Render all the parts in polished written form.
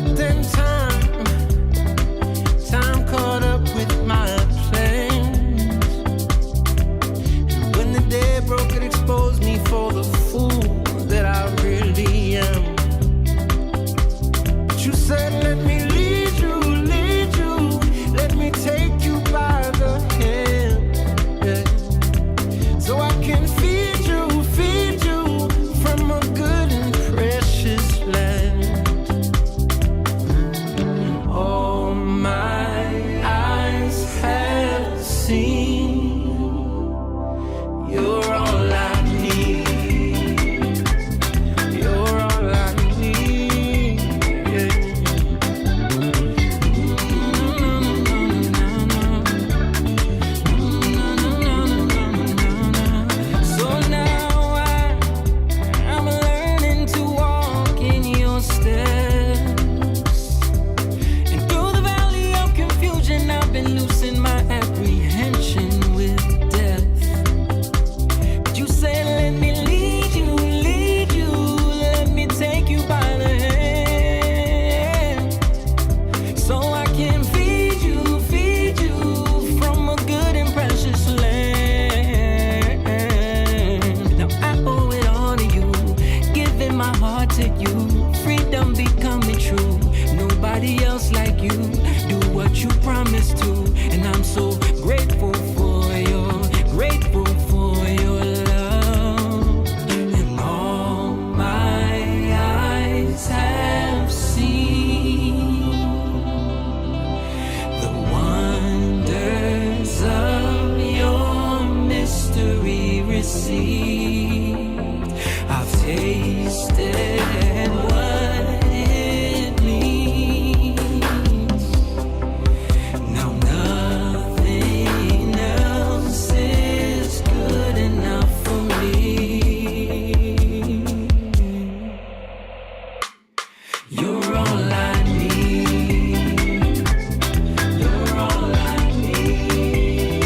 But then time caught up with my plans. And when the day broke, it exposed me for the fool that I really am. But you said, let me lead you, let me take you by the hand, yeah. So I can feed you from a good and precious land. All my eyes have seen, you're all I need, you're all I need, yeah. So now I'm learning to walk in your steps, and through the valley of confusion I've been losing my apprehension with death. But you said, let me lead you, let me take you by the hand, so I can feed you from a good and precious land. Now I owe it all to you, giving my heart to you, freedom becoming true. Nobody else like you, do what you promised to, and I'm so grateful for your love. And all my eyes have seen the wonders of your mystery received. I've tasted what it means. Now nothing else is good enough for me. You're all I need, you're all I need,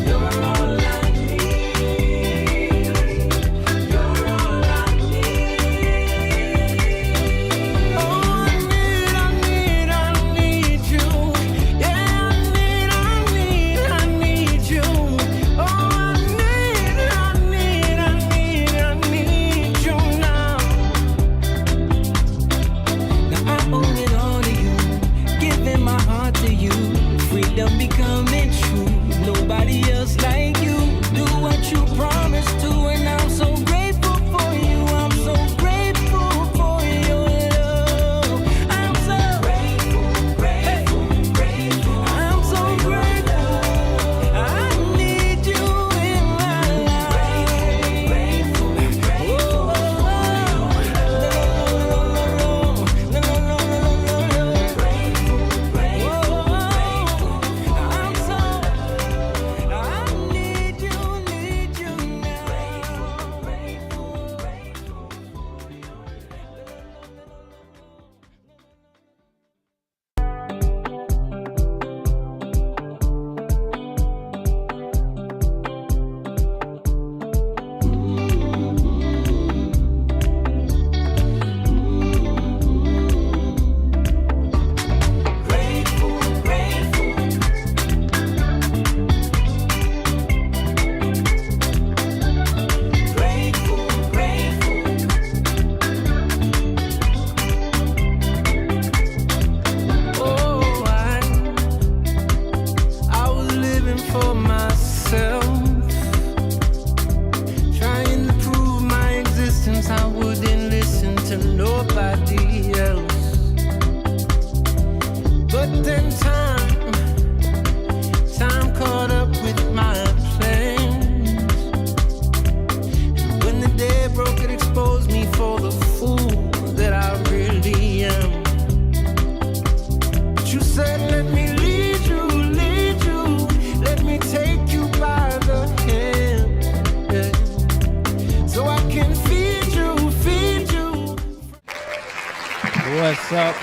you're all I need, you're all I need. Oh, I need you. Yeah, I need you. Oh, I need you now. Now I owe it all to you, giving my heart to you, freedom becoming true. Nobody else like you, do what you promised to, and I'm so grateful for you. I'm so grateful for your love. I'm so grateful. I'm so grateful. I need you in my life.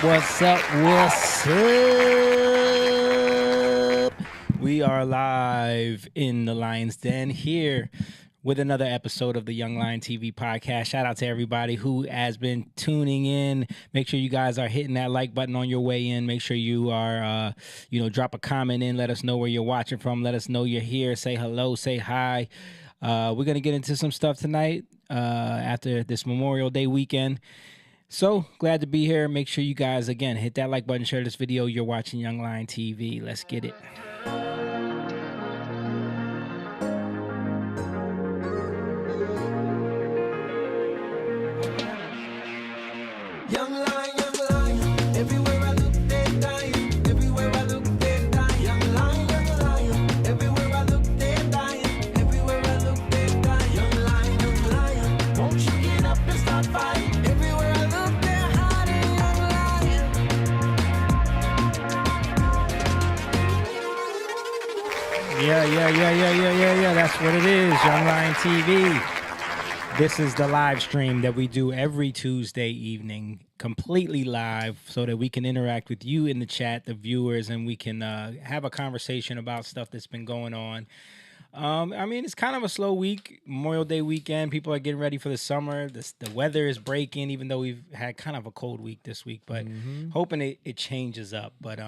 What's up? We are live in the Lion's Den here with another episode of the Young Lion TV podcast. Shout out to everybody who has been tuning in. Make sure you guys are hitting that like button on your way in. Make sure you are, drop a comment in. Let us know where you're watching from. Let us know you're here. Say hello. Say hi. We're going to get into some stuff tonight after this Memorial Day weekend. So glad to be here. Make sure you guys, again, hit that like button, share this video. You're watching Young Lion TV. Let's get it. Young lion, everywhere I look, they're dying. Everywhere I look, they're dying. Young lion, everywhere I look, they're dying. Everywhere I look, they're dying. Young lion, won't you get up and start fighting? Everywhere I look, they're hiding. Yeah. That's what it is, Young Lion TV. This is the live stream that we do every Tuesday evening, completely live, so that we can interact with you in the chat, the viewers, and we can have a conversation about stuff that's been going on. It's kind of a slow week, Memorial Day weekend. People are getting ready for the summer. The weather is breaking, even though we've had kind of a cold week this week, but hoping it changes up. But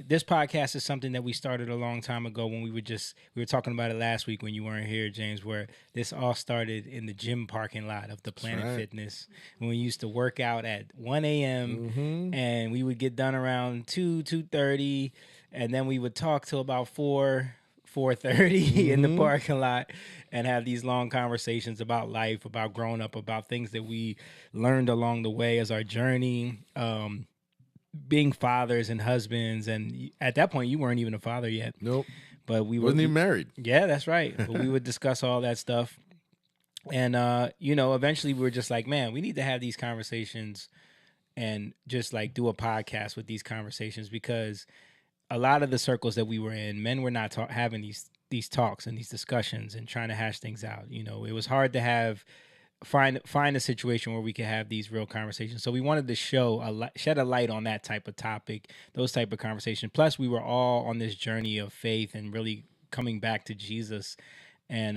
this podcast is something that we started a long time ago when we were talking about it last week when you weren't here, James, where this all started in the gym parking lot of the Planet Fitness when we used to work out at 1 a.m. And we would get done around 2:30, and then we would talk till about 4:30 in the parking lot and have these long conversations about life, about growing up, about things that we learned along the way as our journey, being fathers and husbands. And at that point, you weren't even a father yet. Nope. But we wasn't even married. Yeah, that's right. But we would discuss all that stuff. And, eventually we were just like, man, we need to have these conversations and just like do a podcast with these conversations, because a lot of the circles that we were in, men were not having these talks and these discussions and trying to hash things out. It was hard to find a situation where we could have these real conversations. So we wanted to shed a light on that type of topic, those type of conversations. Plus, we were all on this journey of faith and really coming back to Jesus and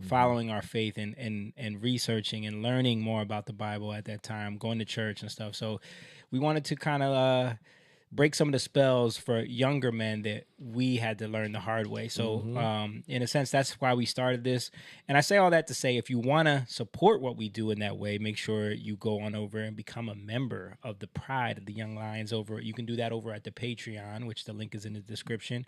following our faith and researching and learning more about the Bible at that time, going to church and stuff. So we wanted to kind of break some of the spells for younger men that we had to learn the hard way. So in a sense, that's why we started this. And I say all that to say, if you want to support what we do in that way, make sure you go on over and become a member of the Pride of the Young Lions. You can do that over at the Patreon, which the link is in the description.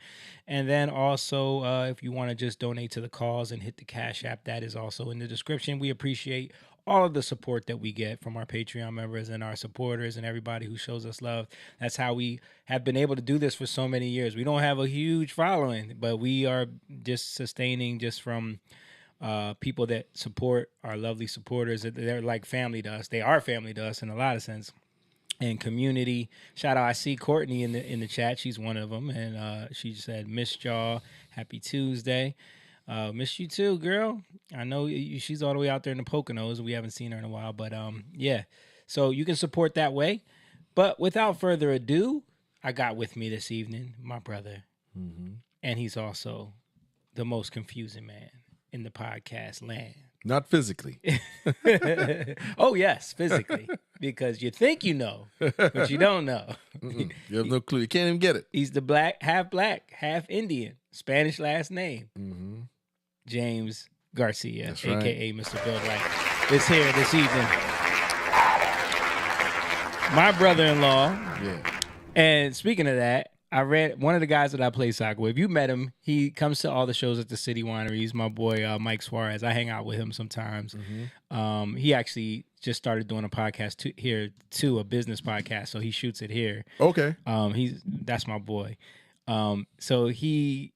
And then also, if you want to just donate to the cause and hit the Cash App, that is also in the description. We appreciate all of the support that we get from our Patreon members and our supporters and everybody who shows us love. That's how we have been able to do this for so many years. We don't have a huge following, but we are just sustaining just from people that support our lovely supporters. They're like family to us. They are family to us in a lot of sense. And community. Shout out, I see Courtney in the chat. She's one of them. And she said, missed y'all. Happy Tuesday. Miss you too, girl. I know she's all the way out there in the Poconos. We haven't seen her in a while, but yeah. So you can support that way. But without further ado, I got with me this evening my brother, and he's also the most confusing man in the podcast land. Not physically. Oh yes, physically, because you think you know, but you don't know. You have no clue. You can't even get it. He's the black, half Indian, Spanish last name. James Garcia, That's a.k.a. Mr. Bill Wright, is here this evening. My brother-in-law. Yeah. And speaking of that, I read one of the guys that I play soccer with. You met him. He comes to all the shows at the City Winery. He's my boy, Mike Suarez. I hang out with him sometimes. He actually just started doing a podcast here too, a business podcast. So he shoots it here. Okay. That's my boy. So he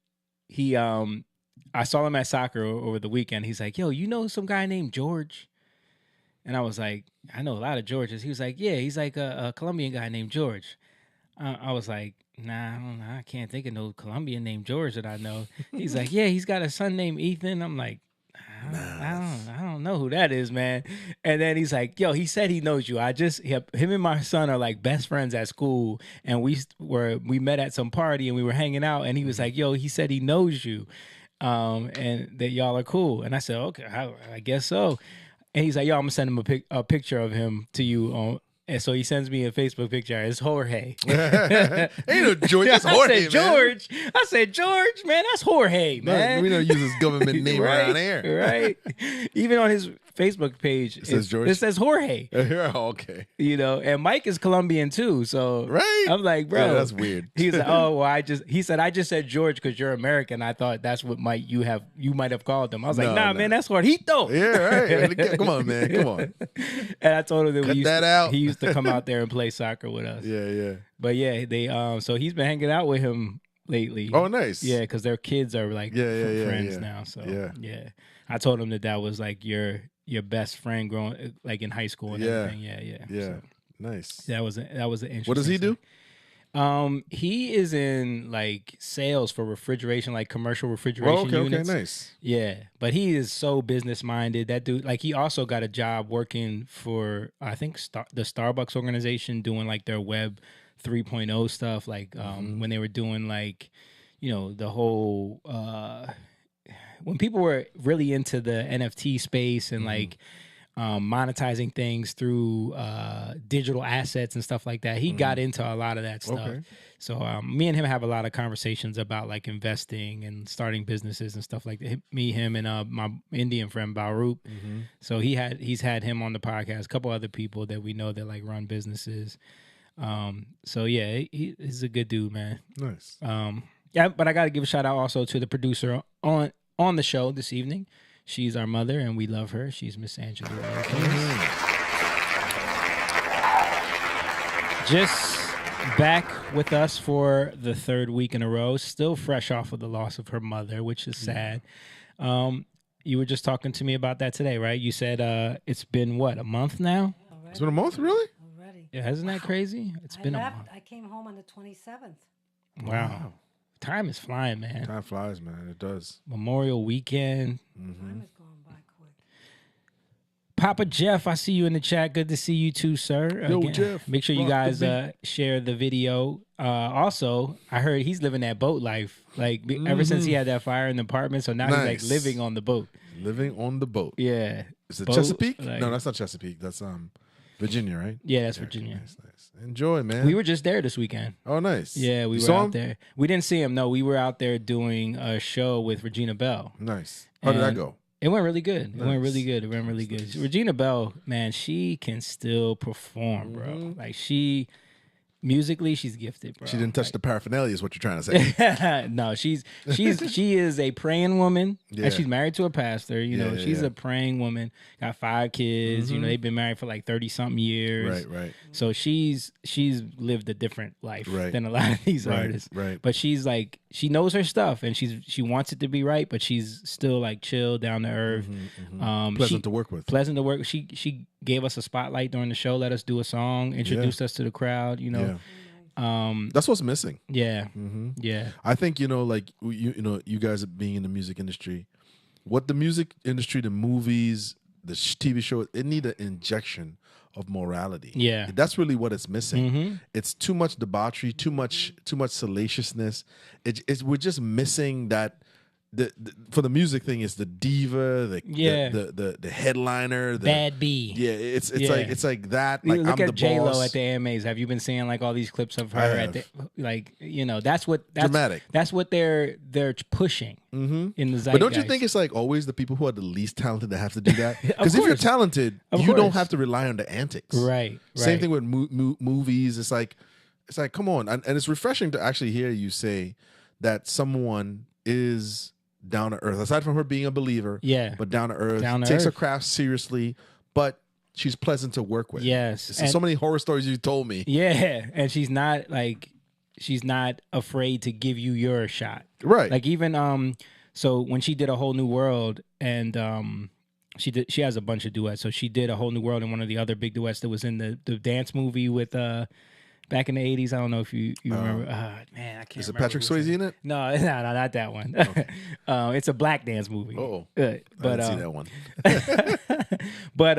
I saw him at soccer over the weekend. He's like, yo, you know some guy named George? And I was like, I know a lot of Georges. He was like, yeah, he's like a Colombian guy named George. I was like, nah, I can't think of no Colombian named George that I know. He's like, yeah, he's got a son named Ethan. I'm like, I don't know who that is, man. And then he's like, yo, he said he knows you. Him and my son are like best friends at school. And we met at some party and we were hanging out. And he was like, yo, he said he knows you. and that y'all are cool. And I said, okay, I guess so. And he's like, yo, I'm gonna send him a picture of him to you on. And so he sends me a Facebook picture. It's Jorge. Ain't no George. That's Jorge, I said, George. I said, George, man, that's Jorge, man. We don't use his government name right, around here. Right. Even on his Facebook page, it says George. It says Jorge. Okay. You know, and Mike is Colombian too. So right. I'm like, bro, yeah, that's weird. He's like, oh, well, he said I just said George because you're American. I thought that's what you might have called him. I was like, nah, man, that's Jorgito. Yeah, right. Come on, man. Come on. And I told him that out. He used to come out there and play soccer with us. Yeah. But yeah, they so he's been hanging out with him lately. Oh, nice. Yeah, because their kids are like friends yeah. now. So yeah. I told him that was like your best friend growing like in high school and everything. Yeah. So, nice. That was an interesting. What does he do? He is in like sales for refrigeration, like commercial refrigeration units. Okay, nice. Yeah, but he is so business minded. That dude, like, he also got a job working for I think the Starbucks organization, doing like their web 3.0 stuff. Like when they were doing like, you know, the whole when people were really into the NFT space and like monetizing things through digital assets and stuff like that. He got into a lot of that stuff. Okay. So me and him have a lot of conversations about like investing and starting businesses and stuff like that. Me, him, and my Indian friend Baruch. So he's had him on the podcast. A couple other people that we know that like run businesses. So yeah, he's a good dude, man. Nice. Yeah, but I got to give a shout out also to the producer on the show this evening. She's our mother, and we love her. She's Miss Angela. Just back with us for the third week in a row. Still fresh off of the loss of her mother, which is sad. You were just talking to me about that today, right? You said it's been, what, a month now? Already. It's been a month, really? Already. Yeah, isn't that crazy? It's been a month. I came home on the 27th. Wow. Time is flying, man. Time flies, man. It does. Memorial weekend. Time is going by quick. Papa Jeff, I see you in the chat. Good to see you too, sir. Yo, Jeff. Make sure you guys share the video. Also, I heard he's living that boat life. Like ever since he had that fire in the apartment, so now he's like living on the boat. Living on the boat. Yeah. Is it boat, Chesapeake? like, no, that's not Chesapeake. That's Virginia, right? Yeah, that's Virginia. Nice. Enjoy, man. We were just there this weekend. Oh, nice. Yeah, we were out there. We didn't see him. No, we were out there doing a show with Regina Bell. Nice. How did that go? It went really good. Nice. It went really good. Regina Bell, man, she can still perform, bro. Like musically, she's gifted, bro. She didn't touch the paraphernalia, is what you're trying to say. No, she is a praying woman. Yeah. And she's married to a pastor. You know, she's yeah. a praying woman. Got 5 kids. You know, they've been married for like 30-something years. Right. So she's lived a different life than a lot of these artists. Right. But she's like, she knows her stuff and she wants it to be right, but she's still like chill, down to earth. Pleasant to work with. Pleasant to work with. She gave us a spotlight during the show, let us do a song, introduced us to the crowd, you know. That's what's missing. Yeah. I think, you know, like you guys being in the music industry, what the music industry, the movies, the TV show, it need an injection of morality. Yeah. That's really what it's missing. It's too much debauchery, too much salaciousness. We're just missing that. For the music thing, is the diva, the headliner, the bad B. Yeah, it's like that. Like, look I'm at the J-Lo boss. at the AMAs. Have you been seeing like all these clips of her at the, like, you know, that's dramatic. That's what they're pushing in the zeitgeist. But don't you think it's like always the people who are the least talented that have to do that? Because if you're talented, you don't have to rely on the antics. Right. Same thing with movies. It's like come on, and it's refreshing to actually hear you say that someone is down to earth, aside from her being a believer, but down to earth, takes her craft seriously, but she's pleasant to work with. Yes. So many horror stories you told me. Yeah, and she's not afraid to give you your shot. Right. Like even so when she did A Whole New World, and she has a bunch of duets. So she did A Whole New World, and one of the other big duets that was in the dance movie with back in the 80s. I don't know if you remember. Man, I can't. Is it remember Patrick Swayze in it? No, not that one. Okay. It's a black dance movie. Oh, but I didn't see that one. but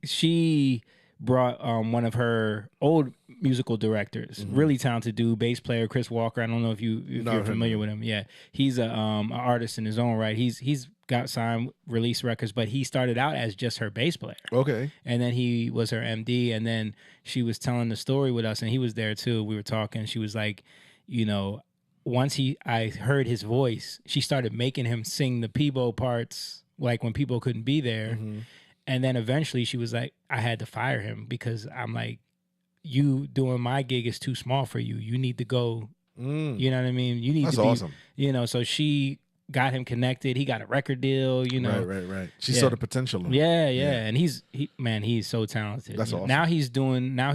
she brought one of her old musical directors, really talented dude, bass player Chris Walker. I don't know if you're familiar with him. Yeah, he's a an artist in his own right. He's got signed, released records, but he started out as just her bass player. Okay. And then he was her MD, and then she was telling the story with us, and he was there too. We were talking. She was like, you know, once I heard his voice, she started making him sing the Peebo parts, like when people couldn't be there. And then eventually she was like, I had to fire him because I'm like, you doing my gig is too small for you. You need to go. You know what I mean? You need That's to be, awesome. You know, so she got him connected. He got a record deal, you know. Right. She saw the potential in him. Yeah. And he's so talented. That's awesome. Now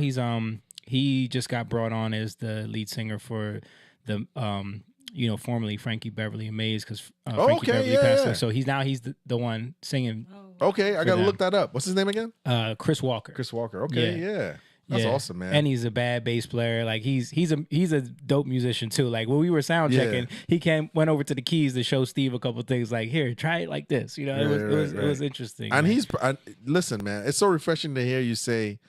he just got brought on as the lead singer for the formerly Frankie Beverly and Maze, because Frankie Beverly passed away. So he's the one singing. Okay, I gotta look that up. What's his name again? Chris Walker. Chris Walker. Okay, yeah. That's awesome, man. And he's a bad bass player. Like he's a dope musician too. Like when we were sound checking, he went over to the keys to show Steve a couple things. Like, here, try it like this. You know, it was interesting. And listen, man, it's so refreshing to hear you say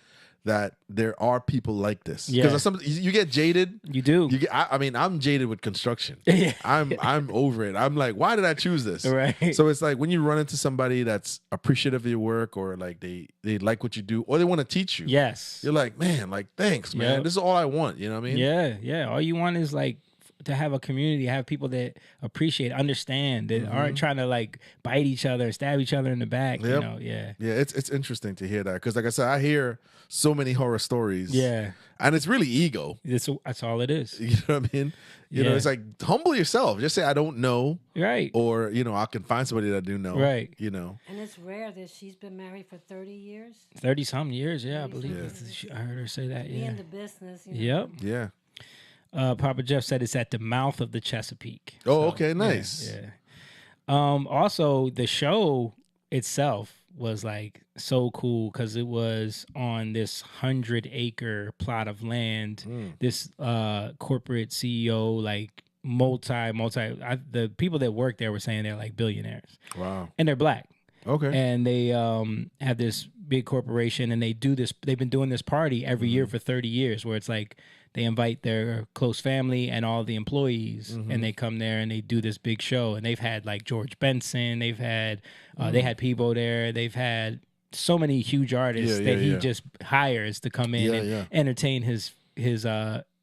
that there are people like this. Because you get jaded. You do. I'm jaded with construction. Yeah. I'm over it. I'm like, why did I choose this? Right. So it's like when you run into somebody that's appreciative of your work, or like they like what you do, or they want to teach you. Yes. You're like, man, like, thanks, man. Yep. This is all I want. You know what I mean? Yeah. All you want is like to have a community, have people that appreciate, understand, that aren't trying to like bite each other, stab each other in the back. Yep. You know, yeah. It's interesting to hear that, because like I said, I hear so many horror stories. Yeah. And it's really ego. That's all it is. You know what I mean? You know, it's like, humble yourself. Just say, I don't know. Right. Or, I can find somebody that I do know. Right. You know. And it's rare that she's been married for 30 years. 30-some years, yeah, I believe. I heard her say that, Be in the business. Yep. Yeah. Papa Jeff said it's at the mouth of the Chesapeake. Oh, okay, nice. Yeah. Also, the show itself was like so cool because it was on this 100-acre plot of land. This corporate CEO, like the people that work there were saying they're like billionaires. Wow. And they're black. Okay. And they have this big corporation, and they've been doing this party every year for 30 years, where it's like they invite their close family and all the employees, and they come there and they do this big show. And they've had like George Benson, they've had they had Peebo there, they've had so many huge artists that he just hires to come in and entertain his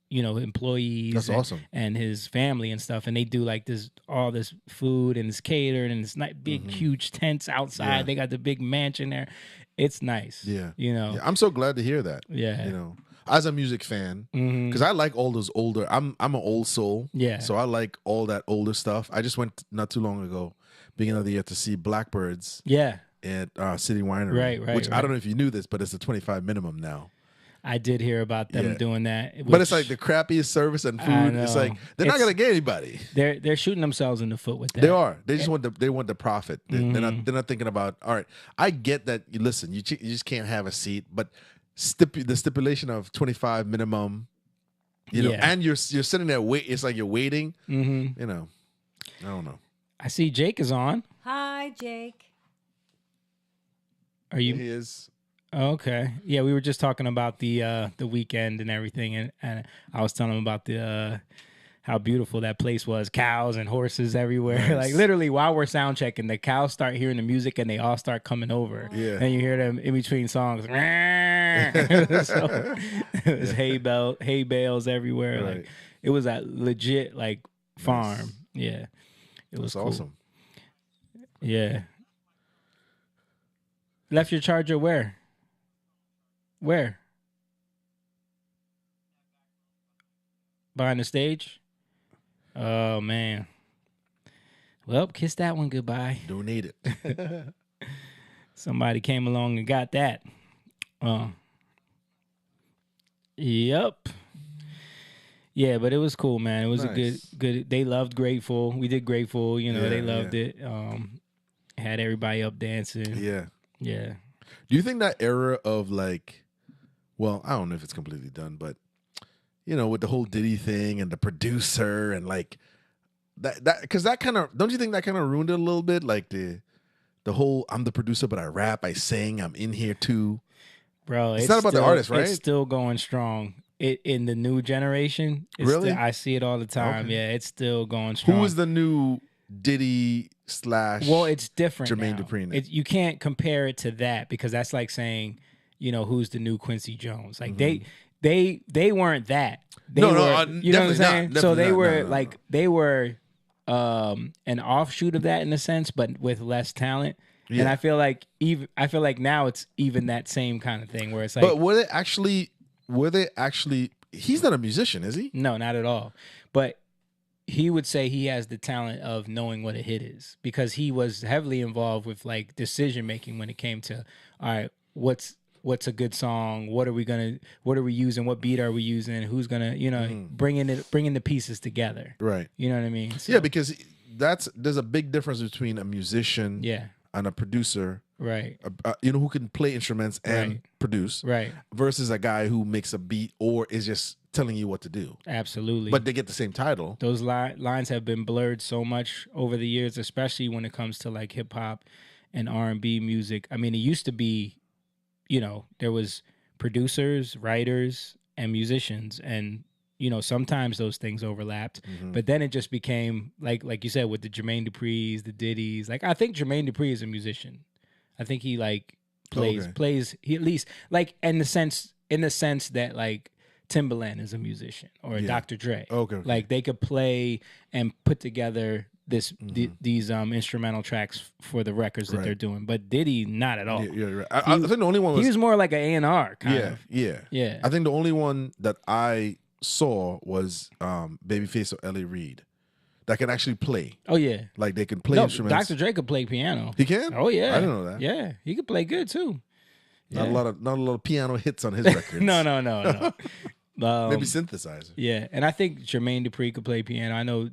employees. That's awesome. And his family and stuff. And they do like all this food, and it's catered, and it's not big, huge tents outside. They got the big mansion there. It's nice. Yeah. Yeah, I'm so glad to hear that. Yeah. As a music fan, because I like all those older. I'm an old soul. Yeah. So I like all that older stuff. I just went not too long ago, beginning of the year, to see Blackbirds. Yeah. At City Winery. Right. Which I don't know if you knew this, but it's a 25 minimum now. I did hear about them doing that. But it's like the crappiest service and food. It's like they're not gonna get anybody. They're shooting themselves in the foot with that. They are. They just want the profit. They're not thinking about, all right, I get that. Listen, you just can't have a seat, but the stipulation of 25 minimum, and you're sitting there it's like you're waiting. I don't know. I see Jake is on. Hi, Jake. Are you? He is. Oh, okay. Yeah, we were just talking about the weekend and everything, and I was telling him about how beautiful that place was. Cows and horses everywhere. Nice. Like literally while we're sound checking, the cows start hearing the music and they all start coming over. Yeah. And you hear them in between songs. So, it was hay bales everywhere. Right. Like it was a legit like farm. Nice. Yeah. It was cool. Awesome. Yeah. Left your charger where? Where? Behind the stage? Oh, man. Well, kiss that one goodbye. Don't need it. Somebody came along and got that. Yep. Yeah, but it was cool, man. It was nice. a good. They loved Grateful. We did Grateful. They loved it. Had everybody up dancing. Yeah. Yeah. Do you think that era of like, well, I don't know if it's completely done, but with the whole Diddy thing and the producer and like that because that kind of, don't you think that kind of ruined it a little bit? Like the whole I'm the producer, but I rap, I sing, I'm in here too. Bro, it's not about the artist, right? It's still going strong. In the new generation. Really? I see it all the time. Okay. Yeah, it's still going strong. Who is the new Diddy / Well, it's different Jermaine now. Dupri? You can't compare it to that because that's like saying, who's the new Quincy Jones? Like they weren't that. They were, you know what I'm saying? So they were they were an offshoot of that in a sense, but with less talent. Yeah. And I feel like now it's even that same kind of thing where it's like. But were they actually? He's not a musician, is he? No, not at all. But he would say he has the talent of knowing what a hit is because he was heavily involved with like decision making when it came to, all right, what's a good song? What are we using? What beat are we using? Who's gonna, bringing the pieces together? Right. You know what I mean? So, yeah, because there's a big difference between a musician, and a producer. Right. Who can play instruments and produce. Right. Versus a guy who makes a beat or is just telling you what to do. Absolutely. But they get the same title. Those lines have been blurred so much over the years, especially when it comes to like hip hop and R&B music. I mean, it used to be, there was producers, writers, and musicians, and sometimes those things overlapped, but then it just became like you said with the Jermaine Dupri's, the Diddy's. Like I think Jermaine Dupri is a musician. I think he like plays he at least like in the sense that like Timbaland is a musician or Dr. Dre. Okay. Like they could play and put together these instrumental tracks for the records that they're doing. But Diddy, not at all. Yeah, right. I think the only one was he was more like an A&R kind of. Yeah. I think the only one that I saw was Babyface or L.A. Reid. That can actually play. Oh, yeah. Like they can play instruments. Dr. Dre could play piano. He can? Oh, yeah. I didn't know that. Yeah, he could play good, too. Not a lot of piano hits on his records. No. Maybe synthesizer. Yeah, and I think Jermaine Dupri could play piano. I know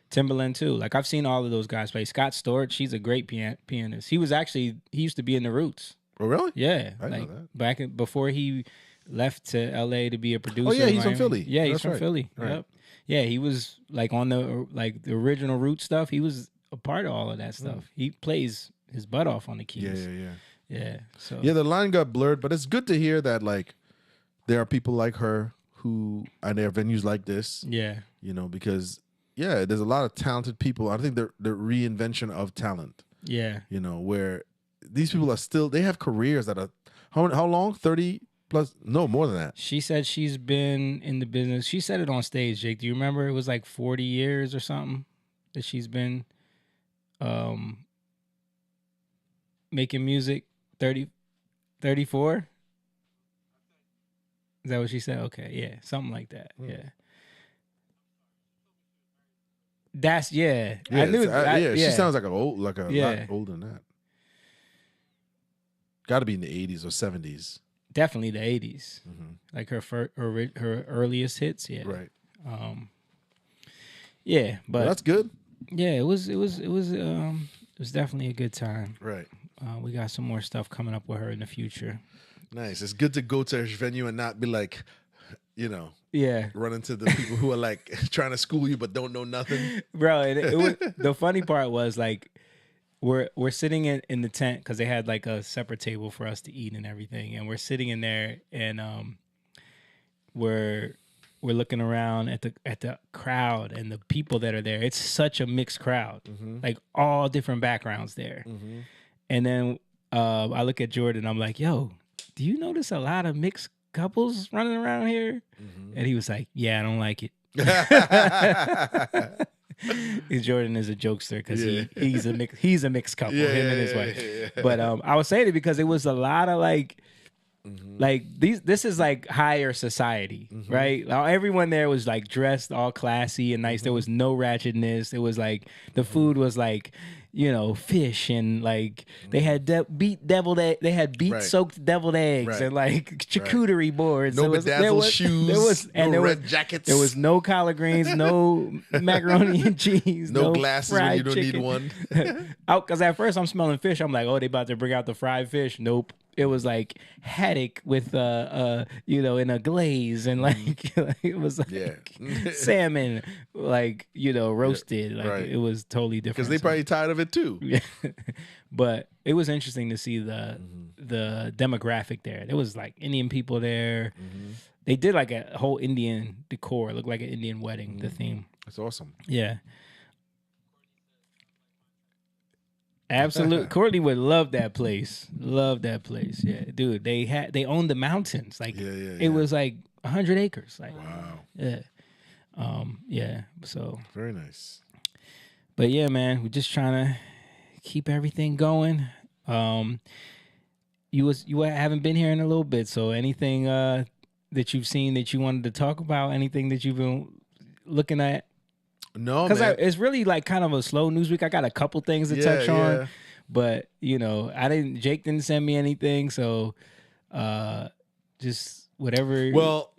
Timbaland, too. Like, I've seen all of those guys play. Scott Storch, he's a great pianist. He used to be in the Roots. Oh, really? Yeah. I know that. Before he left to L.A. to be a producer. Oh, yeah, he's from Philly. Yeah, he's from Philly. Right. Yep. Yeah, he was like on the original Root stuff. He was a part of all of that stuff. He plays his butt off on the keys. Yeah. So the line got blurred, but it's good to hear that like there are people like her who and there are venues like this. Yeah, because there's a lot of talented people. I think the reinvention of talent. Yeah, where these people are still they have careers that are how long 30. Plus, no, more than that. She said she's been in the business. She said it on stage, Jake. Do you remember? It was like 40 years or something that she's been making music. 34? Is that what she said? Okay, yeah. Something like that. Yeah. That's, I knew that. She sounds like a lot older than that. Got to be in the 80s or 70s. Definitely the 80s, like her earliest hits. Yeah, right. But that's good. Yeah, it was definitely a good time. Right. We got some more stuff coming up with her in the future. Nice. It's good to go to her venue and not be like, run into the people who are like trying to school you but don't know nothing. Bro, it was, the funny part was like. We're sitting in the tent because they had like a separate table for us to eat and everything, and we're sitting in there and we're looking around at the crowd and the people that are there. It's such a mixed crowd, like all different backgrounds there. And then I look at Jordan. I'm like, "Yo, do you notice a lot of mixed couples running around here?" And he was like, "Yeah, I don't like it." Jordan is a jokester because he's a mixed couple, him and his wife. Yeah. But I was saying it because it was a lot of like this is like higher society, right? Everyone there was like dressed all classy and nice. There was no ratchetness. It was like the food was like fish and like they had beet soaked deviled eggs and like charcuterie boards. No bedazzled shoes. No red jackets. There was no collard greens, no macaroni and cheese, no glasses when you don't chicken. need one. Because at first I'm smelling fish. I'm like, oh, they about to bring out the fried fish. Nope. it was like haddock with you know, in a glaze, and like, it was like salmon, like, you know, roasted. Like it was totally different. Because they probably tired of it too. Yeah. But it was interesting to see the demographic there. There was like Indian people there. They did like a whole Indian decor. It looked like an Indian wedding, the theme. That's awesome. Yeah. Absolutely. Courtney would love that place. Love that place. Yeah. Dude, they owned the mountains. Like it was like 100 acres. Like, wow. Yeah. Yeah. So very nice. But yeah, man, we're just trying to keep everything going. You haven't been here in a little bit, so anything that you've seen that you wanted to talk about, anything that you've been looking at? No, because man. It's really like kind of a slow news week. I got a couple things to touch on, but you know, Jake didn't send me anything, so just whatever. Well,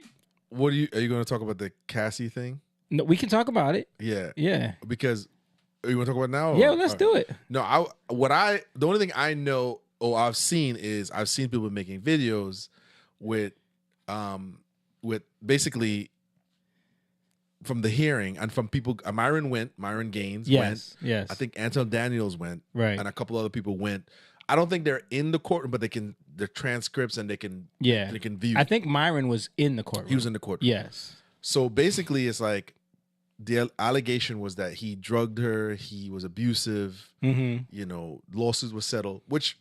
are you going to talk about the Cassie thing? No, we can talk about it. Yeah, because you want to talk about it now? Yeah, let's do it. No, the only thing I know I've seen people making videos with basically from the hearing and from people. Myron Gaines went. Yes. I think Anton Daniels went. Right. And a couple other people went. I don't think they're in the courtroom, but they're transcripts and they can view. I think Myron was in the courtroom. He was in the courtroom. Yes. So basically, it's like the allegation was that he drugged her, he was abusive. You know, lawsuits were settled, which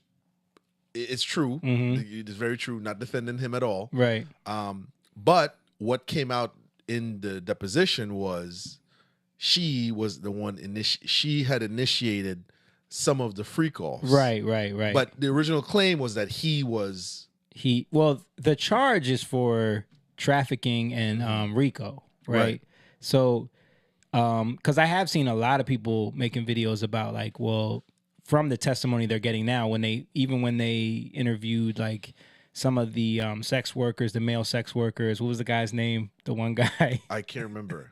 it's true. It's very true. Not defending him at all. Right. But what came out in the deposition was she was the one she had initiated some of the freak offs. Right. But the original claim was that well, the charge is for trafficking and RICO, right? So, because I have seen a lot of people making videos about like, well, from the testimony they're getting now, when they interviewed like some of the sex workers, the male sex workers. What was the guy's name? The one guy. I can't remember.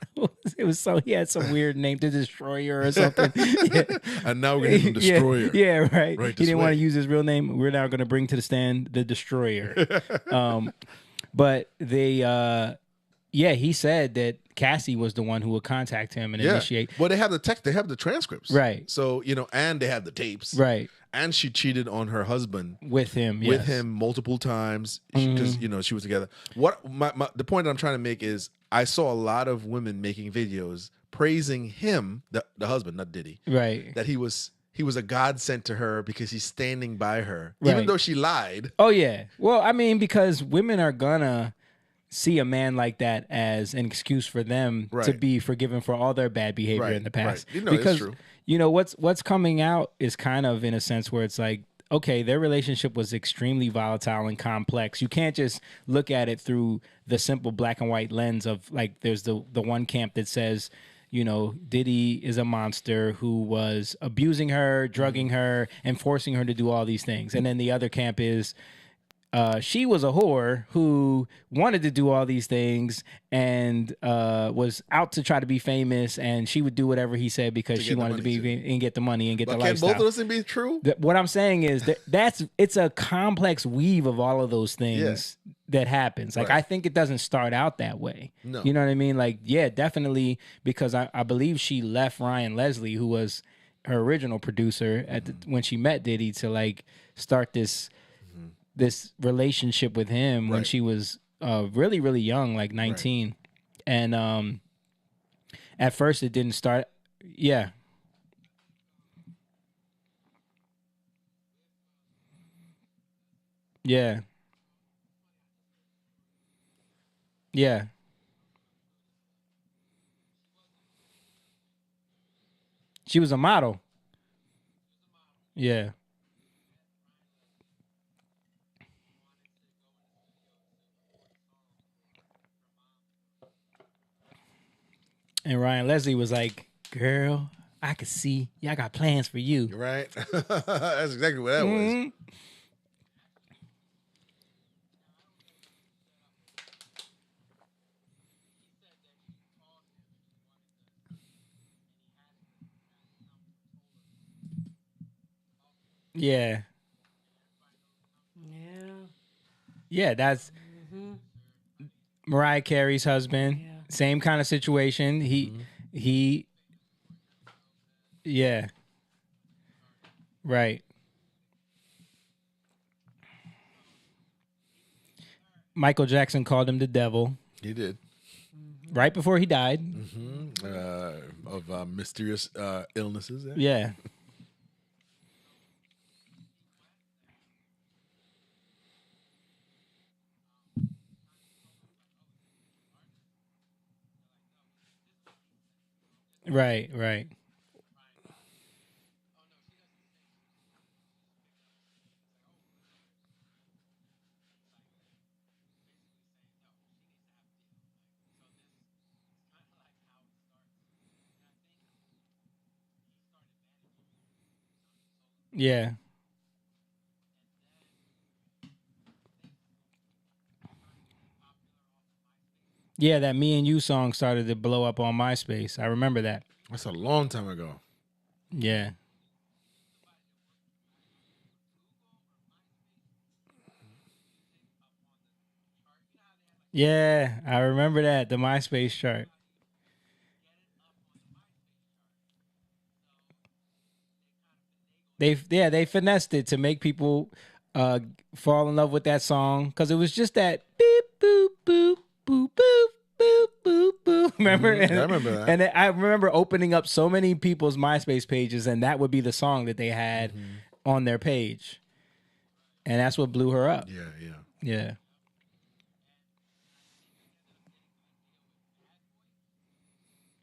He had some weird name, the Destroyer or something. Yeah. And now we're going to give him Destroyer. Yeah, right. He didn't want to use his real name. We're now going to bring to the stand the Destroyer. But he said that Cassie was the one who would contact him and initiate. Well, they have the text, they have the transcripts. Right. So, you know, and they have the tapes. Right. And she cheated on her husband with him multiple times because you know she was together. What the point that I'm trying to make is I saw a lot of women making videos praising him, the husband, not Diddy, right? That he was a godsend to her because he's standing by her, even though she lied. Oh yeah, well, I mean, because women are gonna see a man like that as an excuse for them to be forgiven for all their bad behavior in the past. You know, because it's true. You know what's coming out is kind of in a sense where it's like, okay, their relationship was extremely volatile and complex. You can't just look at it through the simple black and white lens of like there's the one camp that says, you know, Diddy is a monster who was abusing her, drugging her, and forcing her to do all these things. And then the other camp is she was a whore who wanted to do all these things and was out to try to be famous, and she would do whatever he said because she wanted to be and get the money and get the lifestyle. Can both of those be true? What I'm saying is it's a complex weave of all of those things that happens. Like I think it doesn't start out that way. No. You know what I mean? Like, yeah, definitely, because I believe she left Ryan Leslie, who was her original producer when she met Diddy, to like start this relationship with him when she was really, really young, like 19. And at first it didn't start. Yeah. Yeah. Yeah. She was a model. Yeah. And Ryan Leslie was like, girl, I could see. Yeah, I got plans for you. Right? That's exactly what that was. Yeah. Yeah. Yeah, that's Mariah Carey's husband. Yeah. Same kind of situation. He yeah. Right. Michael Jackson called him the devil. He did. Right before he died. Of mysterious illnesses. Yeah. Right, right. Yeah. Yeah, that Me and You song started to blow up on MySpace. I remember that. That's a long time ago. Yeah. Yeah, I remember that, the MySpace chart. They finessed it to make people fall in love with that song because it was just that beep boop boop boop boop boop boop boop. Remember? I remember that. And I remember opening up so many people's MySpace pages, and that would be the song that they had on their page, and that's what blew her up. Yeah.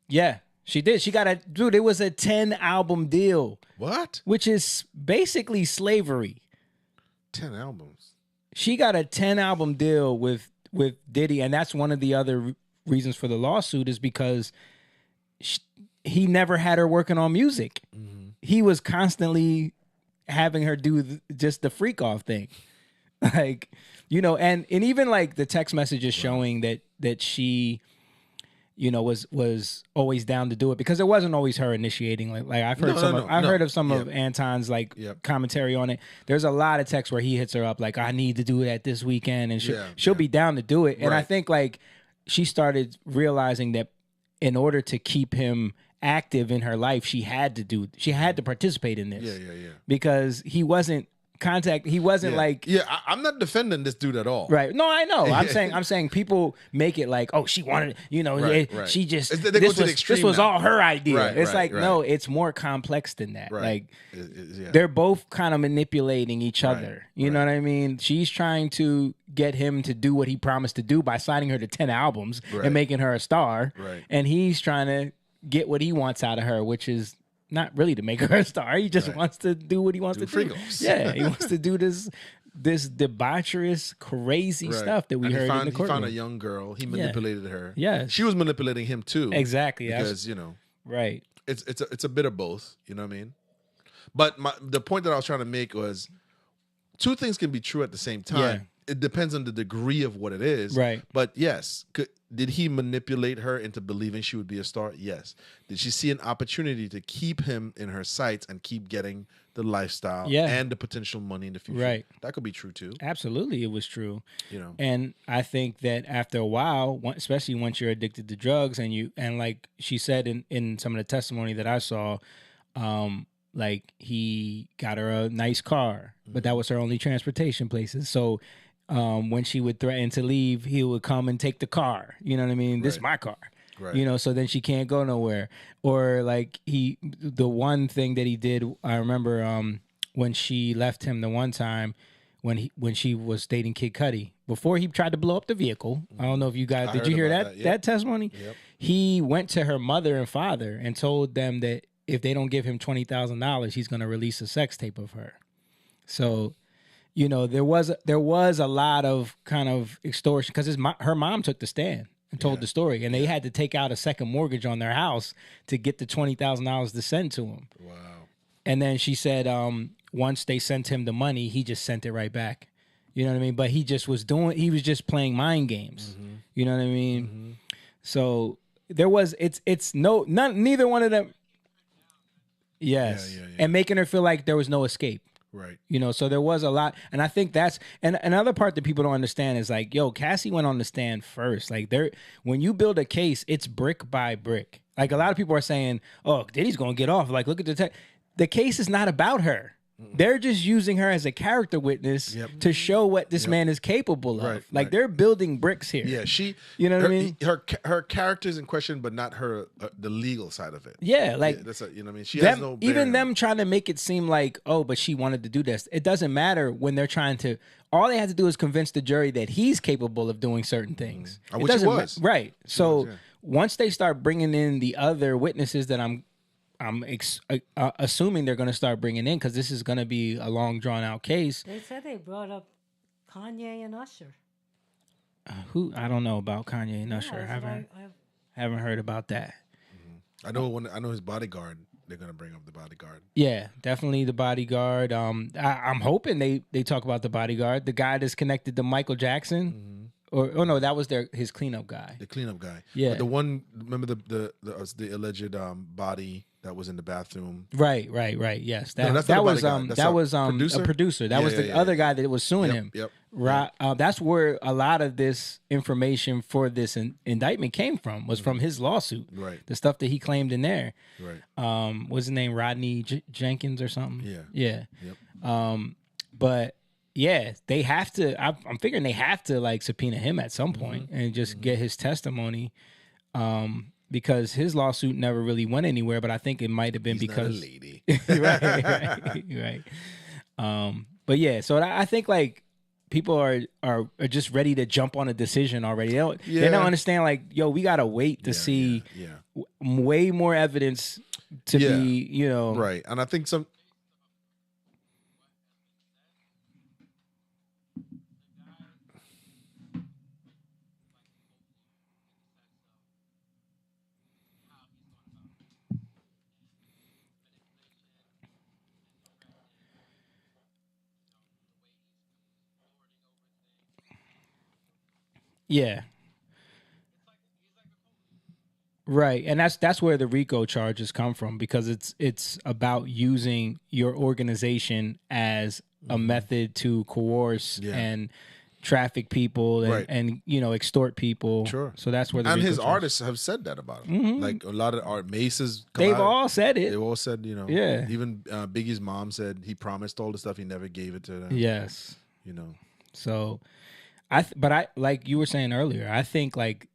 Yeah, she did. She got it was a 10-album deal. What? Which is basically slavery. 10 albums. She got a 10-album deal with Diddy, and that's one of the other reasons for the lawsuit is because he never had her working on music. He was constantly having her do just the freak off thing. Like, and even like the text messages showing that she was always down to do it because it wasn't always her initiating. Like I've heard heard of some of Anton's commentary on it. There's a lot of texts where he hits her up like, I need to do that this weekend, and she'll be down to do it. And I think like she started realizing that in order to keep him active in her life, she had to participate in this. Because he wasn't like I'm not defending this dude at all. Right. No, I know. I'm saying people make it like, oh, she wanted, Right. she just They go to the extreme this was now. all her idea. Right, it's right, no, it's more complex than that. Right. Like they're both kind of manipulating each other. You know what I mean? She's trying to get him to do what he promised to do by signing her to 10 albums and making her a star. Right. And he's trying to get what he wants out of her, which is not really to make her a star. He just wants to do what he wants to do. Yeah, he wants to do this debaucherous, crazy stuff that we heard in the courtroom. He found a young girl. He manipulated her. Yeah, she was manipulating him too. Exactly, because right. It's a bit of both. You know what I mean? But the point that I was trying to make was two things can be true at the same time. Yeah. It depends on the degree of what it is. Right. But yes, did he manipulate her into believing she would be a star? Yes. Did she see an opportunity to keep him in her sights and keep getting the lifestyle and the potential money in the future? Right. That could be true too. Absolutely, it was true. And I think that after a while, especially once you're addicted to drugs, and like she said in some of the testimony that I saw, like he got her a nice car, but that was her only transportation places. So when she would threaten to leave, he would come and take the car. You know what I mean? This is my car. Right. So then she can't go nowhere. Or like the one thing that he did, I remember when she left him the one time when she was dating Kid Cudi, before he tried to blow up the vehicle. I don't know if you guys, did you hear that testimony? Yep. He went to her mother and father and told them that if they don't give him $20,000, he's going to release a sex tape of her. So, there was a lot of kind of extortion because her mom took the stand and told the story, and they had to take out a second mortgage on their house to get the $20,000 to send to him. Wow. And then she said once they sent him the money, he just sent it right back. You know what I mean? But he was just playing mind games. Mm-hmm. You know what I mean? Mm-hmm. So neither one of them. Yes. And making her feel like there was no escape. Right. You know, so there was a lot. And I think that's, and another part that people don't understand is like, yo, Cassie went on the stand first. Like when you build a case, it's brick by brick. Like a lot of people are saying, oh, Diddy's going to get off. Like, look at the case is not about her. They're just using her as a character witness to show what this man is capable of. Like they're building bricks here. Yeah, you know what I mean? Her character is in question, but not her the legal side of it. Yeah, like that's you know what I mean. She has no even them trying to make it seem like, oh, but she wanted to do this. It doesn't matter when they're trying to. All they have to do is convince the jury that he's capable of doing certain things. Which he was. Right. So once they start bringing in the other witnesses that I'm assuming they're going to start bringing in, because this is going to be a long, drawn-out case. They said they brought up Kanye and Usher. I don't know about Kanye and Usher. I haven't heard about that. Mm-hmm. I know his bodyguard. They're going to bring up the bodyguard. Yeah, definitely the bodyguard. I'm hoping they talk about the bodyguard, the guy that's connected to Michael Jackson. Mm-hmm. Or no, that was his cleanup guy. The cleanup guy. Yeah. But the one, remember the alleged body that was in the bathroom. Right. Yes, that was a producer. That was the other guy that was suing him. Yep. Right. That's where a lot of this information for this indictment came from. Was from his lawsuit. Right. The stuff that he claimed in there. Right. What's his name? Rodney Jenkins or something. Yeah. Yeah. Yep. But yeah, they have to. I'm figuring they have to like subpoena him at some point and just get his testimony. Because his lawsuit never really went anywhere, but I think it might have been because not a lady. right. But yeah, so I think like people are just ready to jump on a decision already. They don't understand like, yo, we gotta wait to see way more evidence to be, you know, right. And I think some. Yeah. Right. And that's where the RICO charges come from, because it's about using your organization as a method to coerce and traffic people and you know, extort people. Sure. So that's where the and RICO his charges. artists have said that about him. Like a lot of art Mace's They've all said it. They've all said, you know, even Biggie's mom said he promised all the stuff, he never gave it to them. Yes. You know. So but I like you were saying earlier, I think like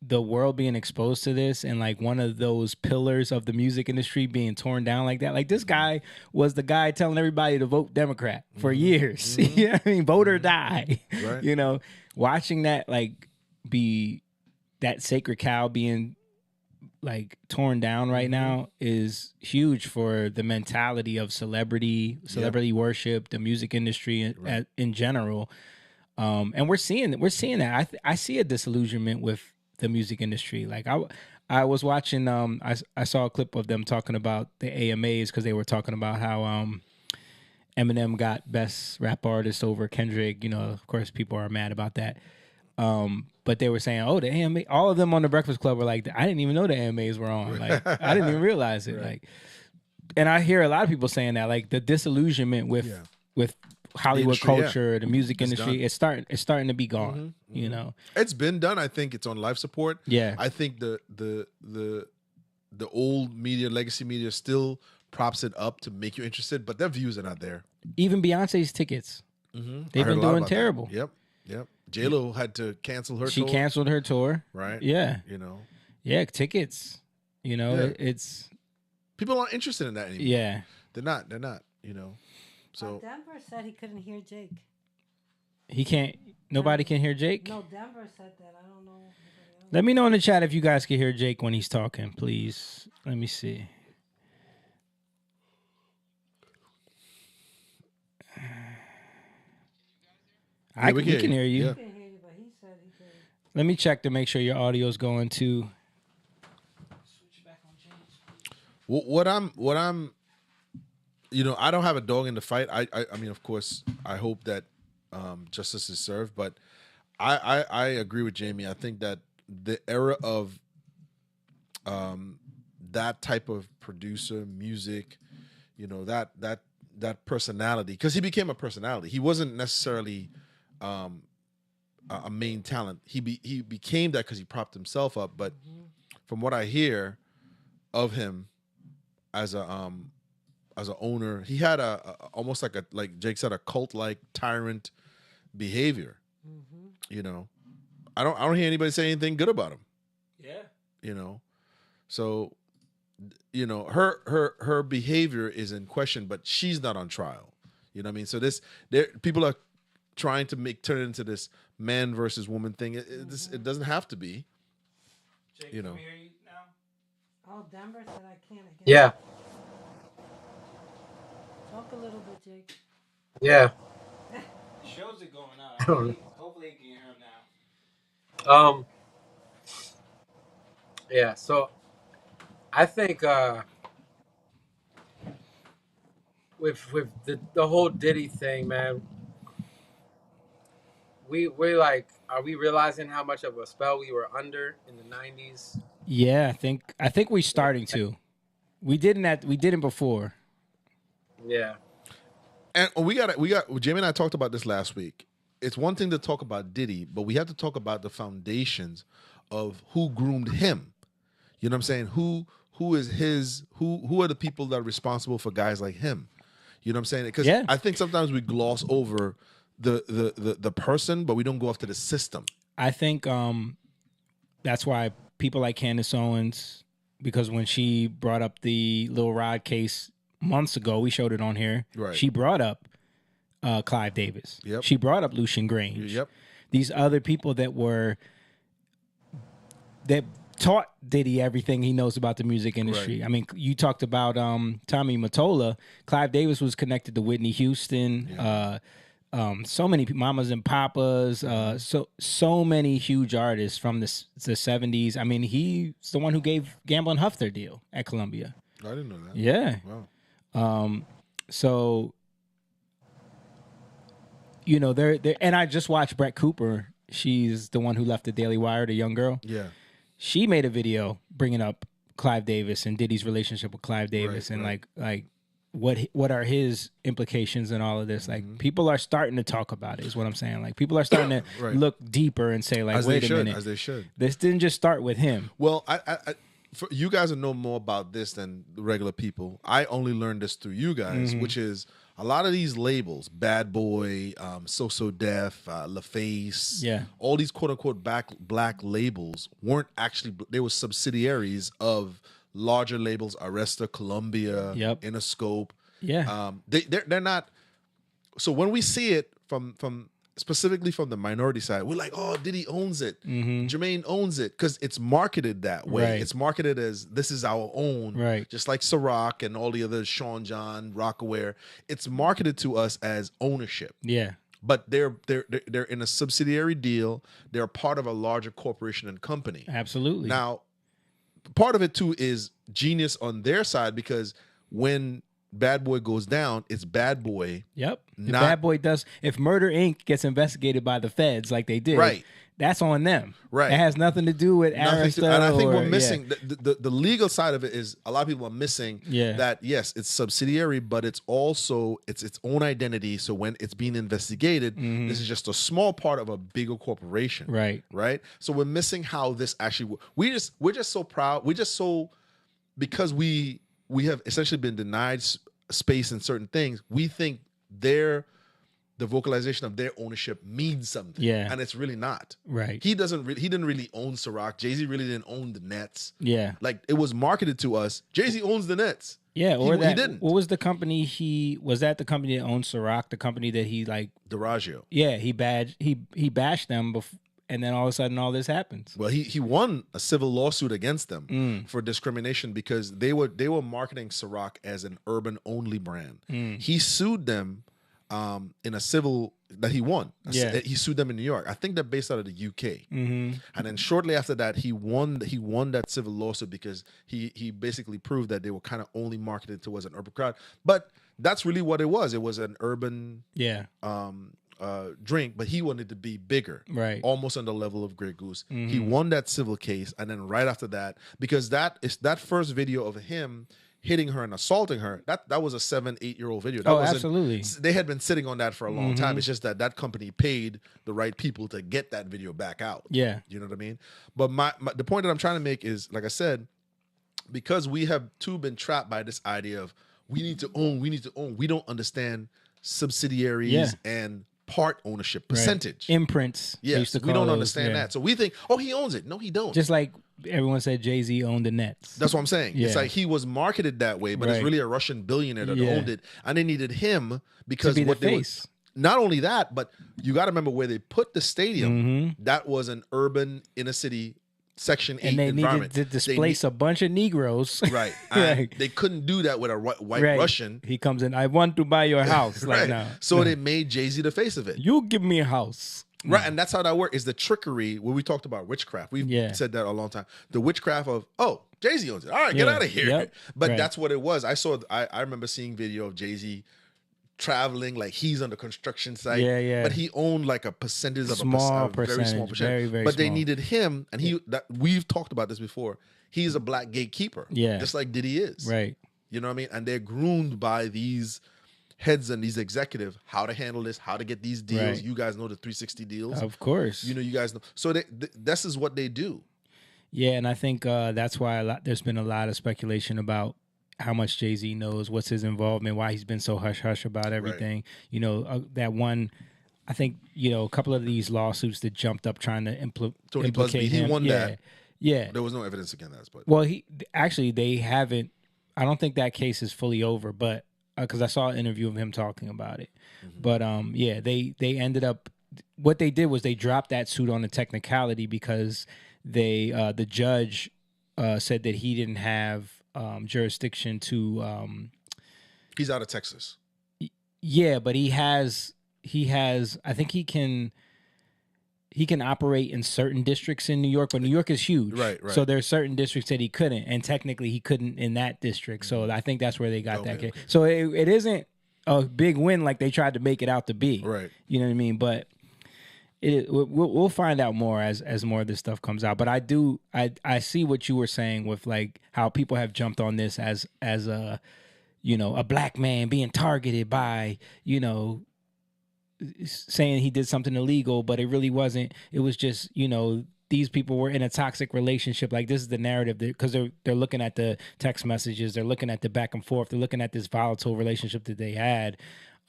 the world being exposed to this and like one of those pillars of the music industry being torn down like that. Like this guy was the guy telling everybody to vote Democrat for years. You know what I mean? Vote or die. Right. You know, watching that like be that sacred cow being like torn down right now is huge for the mentality of celebrity worship, the music industry in general. And we're seeing that. I see a disillusionment with the music industry. Like I was watching. I saw a clip of them talking about the AMAs because they were talking about how Eminem got best rap artist over Kendrick. You know, of course, people are mad about that. But they were saying, oh, the AMA. All of them on the Breakfast Club were like, I didn't even know the AMAs were on. Like I didn't even realize it. Like, and I hear a lot of people saying that, like the disillusionment with Hollywood culture, the music industry, it's starting to be gone. You know, it's been done. I think it's on life support. Yeah, I think the old media, legacy media, still props it up to make you interested, but their views are not there. Even Beyonce's tickets, they've been doing terrible. That. Yep. J-Lo had to cancel her. She canceled her tour. Right. Yeah. You know. Yeah, tickets. You know, it's people aren't interested in that anymore. Yeah, they're not. You know. So Denver said he couldn't hear Jake. He can't. Nobody can hear Jake. No, Denver said that. I don't know. Let me know in the chat if you guys can hear Jake when he's talking, please. Let me see. We can hear you. Yeah. He can hear you, but he said he could. Let me check to make sure your audio's going too. What I'm. You know, I don't have a dog in the fight. I mean, of course, I hope that justice is served. But I agree with Jamie. I think that the era of that type of producer, music, you know, that that personality, because he became a personality. He wasn't necessarily a main talent. He became that because he propped himself up. But from what I hear of him as a owner, he had almost like Jake said, a cult-like tyrant behavior. You know, I don't hear anybody say anything good about him. Yeah. You know, so you know her behavior is in question, but she's not on trial. You know what I mean? So people are trying to turn it into this man versus woman thing. It doesn't have to be. Jake, you know. Can we hear you now? Oh, Denver said I can't again. Yeah. Talk a little bit, Jake. Yeah. Shows it going out. Hopefully you can hear him now. Yeah. So I think with the whole Diddy thing, man, we like, are we realizing how much of a spell we were under in the 90s? Yeah, I think we're starting to. We didn't before. Yeah. And we got Jamie and I talked about this last week. It's one thing to talk about Diddy, but we have to talk about the foundations of who groomed him. You know what I'm saying? Who is his? Who are the people that are responsible for guys like him? You know what I'm saying? Because I think sometimes we gloss over the person, but we don't go after the system. I think that's why people like Candace Owens, because when she brought up the Lil Rod case months ago, we showed it on here. Right. She brought up Clive Davis. Yep. She brought up Lucian Grange. Yep. These other people that taught Diddy everything he knows about the music industry. Right. I mean, you talked about Tommy Mottola. Clive Davis was connected to Whitney Houston. Yeah. So many Mamas and Papas. So many huge artists from the 70s. I mean, he's the one who gave Gamble and Huff their deal at Columbia. I didn't know that. Yeah. Wow. So, you know, they're and I just watched Brett Cooper. She's the one who left the Daily Wire, the young girl. Yeah. She made a video bringing up Clive Davis and Diddy's relationship with Clive Davis, and like what are his implications and all of this. Like, people are starting to talk about it, is what I'm saying. Like, people are starting to look deeper and say, like, wait a minute, as they should. This didn't just start with him. Well, I for you guys to know more about this than the regular people, I only learned this through you guys, which is a lot of these labels, Bad Boy, So Def, LaFace, all these quote unquote black labels weren't actually, they were subsidiaries of larger labels, Arista, Columbia, Interscope. Yeah. They're not. So when we see it from specifically from the minority side, we're like, oh, Diddy owns it. Jermaine owns it, because it's marketed that way. Right. It's marketed as this is our own. Right. Just like Ciroc and all the other Sean John, Rockaware. It's marketed to us as ownership. Yeah. But they're in a subsidiary deal. They're part of a larger corporation and company. Absolutely. Now, part of it too is genius on their side, because when Bad Boy goes down, it's Bad Boy. Yep. If Bad Boy does, if Murder Inc. gets investigated by the feds like they did, that's on them. Right. It has nothing to do with Arista. And I think we're missing the legal side of it. Is a lot of people are missing that, yes, it's subsidiary, but it's also its own identity. So when it's being investigated, this is just a small part of a bigger corporation. Right. So we're missing how this actually. We're just so proud. Because we have essentially been denied space in certain things. We think the vocalization of their ownership means something. Yeah. And it's really not. Right. He didn't really own Ciroc. Jay-Z really didn't own the Nets. Yeah. Like, it was marketed to us. Jay-Z owns the Nets. Yeah, or he didn't. What was the company was that the company that owned Ciroc, the company that he like DiRaggio. Yeah, he bashed them and then all of a sudden all this happens. Well, he won a civil lawsuit against them for discrimination, because they were marketing Ciroc as an urban only brand. He sued them in a civil that he won. He sued them in New York. I think they're based out of the UK. And then shortly after that, he won that civil lawsuit, because he basically proved that they were kind of only marketed towards an urban crowd. But that's really what it was. It was an urban drink, but he wanted to be bigger, right? Almost on the level of Grey Goose. He won that civil case, and then right after that, because that first video of him hitting her and assaulting her, that was a 7-8-year-old video. That absolutely. They had been sitting on that for a long time. It's just that company paid the right people to get that video back out. Yeah. You know what I mean? But the point that I'm trying to make is, like I said, because we have too been trapped by this idea of we need to own. We don't understand subsidiaries and part ownership percentage. Right. Imprints. Yes, we don't understand that. So we think, oh, he owns it. No, he don't. Just like everyone said Jay-Z owned the Nets. That's what I'm saying. Yeah. It's like he was marketed that way, but it's really a Russian billionaire that owned it. And they needed him because to be what the they face. Not only that, but you got to remember where they put the stadium. That was an urban inner city Section 8 and they environment. needed to displace a bunch of Negroes. Right. And they couldn't do that with a white Russian. He comes in, I want to buy your house. Like, no. So they made Jay-Z the face of it. You give me a house. Right. And that's how that works, is the trickery where we talked about witchcraft. We've said that a long time. The witchcraft of, oh, Jay-Z owns it. All right, get out of here. Yep. But that's what it was. I remember seeing video of Jay-Z traveling like he's on the construction site. But he owned like a percentage of a very small percentage. Very, very but they small. needed him, and we've talked about this before. He's a black gatekeeper. Yeah. Just like Diddy is. Right. You know what I mean? And they're groomed by these heads and these executives how to handle this, how to get these deals. Right. You guys know the 360 deals. Of course. You know, you guys know. So this is what they do. Yeah, and I think that's why there's been a lot of speculation about how much Jay-Z knows, what's his involvement, why he's been so hush-hush about everything. Right. You know, that one, I think, you know, a couple of these lawsuits that jumped up trying to Tony implicate Busby, him. He won that. Yeah. There was no evidence against that. But well, they haven't, I don't think that case is fully over, but because I saw an interview of him talking about it. But they ended up, what they did was they dropped that suit on a technicality because the judge said that he didn't have jurisdiction to. He's out of Texas. Yeah, but he has. I think he can operate in certain districts in New York, but New York is huge. Right. So there's certain districts that he couldn't, and technically he couldn't in that district. So I think that's where they got that case. Okay. So it isn't a big win like they tried to make it out to be. Right. You know what I mean? But we'll find out more as more of this stuff comes out. But I see what you were saying with like how people have jumped on this as a, you know, a black man being targeted by, you know, saying he did something illegal, but it really wasn't. It was just, you know, these people were in a toxic relationship. Like, this is the narrative, because they're looking at the text messages, they're looking at the back and forth, they're looking at this volatile relationship that they had.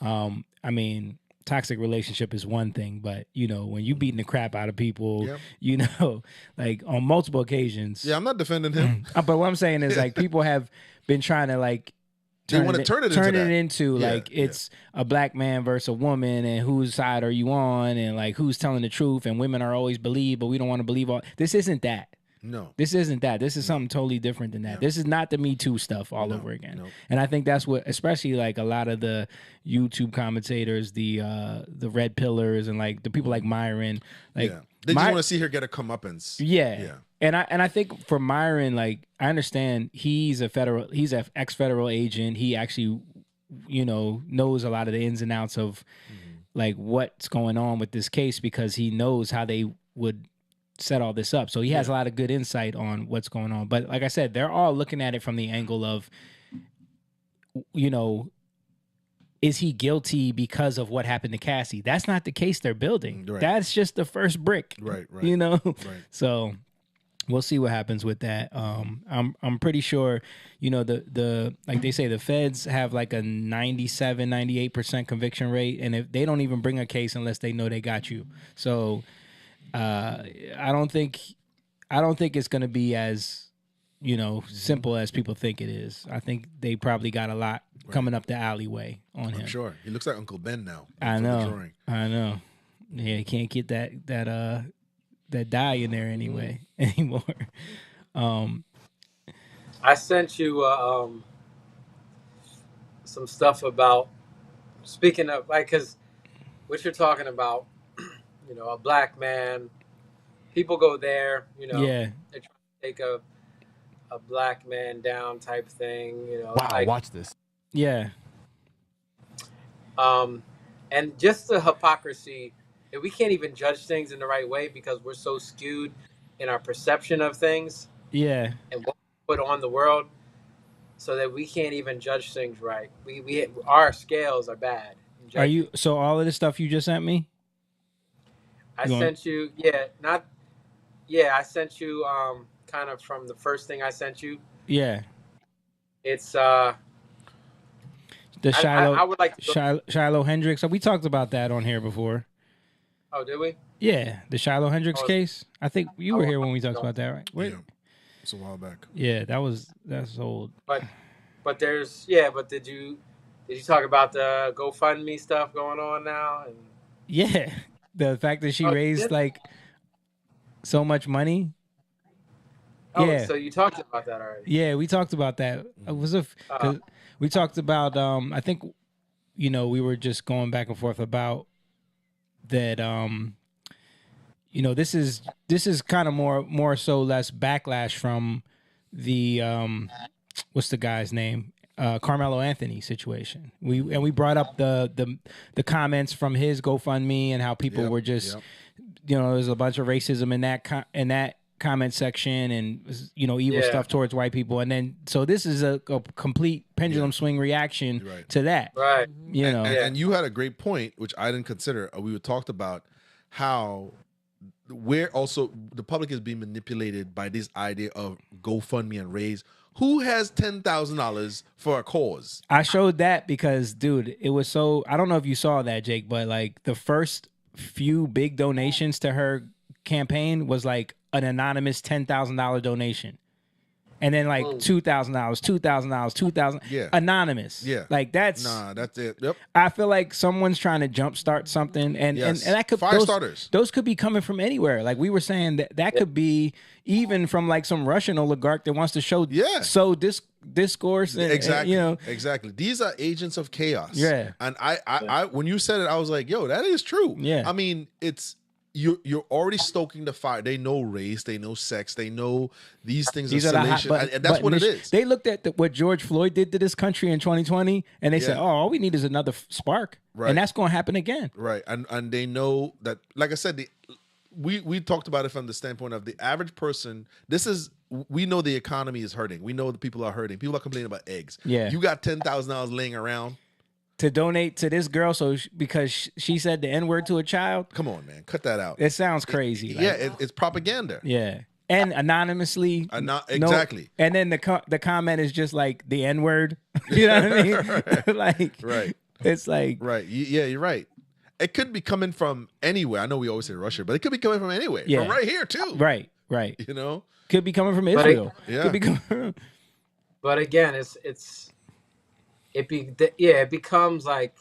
I mean, toxic relationship is one thing, but you know, when you beating the crap out of people, you know, like on multiple occasions. Yeah, I'm not defending him. But what I'm saying is, like, people have been trying to like. They want to turn it into like it's a black man versus a woman, and whose side are you on, and like who's telling the truth, and women are always believed, but we don't want to believe all. This isn't that. No. This isn't that. This is something totally different than that. Yeah. This is not the Me Too stuff all over again. No. And I think that's what, especially like a lot of the YouTube commentators, the red pillars, and like the people like Myron, like they just want to see her get a comeuppance. Yeah. And I think for Myron, like, I understand he's an ex-federal agent. He actually, you know, knows a lot of the ins and outs of like what's going on with this case, because he knows how they would set all this up. So he has a lot of good insight on what's going on. But like I said, they're all looking at it from the angle of, you know, is he guilty because of what happened to Cassie? That's not the case they're building. Right. That's just the first brick. Right. You know? Right. So we'll see what happens with that. I'm pretty sure, you know, the like they say, the feds have like a 97, 98% conviction rate, and if they don't even bring a case unless they know they got you. So I don't think it's going to be as, you know, simple as people think it is. I think they probably got a lot coming up the alleyway on him. I'm sure. He looks like Uncle Ben now. I know. Yeah, he can't get that dye in there anymore. I sent you some stuff about, speaking of, like, because what you're talking about, you know, a black man, people go there, you know, they're trying to take a black man down type thing, you know. Wow, like, watch this. Yeah. And just the hypocrisy, that we can't even judge things in the right way because we're so skewed in our perception of things. Yeah. And what we put on the world. so that we can't even judge things right. We our scales are bad. Are you so all of the stuff you just sent me? I sent you, I sent you kind of from the first thing I sent you. Yeah. It's the Shiloh I would like to Shiloh Hendricks. So we talked about that on here before. Oh, did we? Yeah, the Shiloh Hendricks case. I think you were here when we talked about that, right? Yeah. It's a while back. Yeah, that's old. But there's but did you talk about the GoFundMe stuff going on now? And yeah, the fact that she raised like so much money. Oh, yeah. So you talked about that already? Yeah, we talked about that. It was we talked about. I think we were just going back and forth about that. This is kind of more so less backlash from the what's the guy's name? Carmelo Anthony situation. We brought up the comments from his GoFundMe and how people were just there's a bunch of racism in that comment section and evil stuff towards white people, and then so this is a complete pendulum swing reaction to that. Right. And you had a great point, which I didn't consider. We talked about how where also the public is being manipulated by this idea of GoFundMe and raise. Who has $10,000 for a cause? I showed that because, dude, it was so. I don't know if you saw that, Jake, but like the first few big donations to her campaign was like an anonymous $10,000 donation, and then like $2,000, $2,000, anonymous. Yeah, like that's it. Yep. I feel like someone's trying to jumpstart something, and that could fire starters. Those could be coming from anywhere. Like we were saying that could be even from like some Russian oligarch that wants to sow discourse. And, exactly. Exactly. These are agents of chaos. Yeah. And I when you said it, I was like, yo, that is true. Yeah. I mean, it's. You're already stoking the fire. They know race, they know sex, they know these things are salacious, and that's what it is. They looked at what George Floyd did to this country in 2020, and they said, "Oh, all we need is another spark," and that's going to happen again. Right, and they know that. Like I said, we talked about it from the standpoint of the average person. We know the economy is hurting. We know the people are hurting. People are complaining about eggs. Yeah, you got $10,000 laying around to donate to this girl, because she said the N-word to a child. Come on, man, cut that out. It sounds crazy. It's propaganda. Yeah, and anonymously. Exactly. And then the comment is just like the N-word. You know what I mean? Like, right. It's like Yeah, you're right. It could be coming from anywhere. I know we always say Russia, but it could be coming from anywhere. Yeah. From right here too. Right. Could be coming from Israel. Could be coming. But again, it becomes like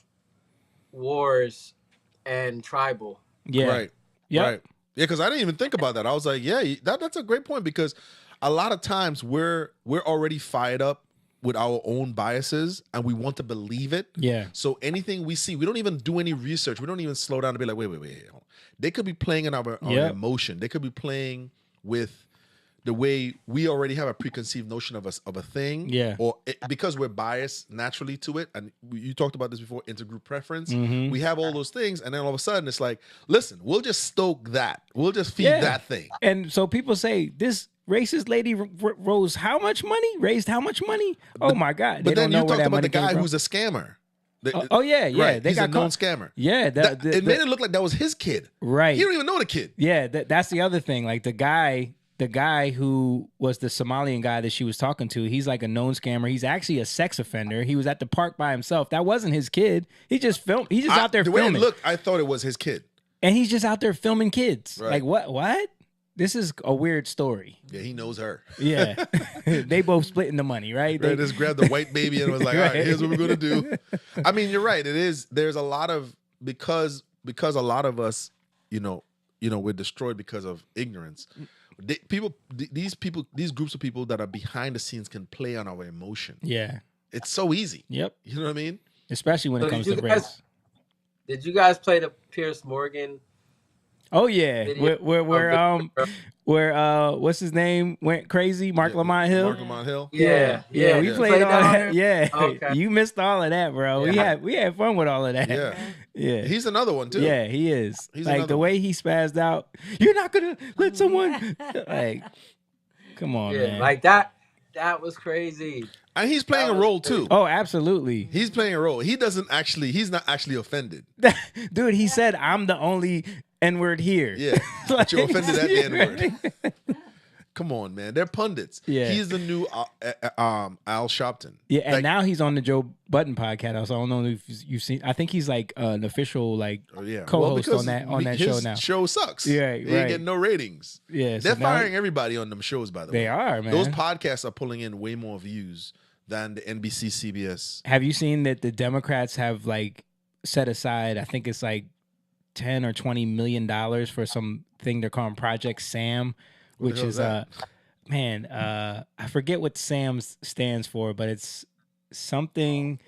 wars and tribal. Yeah. Right. Yep. Right. Yeah, because I didn't even think about that. I was like, yeah, that's a great point, because a lot of times we're already fired up with our own biases and we want to believe it. Yeah. So anything we see, we don't even do any research. We don't even slow down to be like, wait. They could be playing in our emotion. They could be playing with the way we already have a preconceived notion of a thing, or because we're biased naturally to it, and you talked about this before, intergroup preference. Mm-hmm. We have all those things, and then all of a sudden it's like, listen, we'll just stoke that, we'll just feed that thing. And so people say this racist lady raised how much money? Oh my God! But then you talked about the guy who's a scammer. Right. He's a known scammer. Yeah, it made it look like that was his kid. Right. He don't even know the kid. Yeah, that's the other thing. Like the guy who was the Somalian guy that she was talking to, he's like a known scammer. He's actually a sex offender. He was at the park by himself. That wasn't his kid. He just filmed. He's just out there filming. The way it looked, I thought it was his kid. And he's just out there filming kids. Right. Like what? This is a weird story. Yeah, he knows her. Yeah. They both splitting the money, right? They just grabbed the white baby and was like, all right, here's what we're going to do. I mean, you're right. It is. There's a lot of, because a lot of us, we're destroyed because of ignorance. These groups of people that are behind the scenes can play on our emotion. Yeah. It's so easy. Yep. You know what I mean? Especially when it comes to race. Did you guys play the Piers Morgan? Oh yeah, where what's his name went crazy? Mark Lamont Hill. Mark Lamont Hill. Yeah. We played all that. Yeah, okay. You missed all of that, bro. Yeah. We had fun with all of that. Yeah. He's another one too. Yeah, he is. He's like the way he spazzed out. You're not gonna let someone like. Come on, man. Like that. That was crazy. And he's playing a role too. Oh, absolutely. He's playing a role. He's not actually offended. Dude, he said, I'm the only N-word here. Yeah. But you're offended at the N-word. Come on, man. They're pundits. Yeah. He's the new Al Sharpton. Yeah, and now he's on the Joe Budden podcast. So I don't know if you've seen. I think he's like an official co-host on that show now. Show sucks. Yeah, He right. ain't getting no ratings. Yeah, they're firing everybody on them shows. By the way, they are, man. Those podcasts are pulling in way more views than the NBC, CBS. Have you seen that the Democrats have like set aside? I think it's like $10 or $20 million for some thing they're calling Project Sam. Which is I forget what SAM stands for, but it's something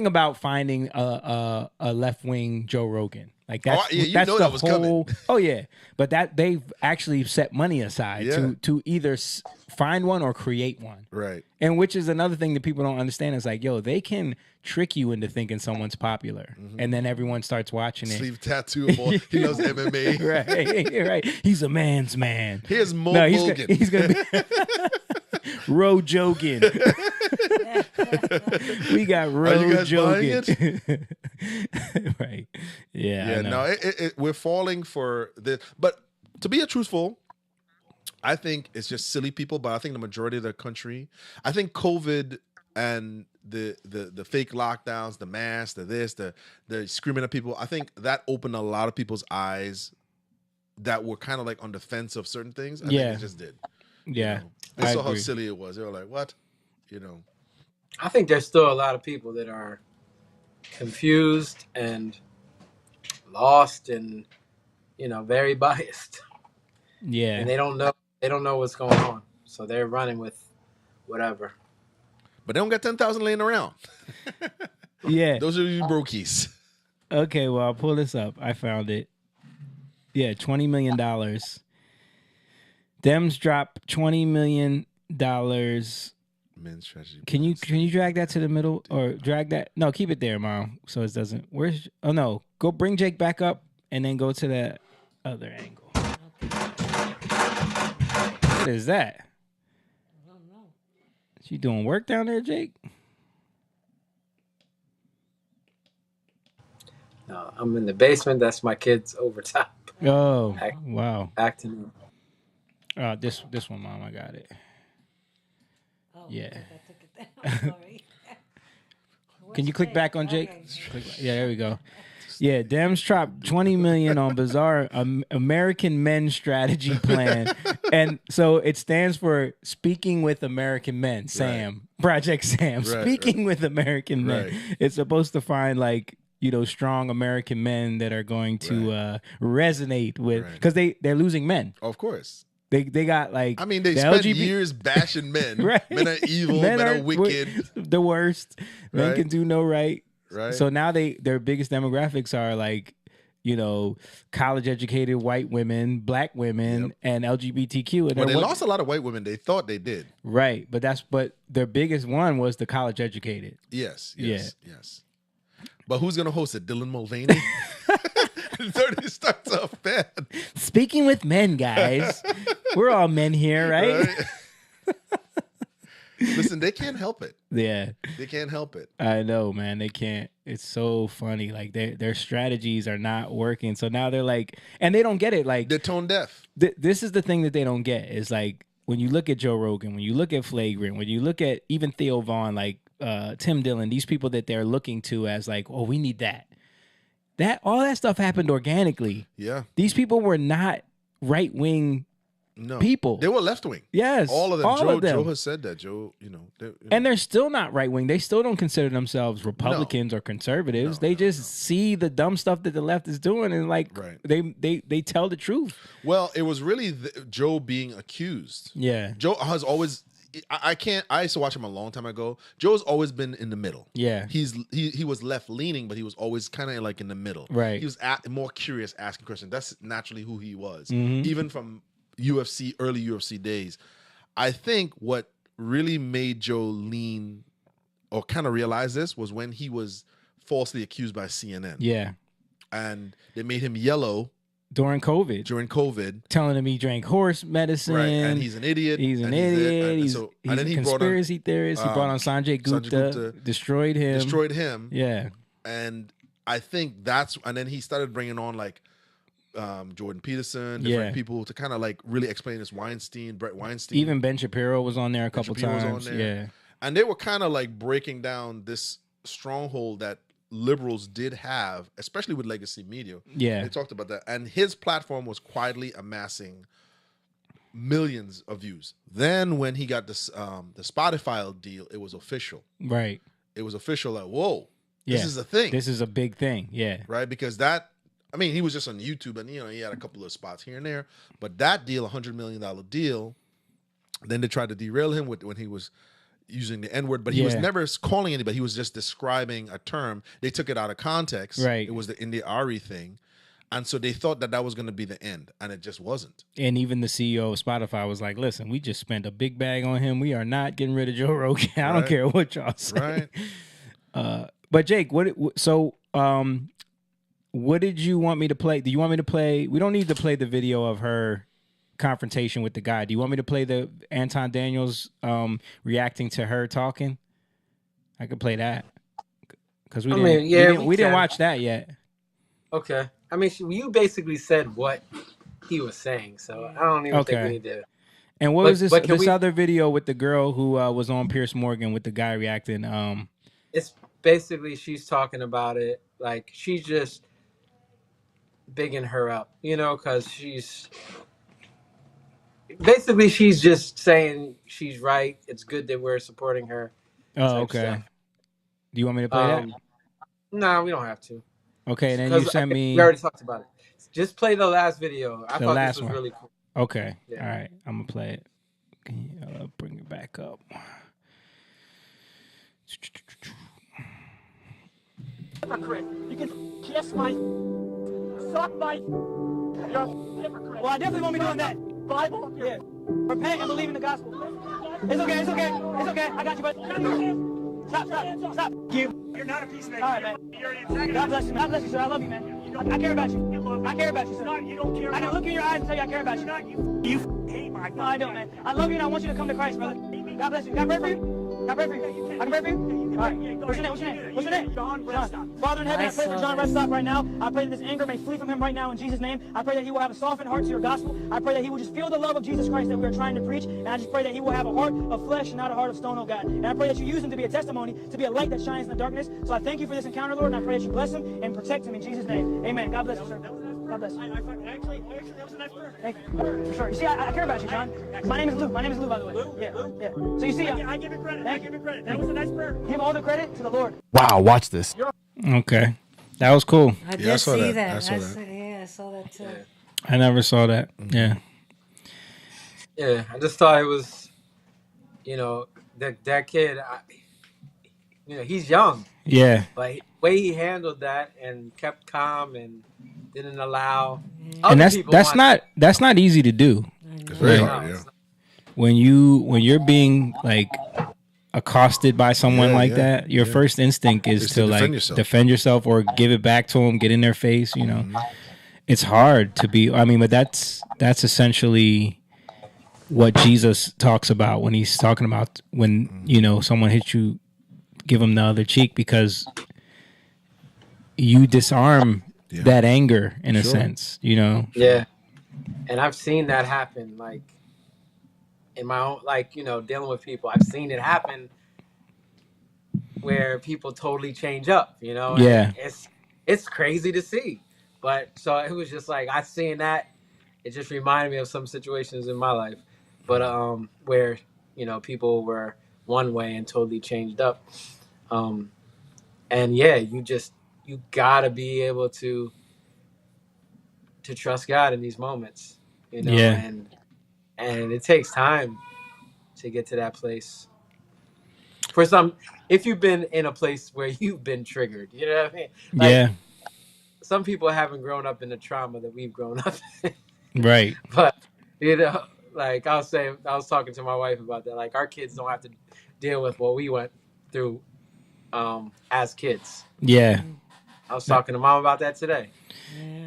about finding a left wing Joe Rogan. Like that's that's the whole coming. Oh yeah, but that they've actually set money aside to either find one or create one. Right. And which is another thing that people don't understand is like, yo, they can trick you into thinking someone's popular, and then everyone starts watching it. Sleeve tattoo, boy. He knows MMA. Right. He's a man's man. Here's Mo Bogan. He's gonna be Ro Jogan. We got Ro Jogan. Right. Yeah. No, we're falling for this. But to be truthful, I think it's just silly people. But I think the majority of the country, I think COVID and the fake lockdowns, the masks, the screaming at people, I think that opened a lot of people's eyes that were kind of like on the fence of certain things. I think it just did. Yeah. They saw how silly it was. They were like, what? I think there's still a lot of people that are confused and lost and, very biased. Yeah. And they don't know what's going on. So they're running with whatever. But they don't got 10,000 laying around. Yeah. Those are you brokies. Okay, well, I'll pull this up. I found it. Yeah, $20 million. Dems drop $20 million. Men's strategy. Can you drag that to the middle or drag that? No, keep it there, Mom. So it doesn't. Oh no, go bring Jake back up and then go to the other angle. What is that? I don't know. You doing work down there, Jake? No, I'm in the basement. That's my kids over top. Oh, wow. Acting. This one, Mom. I got it. Oh, Yeah. I took it down. Sorry. Can you click back on Jake? Okay. Yeah, there we go. Yeah, Dems dropped $20 million on bizarre American Men strategy plan, and so it stands for Speaking with American Men. SAM, Project SAM. Speaking with American Men. It's supposed to find strong American men that are going to resonate with, because they're losing men. Of course. They got they spent years bashing men. Men are evil, men are wicked. The worst. Men can do no right. Right. So now their biggest demographics are college educated white women, black women, and LGBTQ. And they lost a lot of white women. They thought they did. Right. But their biggest one was the college educated. Yes. But who's gonna host it? Dylan Mulvaney? It starts off bad. Speaking with men, guys. We're all men here, right? Listen, they can't help it. Yeah. They can't help it. I know, man. They can't. It's so funny. Like their strategies are not working. So now they're and they don't get it. They're tone deaf. This is the thing that they don't get is when you look at Joe Rogan, when you look at Flagrant, when you look at even Theo Vaughn, Tim Dillon, these people that they're looking to as oh, we need that. All that stuff happened organically. Yeah. These people were not right-wing people. They were left-wing. Yes. All of them. Joe has said that. And they're still not right-wing. They still don't consider themselves Republicans or conservatives. They just see the dumb stuff that the left is doing and they tell the truth. Well, it was really Joe being accused. Yeah. Joe has always... I used to watch him a long time ago. Joe's always been in the middle. Yeah. He was left leaning, but he was always kind of in the middle. Right. He was more curious, asking questions. That's naturally who he was. Mm-hmm. Even from early UFC days. I think what really made Joe lean or kind of realize this was when he was falsely accused by CNN. Yeah. And they made him yellow during COVID, telling him he drank horse medicine, right? And he's an idiot. He's an idiot. He's a conspiracy theorist. He brought on Sanjay Gupta, destroyed him. Yeah, and I think and then he started bringing on like Jordan Peterson, different people to kind of like really explain this Brett Weinstein. Even Ben Shapiro was on there a couple times. Yeah, and they were kind of like breaking down this stronghold that liberals did have, especially with legacy media. Yeah, they talked about that, and his platform was quietly amassing millions of views. Then when he got this the Spotify deal, it was official. Right, it was official. Like, whoa, this is a thing. This is a big thing. Yeah, right, because he was just on YouTube, and he had a couple of spots here and there, but that deal, $100 million deal. Then they tried to derail him when he was using the N-word, but he was never calling anybody. He was just describing a term. They took it out of context. Right. It was the India Ari thing. And so they thought that was going to be the end, and it just wasn't. And even the CEO of Spotify was like, listen, we just spent a big bag on him. We are not getting rid of Joe Rogan. I don't care what y'all say. Right. But Jake, what did you want me to play? Do you want me to play? We don't need to play the video of her confrontation with the guy. Do you want me to play the Anton Daniels reacting to her talking? I could play that because we didn't watch that yet. Okay. I mean, you basically said what he was saying, so I don't even think we need to. And what was this other video with the girl who was on Piers Morgan with the guy reacting? It's basically she's talking about it like she's just bigging her up, because she's just saying she's right. It's good that we're supporting her. Oh, okay. Stuff. Do you want me to play that? No, we don't have to. Okay, and then you sent me. We already talked about it. Just play the last video. I thought this was really cool. Okay. Yeah. All right. I'm gonna play it. Can you bring it back up? Hypocrite. You can kiss my, suck my. You're a hypocrite. Well, I definitely won't be doing that. Bible? Yeah. Repent and believe in the gospel. It's okay. It's okay. It's okay. I got you, buddy. Stop. You're not a peacemaker. All right, man. God bless you. God bless you, sir. I love you, man. I care about you. I care about you, sir. You don't care. I can look in your eyes and tell you I care about you. You hate my God. No, I don't, man. I love you and I want you to come to Christ, brother. God bless you. Can I pray for you? Can I pray for you? I can pray for you? All right. What's your name? What's your name? John. Father in heaven, I pray for John Redstock right now. I pray that this anger may flee from him right now in Jesus' name. I pray that he will have a softened heart to your gospel. I pray that he will just feel the love of Jesus Christ that we are trying to preach. And I just pray that he will have a heart of flesh and not a heart of stone, oh God. And I pray that you use him to be a testimony, to be a light that shines in the darkness. So I thank you for this encounter, Lord, and I pray that you bless him and protect him in Jesus' name. Amen. God bless you, sir. God bless you. Actually, that was a nice prayer. Thank you. For sure. You see, I care about you, John. My name is Lou. My name is Lou, by the way. Lou? Yeah. So you see, I give you credit. I give you credit. That was a nice prayer. Give all the credit to the Lord. Wow, watch this. Okay. That was cool. I did see that. I saw that too. I never saw that. Yeah. Yeah, I just thought it was, that kid, he's young. Yeah. But the way he handled that and kept calm and didn't allow. And that's not easy to do. It's very hard, yeah. When you're being like accosted by someone that, your first instinct is to like defend yourself or give it back to them, get in their face. It's hard to be. I mean, but that's essentially what Jesus talks about when he's talking about when someone hits you, give them the other cheek, because you disarm that anger in a sense, Yeah. And I've seen that happen, like in my own, dealing with people. I've seen it happen where people totally change up, Yeah. And it's crazy to see. But so it was just like, I seen that. It just reminded me of some situations in my life, but where, people were one way and totally changed up. And yeah, you gotta be able to trust God in these moments, and it takes time to get to that place. For some, if you've been in a place where you've been triggered, you know what I mean? Yeah. Some people haven't grown up in the trauma that we've grown up in. Right. But, like I was talking to my wife about that. Like, our kids don't have to deal with what we went through as kids. Yeah. I was talking to mom about that today.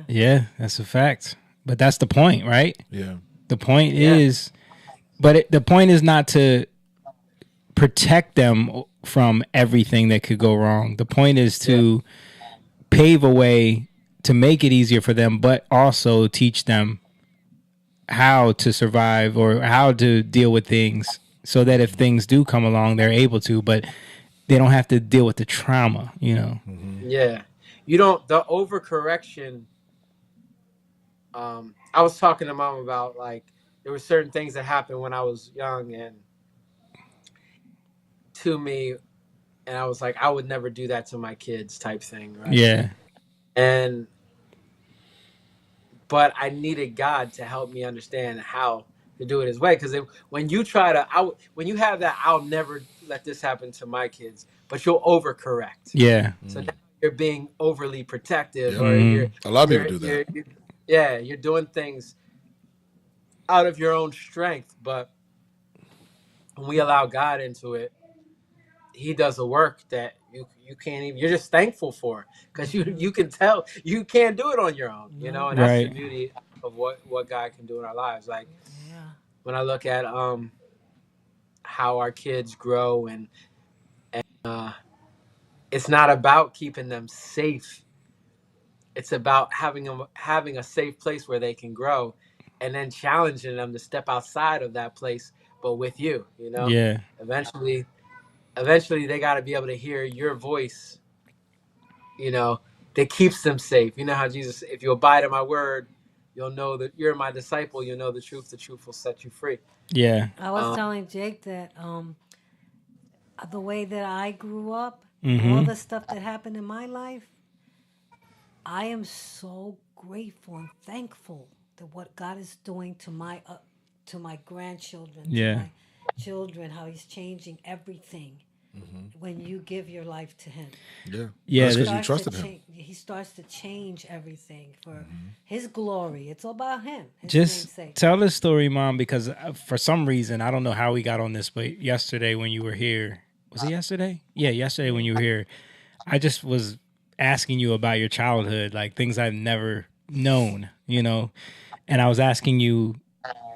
Yeah, that's a fact. But that's the point, right? Yeah. The point is, the point is not to protect them from everything that could go wrong. The point is to pave a way to make it easier for them, but also teach them how to survive or how to deal with things so that if things do come along, they're able to, but they don't have to deal with the trauma, you know? Yeah. You don't, the overcorrection, I was talking to mom about, like, there were certain things that happened when I was young and to me, and I was like, I would never do that to my kids type thing, right? Yeah. But I needed God to help me understand how to do it his way. Because when you try to, when you have that, I'll never let this happen to my kids, but you'll overcorrect. Yeah. So now you're being overly protective, Yeah. or you're A lot of people do that. You're doing things out of your own strength. But when we allow God into it, he does a work that you can't even, you're just thankful for, because you can tell you can't do it on your own, you know, and that's the beauty of what God can do in our lives. Like when I look at how our kids grow and it's not about keeping them safe. It's about having a safe place where they can grow, and then challenging them to step outside of that place, but with you, you know. Yeah. Eventually they got to be able to hear your voice, you know, that keeps them safe. You know how Jesus, if you abide in my word, you'll know that you're my disciple. You'll know the truth will set you free. Yeah. I was telling Jake that the way that I grew up, all the stuff that happened in my life, I am so grateful and thankful that what God is doing to my grandchildren, to my children, how he's changing everything when you give your life to him. Yeah. That's because you trusted him. He starts to change everything for his glory. It's all about him. Just tell the story, Mom, because for some reason, I don't know how we got on this, but yesterday when you were here, was it yesterday? Yeah, yesterday when you were here, I just was asking you about your childhood, like things I've never known, you know, and I was asking you,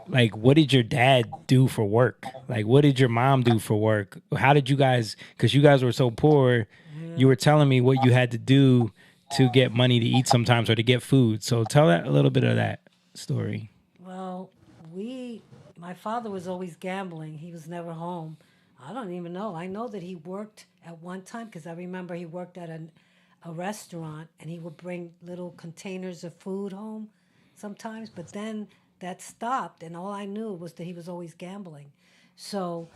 like, what did your dad do for work? Like, what did your mom do for work? How did you guys, because you guys were so poor, you were telling me what you had to do to get money to eat sometimes or to get food. So tell that a little bit of that story. Well, my father was always gambling. He was never home. I don't even know. I know that he worked at one time because I remember he worked at a restaurant and he would bring little containers of food home sometimes, but then that stopped, and all I knew was that he was always gambling. So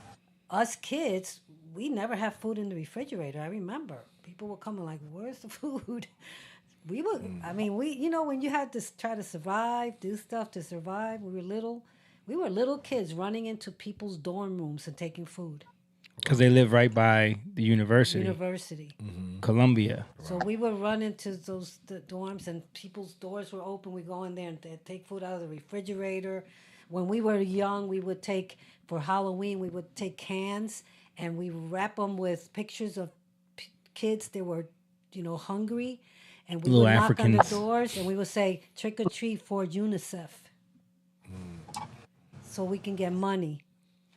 us kids, we never had food in the refrigerator. I remember people were coming like, where's the food? We were, I mean, you know, when you had to try to survive, do stuff to survive, we were little kids running into people's dorm rooms and taking food. Because they live right by the university. Columbia. So we would run into the dorms, and people's doors were open. We go in there and take food out of the refrigerator. When we were young, we would for Halloween, we would take cans, and we wrap them with pictures of kids that were, you know, hungry. And we Little would Africans. knock on the doors, and we would say, trick or treat for UNICEF. So we can get money.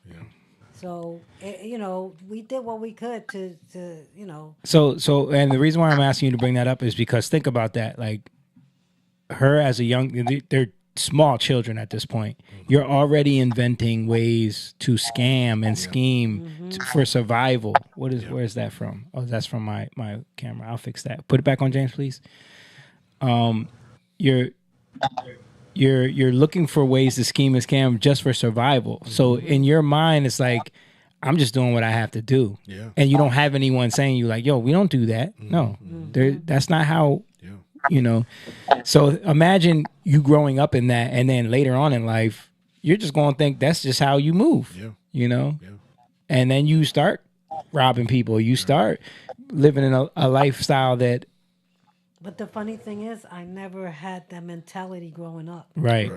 Yeah. So, you know, we did what we could to you know. So, and the reason why I'm asking you to bring that up is because think about that. Like, her as a they're small children at this point. You're already inventing ways to scam and scheme for survival. Where is that from? Oh, that's from my camera. I'll fix that. Put it back on, James, please. You're looking for ways to scheme and scam just for survival. So in your mind, it's like, I'm just doing what I have to do. Yeah. And you don't have anyone saying you like, yo, we don't do that. No, that's not how, you know. So imagine you growing up in that, and then later on in life, you're just going to think that's just how you move, you know. Yeah. And then you start robbing people. You start living in a lifestyle that. But the funny thing is, I never had that mentality growing up. Right.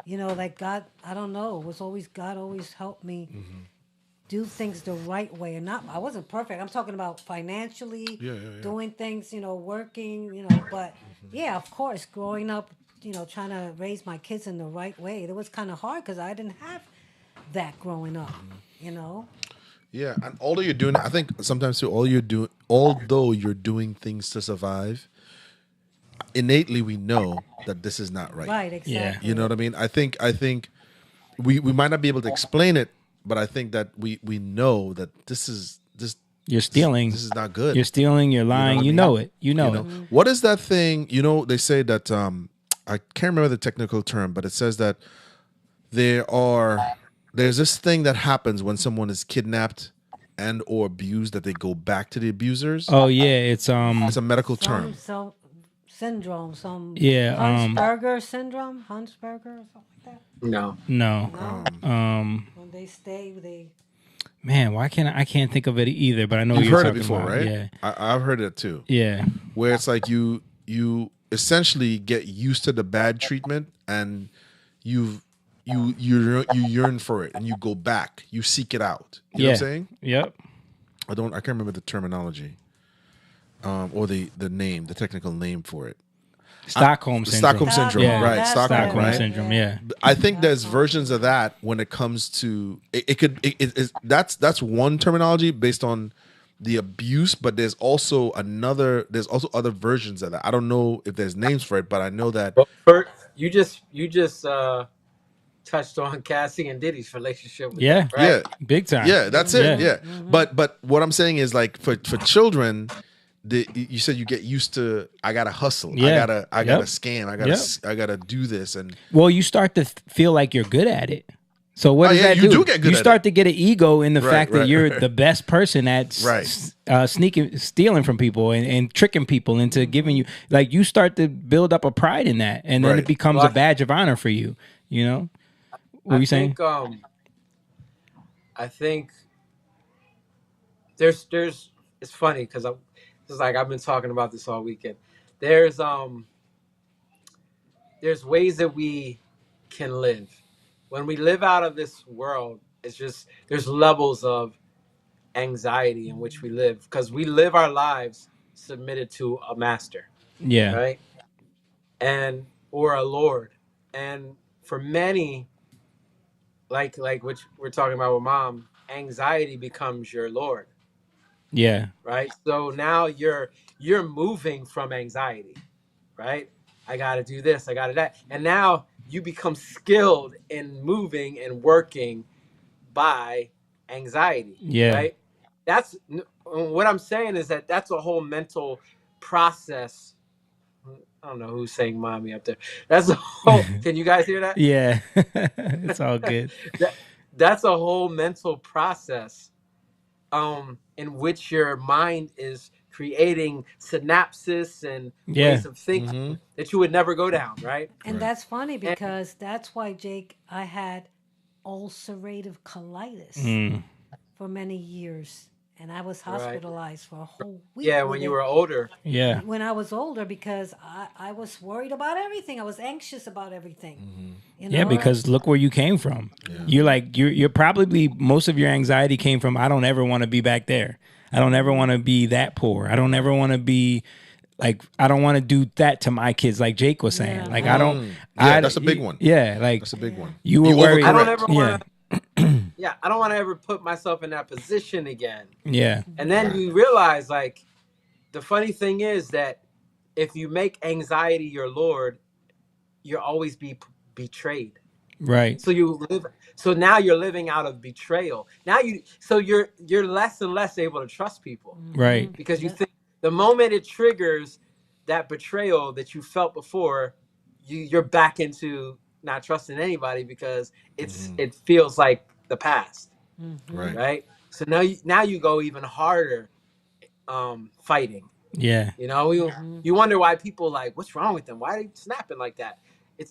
You know, like God, I don't know. It was always God always helped me do things the right way. And I wasn't perfect. I'm talking about financially, doing things, working, but yeah, of course, growing up, trying to raise my kids in the right way. It was kind of hard because I didn't have that growing up, Yeah, and although you're doing, I think sometimes too, although you're doing things to survive, innately we know that this is not right. Right, exactly. Yeah. You know what I mean? I think we might not be able to explain it, but I think that we know that this you're stealing. This is not good. You're stealing, you're lying, you know it. You know it. What is that thing? They say that I can't remember the technical term, but it says that there's this thing that happens when someone is kidnapped and or abused, that they go back to the abusers. Oh yeah, it's a medical term. Some syndrome, Huntsberger syndrome, Huntsberger or something like that. No. When they stay, Man, I can't think of it either, but I know you've you're heard it before, about. right? Yeah, I've heard it too. Yeah, where it's like you essentially get used to the bad treatment, and you yearn for it, and you go back, you seek it out. You know what I'm saying? Yep. I can't remember the terminology, or the name, the technical name for it. Stockholm syndrome, yeah. Right? Stockholm right? syndrome, yeah. I think there's versions of that when it comes to that's one terminology based on the abuse, but there's also other versions of that. I don't know if there's names for it, but I know that. But you just touched on Cassie and Diddy's relationship with them, right? Yeah, big time. Yeah, that's it. Yeah, but what I'm saying is, like, for children, you said you get used to, I gotta hustle, I gotta scam, I gotta do this, and you start to feel like you're good at it. So what does that do? You do get good. You start to get an ego in the fact that you're the best person at stealing from people and tricking people into giving you, like, you start to build up a pride in that, and then it becomes a badge of honor for you. What were you saying? I think there's it's funny because I've been talking about this all weekend. There's ways that we can live. When we live out of this world, it's just, there's levels of anxiety in which we live, because we live our lives submitted to a master. Yeah. Right? Or a Lord. And for many, like which we're talking about with Mom, anxiety becomes your Lord. Yeah. Right. So now you're moving from anxiety, right? I got to do this, I got to that. And now you become skilled in moving and working by anxiety. Yeah. Right. That's what I'm saying, is that's a whole mental process. I don't know who's saying mommy up there. That's a whole, can you guys hear that? Yeah. It's all good. That's a whole mental process in which your mind is creating synapses and ways of thinking that you would never go down, right? And that's funny, because that's why, Jake, I had ulcerative colitis for many years. And I was hospitalized for a whole week. Yeah, when you were older. Yeah. When I was older, because I was worried about everything. I was anxious about everything. Yeah, because look where you came from. Yeah. You're probably, most of your anxiety came from, I don't ever want to be back there. I don't ever want to be that poor. I don't ever want to be, like, I don't want to do that to my kids, like Jake was saying. Like, I don't. That's a big one. Yeah, like, that's a big one. You were worried. I don't ever want to. Yeah, I don't want to ever put myself in that position again. Yeah. And then you realize, like, the funny thing is that if you make anxiety your Lord, you'll always be betrayed. Right. So now you're living out of betrayal. You're less and less able to trust people. Right. Because you think the moment it triggers that betrayal that you felt before, you're back into not trusting anybody, because it feels like the past. Right. So now you go even harder fighting. Yeah. You wonder why people, like, what's wrong with them? Why are they snapping like that?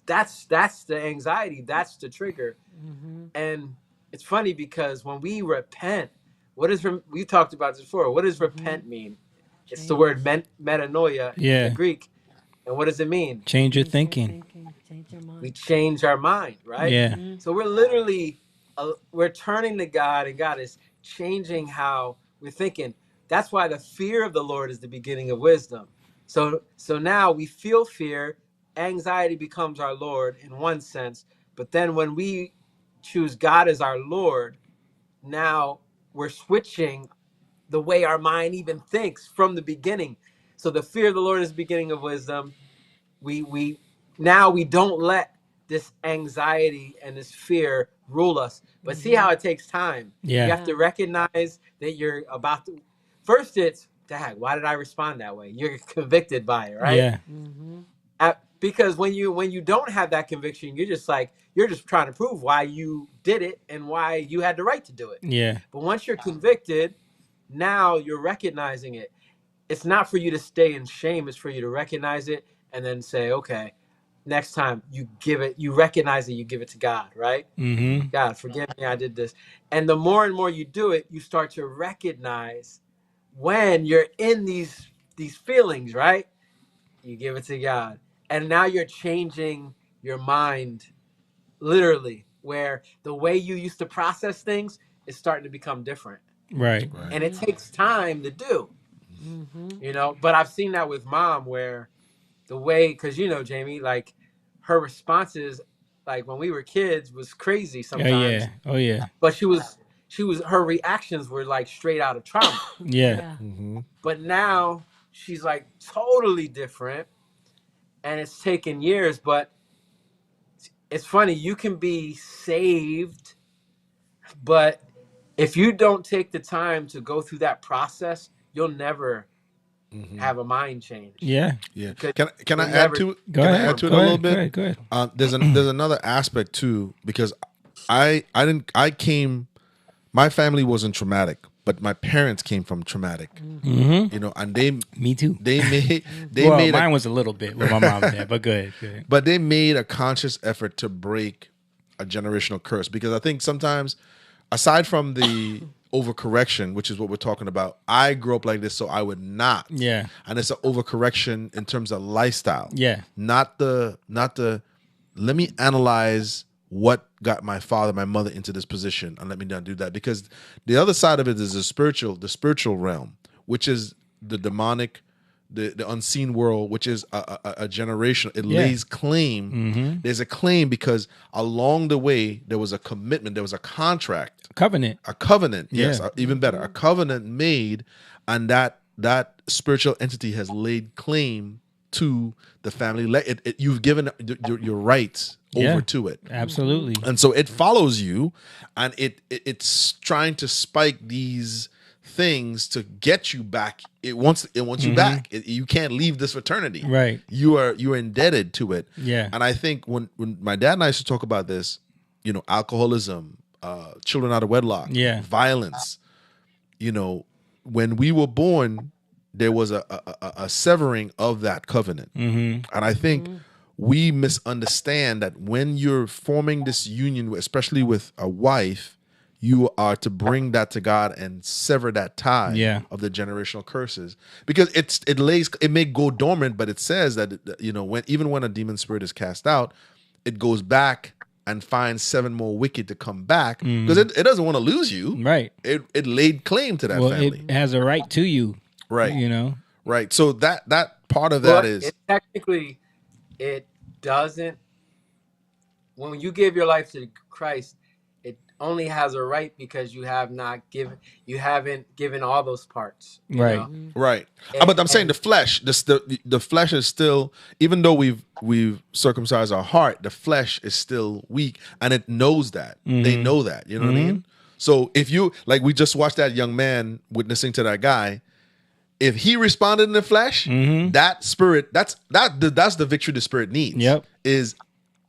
That's the anxiety, that's the trigger. And it's funny because when we repent, we talked about this before, what does repent mean? It's the word metanoia in the Greek. And what does it mean? Change your thinking. Change your mind. We change our mind, right? Yeah. So we're literally we're turning to God, and God is changing how we're thinking. That's why the fear of the Lord is the beginning of wisdom. So now we feel fear. Anxiety becomes our Lord in one sense. But then when we choose God as our Lord, now we're switching the way our mind even thinks from the beginning. So the fear of the Lord is the beginning of wisdom. We now we don't let this anxiety and this fear rule us. But see how it takes time. Yeah. You have to recognize that you're about to. First, it's, dang, why did I respond that way? You're convicted by it, right? Yeah. Because when you don't have that conviction, you're just trying to prove why you did it and why you had the right to do it. Yeah. But once you're convicted, now you're recognizing it. It's not for you to stay in shame. It's for you to recognize it and then say, okay, next time you recognize it, you give it to God, right? Mm-hmm. God, forgive me, I did this. And the more and more you do it, you start to recognize when you're in these feelings, right? You give it to God. And now you're changing your mind, literally, where the way you used to process things is starting to become different. Right. And it takes time to do, but I've seen that with Mom, where the way, because Jamie, like, her responses, like when we were kids, was crazy sometimes. Oh yeah. But her reactions were like straight out of trauma. Yeah. But now she's like totally different, and it's taken years. But it's funny, you can be saved, but if you don't take the time to go through that process, you'll never have a mind change. Yeah. Can I add to it? Can I add to it a little bit? Go ahead. There's another aspect too, because my family wasn't traumatic, but my parents came from traumatic. And me too. Mine was a little bit with my mom and dad, but good. But they made a conscious effort to break a generational curse, because I think sometimes, aside from the overcorrection, which is what we're talking about, I grew up like this, so I would not. Yeah. And it's an overcorrection in terms of lifestyle. Yeah. Not the let me analyze what got my father, my mother into this position, and let me not do that. Because the other side of it is the spiritual realm, which is the demonic, the unseen world, which is a generation. It lays claim. There's a claim because along the way there was a commitment, there was a contract. A covenant, yes, even better. A covenant made, and that spiritual entity has laid claim to the family. You've given your rights over to it. Absolutely. And so it follows you, and it's trying to spike these things to get you back. It wants you back. You can't leave this fraternity. Right. You're indebted to it. Yeah. And I think when my dad and I used to talk about this, alcoholism, children out of wedlock, violence, when we were born, there was a severing of that covenant. And I think we misunderstand that when you're forming this union, especially with a wife, you are to bring that to God and sever that tie of the generational curses, because it may go dormant, but it says that when a demon spirit is cast out, it goes back and finds 7 more wicked to come back, because it doesn't want to lose you. Right. It laid claim to that family. It has a right to you. Right. Right. So that part of that is technically, it doesn't. When you give your life to Christ, it only has a right because you haven't given all those parts. Right. Right. But I'm saying the flesh, the flesh is still, even though we've circumcised our heart, the flesh is still weak, and it knows that. They know that. You know what I mean? So if you, like, we just watched that young man witnessing to that guy. If he responded in the flesh, that spirit, that's the victory the spirit needs. Yep. Is,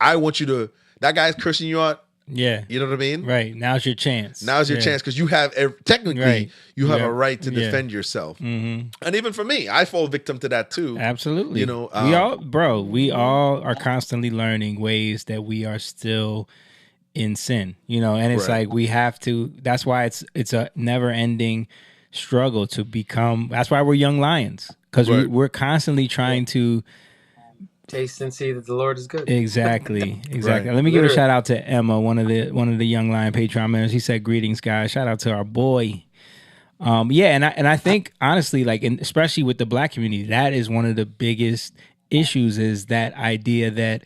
I want you to, that guy's cursing you out. Yeah. You know what I mean? Right. Now's your chance. Now's your chance, because you have, technically, you have a right to defend yourself. And even for me, I fall victim to that too. Absolutely. We all are constantly learning ways that we are still in sin, and it's like we have to, that's why it's a never ending struggle to become. That's why we're young lions, because we're constantly trying to Taste and see that the Lord is good. Exactly. Right. Let me give a shout out to Emma, one of the Young Lion Patreon members. He said, "Greetings, guys. Shout out to our boy." And I think honestly, like, especially with the Black community, that is one of the biggest issues. Is that idea that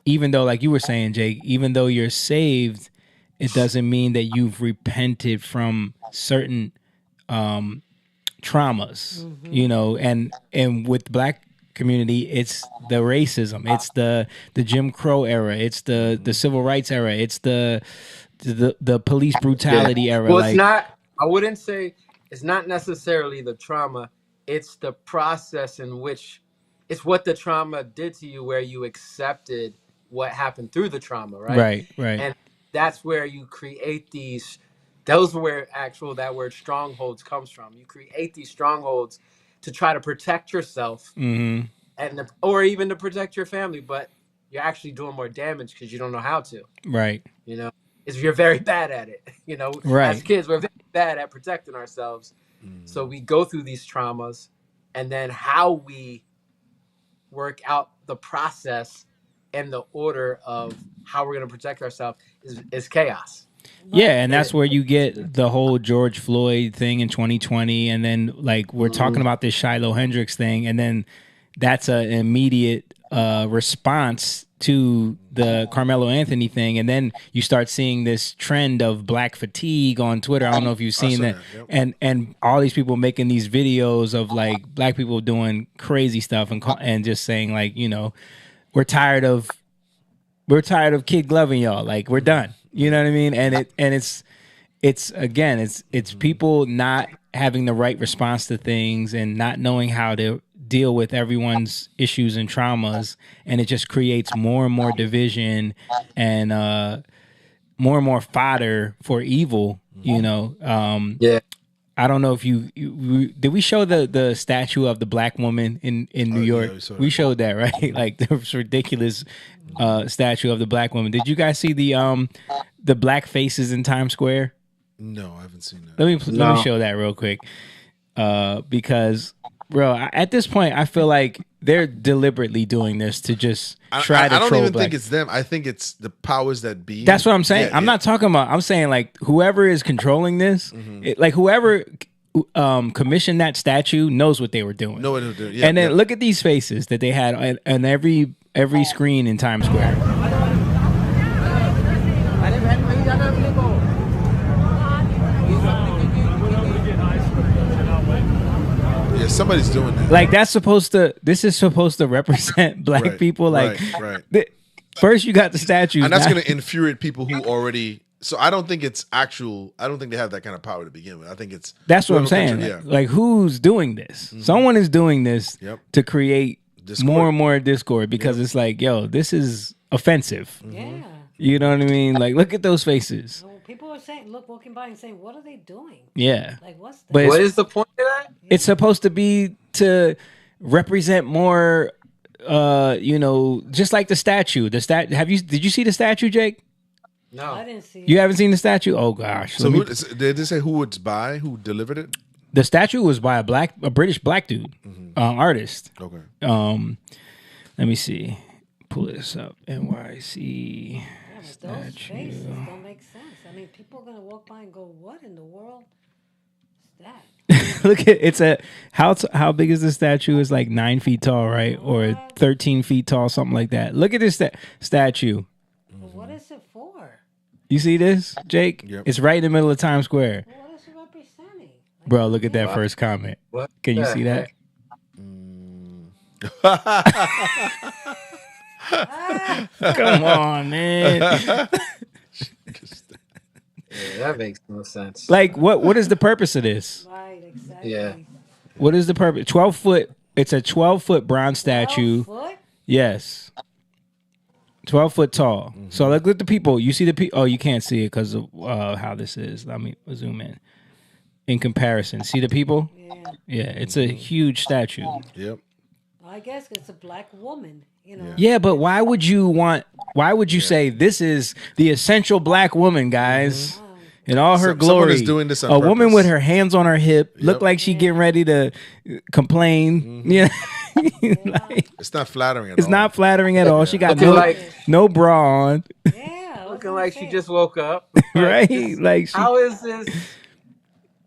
even though, like you were saying, Jake, even though you're saved, it doesn't mean that you've repented from certain traumas. You know, and with Black community, it's the racism, it's the Jim Crow era, it's the civil rights era, it's the police brutality era. Well, like, it's not. I wouldn't say it's not necessarily the trauma. It's the process in which it's what the trauma did to you, where you accepted what happened through the trauma, right? Right. And that's where you create these. Those are where that word strongholds comes from. You create these strongholds to try to protect yourself, or even to protect your family, but you're actually doing more damage because you don't know how to. Right. You know, you're very bad at it. You know, as kids, we're very bad at protecting ourselves. So we go through these traumas, and then how we work out the process and the order of how we're going to protect ourselves is chaos. Yeah, and that's where you get the whole George Floyd thing in 2020, and then like we're talking about this Shiloh Hendrix thing, and then that's an immediate response to the Carmelo Anthony thing, and then you start seeing this trend of Black fatigue on Twitter. I don't know if you've seen that, and all these people making these videos of like Black people doing crazy stuff and just saying like, you know, we're tired of kid gloving y'all, like we're done. You know what I mean? And it's people not having the right response to things and not knowing how to deal with everyone's issues and traumas, and it just creates more and more division and more and more fodder for evil. You know? I don't know if did we show the statue of the Black woman in New York? Yeah, we showed that, right? Like this ridiculous statue of the Black woman. Did you guys see the black faces in Times Square? No, I haven't seen that. Let me show that real quick. Because bro, at this point I feel like they're deliberately doing this to just try to troll. I don't even think it's them. I think it's the powers that be. That's what I'm saying. I'm not talking about. I'm saying like whoever is controlling this, like whoever commissioned that statue knows what they were doing. Know what they were doing. Yeah, and then look at these faces that they had on every screen in Times Square. Yeah, somebody's doing that. Like this is supposed to represent Black people. Like, first you got the statues, and that's going to infuriate people who already. So I don't think it's actual. I don't think they have that kind of power to begin with. I think it's. That's what I'm saying. Like who's doing this? Someone is doing this to create more and more discord because it's like, yo, this is offensive. Yeah. You know what I mean? Like, look at those faces. People are saying, walking by and saying, what are they doing? Yeah. Like, what's that? But what is the point of that? It's supposed to be to represent more, you know, just like the statue. Did you see the statue, Jake? No. I didn't see it. You haven't seen the statue? Oh, gosh. So did they say who it's by? Who delivered it? The statue was by a British Black dude, artist. Okay. Let me see. Pull this up. NYC. Those faces don't make sense. I mean, people are gonna walk by and go, "What in the world is that?" Look at how big is this statue? It's like 9 feet tall, right, or 13 feet tall, something like that. Look at this statue. Well, what is it for? You see this, Jake? Yep. It's right in the middle of Times Square. Well, what is it representing? Like, bro, look at that first comment. What? Can you see that? Come on, man. Yeah, that makes no sense. Like, what is the purpose of this? Right, exactly. Yeah. What is the purpose? 12 foot. It's a 12-foot bronze statue. 12 foot? Yes. 12 foot tall. So look at the people. You see the people. Oh, you can't see it because of how this is. Let me zoom in. In comparison, see the people? Yeah. Yeah, it's a huge statue. Yep. I guess it's a Black woman. You know. Yeah, but why would you say this is the essential Black woman, guys? In all her glory. Someone is doing this on a purpose. woman with her hands on her hip, look like she getting ready to complain. Yeah. Like, it's not flattering at all. It's not flattering at all. She got no bra on. Yeah, looking like she just woke up. Right? How is this?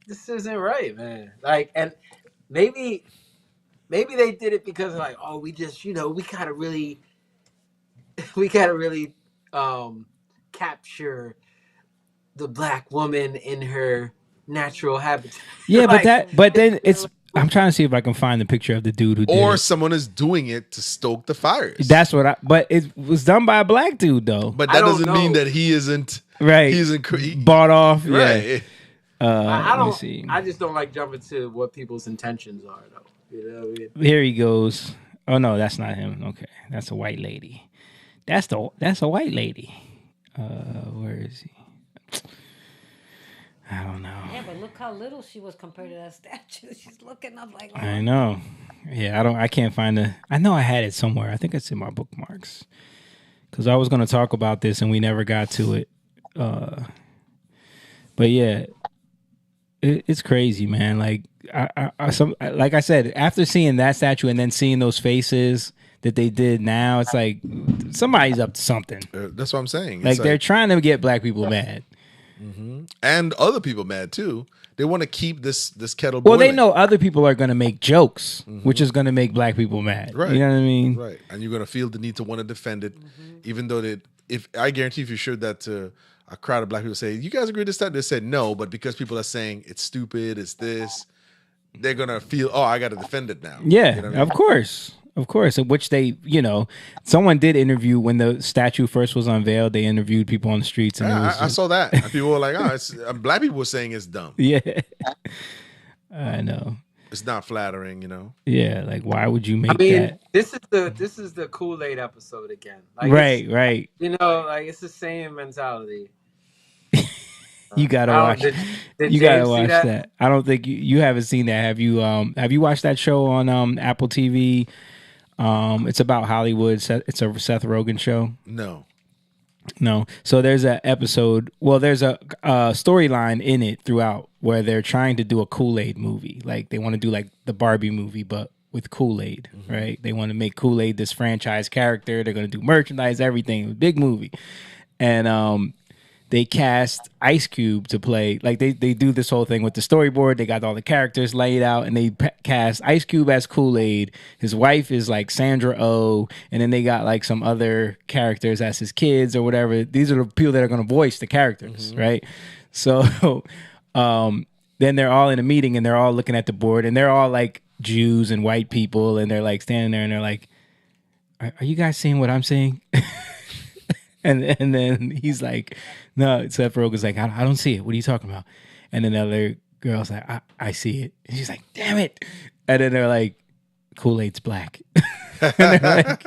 This isn't right, man. Like, and maybe they did it because like, oh, we just, we gotta really capture the black woman in her natural habitat. Yeah, but then it's. I'm trying to see if I can find the picture of the dude who did it. Or someone is doing it to stoke the fires. That's what but it was done by a black dude though. But that doesn't mean that he isn't right. He isn't bought off. Right. Yeah. Let me see. I just don't like jumping to what people's intentions are though. You know what I mean? Here he goes. Oh no, that's not him. Okay, that's a white lady. That's a white lady. Where is he? I don't know. Yeah, but look how little she was compared to that statue. She's looking up like. Oh. I know. Yeah, I can't find the. I know I had it somewhere. I think it's in my bookmarks. Because I was going to talk about this and we never got to it. But yeah, it's crazy, man. Like like I said, after seeing that statue and then seeing those faces that they did now, it's like somebody's up to something. That's what I'm saying. Like they're trying to get black people mad. Mm-hmm. And other people mad too. They want to keep this kettle boiling. Well, they know other people are going to make jokes, which is going to make black people mad. Right. You know what I mean? Right. And you're going to feel the need to want to defend it, even though if I guarantee if you showed that to a crowd of black people, say, you guys agree to that? They said no, but because people are saying it's stupid, it's this, they're going to feel, oh, I got to defend it now. Yeah, you know what I mean? Of course. Of course, in which they, someone did interview when the statue first was unveiled. They interviewed people on the streets, and I saw that. And people were like, "Oh, black people were saying it's dumb." Yeah, I know. It's not flattering, Yeah, like why would you make that? This is the Kool-Aid episode again. Like, right. Like it's the same mentality. You gotta watch. You gotta watch that. I don't think you haven't seen that. Have you? Have you watched that show on Apple TV? It's about Hollywood. It's a Seth Rogen show. No. So there's an episode. Well, there's a storyline in it throughout where they're trying to do a Kool-Aid movie. Like they want to do like the Barbie movie, but with Kool-Aid, right? They want to make Kool-Aid this franchise character. They're going to do merchandise, everything. Big movie. And they cast Ice Cube to play, like they do this whole thing with the storyboard. They got all the characters laid out, and they cast Ice Cube as Kool-Aid. His wife is like Sandra Oh, and then they got like some other characters as his kids or whatever. These are the people that are going to voice the characters, right? So then they're all in a meeting, and they're all looking at the board, and they're all like Jews and white people, and they're like standing there, and they're like, "Are you guys seeing what I'm seeing?" And then he's like, no, Seth Rogen's like, I don't see it. What are you talking about? And then the other girl's like, I see it. And she's like, damn it. And then they're like, Kool-Aid's black. And they're like,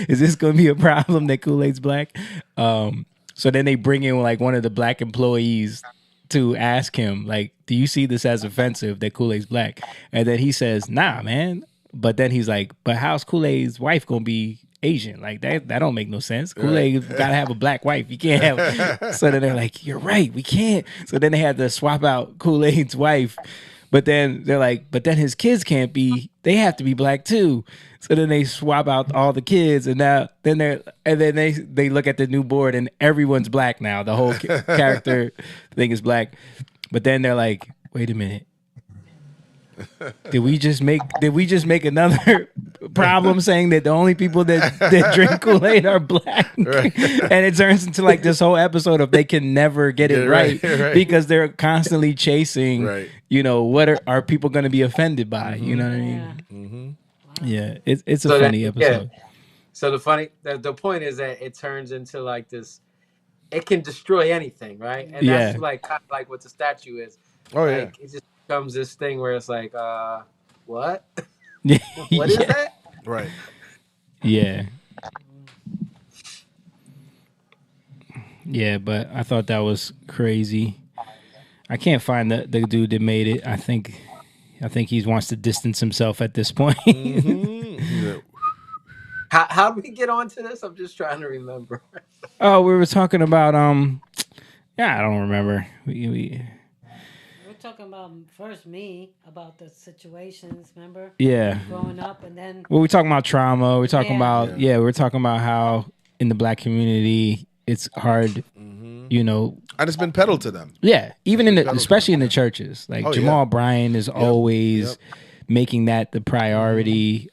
is this going to be a problem that Kool-Aid's black? So then they bring in like one of the black employees to ask him, like, do you see this as offensive that Kool-Aid's black? And then he says, nah, man. But then he's like, but how's Kool-Aid's wife going to be Asian? Like that don't make no sense. Kool-Aid gotta have a black wife. You can't have. So then they're like, you're right, we can't. So then they had to swap out Kool-Aid's wife. But then they're like, but then his kids can't be. They have to be black too. So then they swap out all the kids, and then they look at the new board, and everyone's black now. The whole character thing is black. But then they're like, wait a minute. Did we just make another problem saying that the only people that drink Kool-Aid are black? Right. And it turns into like this whole episode of they can never get it right because they're constantly chasing, what are people going to be offended by? You know what I mean? Yeah, it's a funny episode. Yeah. So the point is that it turns into like this, it can destroy anything, right? And that's like kind of like what the statue is. Oh, like, yeah. It just becomes this thing where it's like, what? What is Yeah. that? Right. Yeah. Yeah, but I thought that was crazy. I can't find the dude that made it. I think he wants to distance himself at this point. How did we get onto this? I'm just trying to remember. Oh, we were talking about I don't remember. We We're talking about first me about the situations. Remember? Yeah. Growing up, and then. Well, we're talking about trauma. We're talking about we're talking about how in the black community it's hard, you know. And it's been peddled to them. Yeah, even especially in the churches. Like Jamal Bryan is always making that the priority.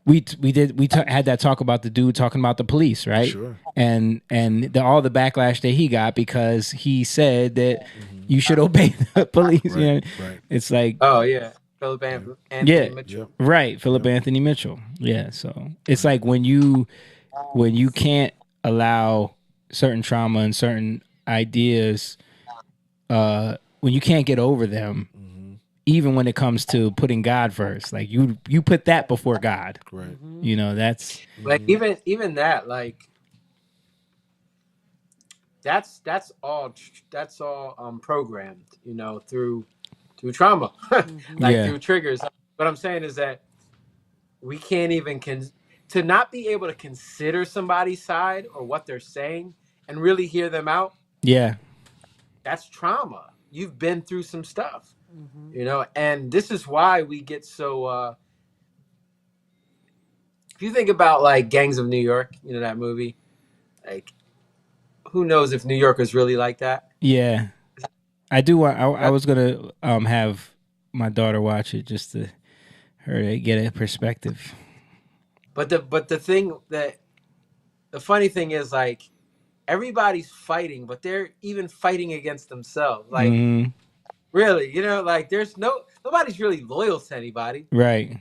We had that talk about the dude talking about the police, right? Sure. And all the backlash that he got because he said that you should obey the police. Right, you know? right. It's like, oh yeah, Philip Anthony Mitchell. Right, Philip Anthony Mitchell. Yeah, so it's like when you can't allow certain trauma and certain ideas, when you can't get over them. Even when it comes to putting God first, like you put that before God, right? You know, that's like even that, like that's all programmed, you know, through trauma, like through triggers. What I'm saying is that we can't even to not be able to consider somebody's side or what they're saying and really hear them out. Yeah, that's trauma. You've been through some stuff. You know, and this is why we get so if you think about like Gangs of New York, you know, that movie, like who knows if New York is really like that? Yeah, I do. I was gonna have my daughter watch it just to her to get a perspective. But the funny thing is, like, everybody's fighting, but they're even fighting against themselves. Like really, you know, like there's nobody's really loyal to anybody. Right.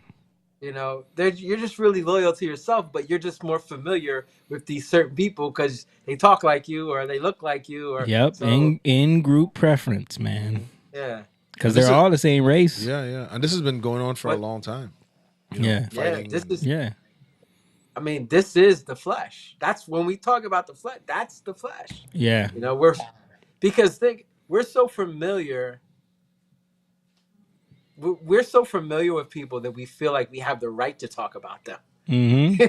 You know, you're just really loyal to yourself, but you're just more familiar with these certain people because they talk like you or they look like you. Or in group preference, man. Yeah, because they're all the same race. Yeah, and this has been going on for a long time. You know, fighting. I mean, this is the flesh. That's when we talk about the flesh. That's the flesh. Yeah, you know, we're so familiar. We're so familiar with people that we feel like we have the right to talk about them. You know,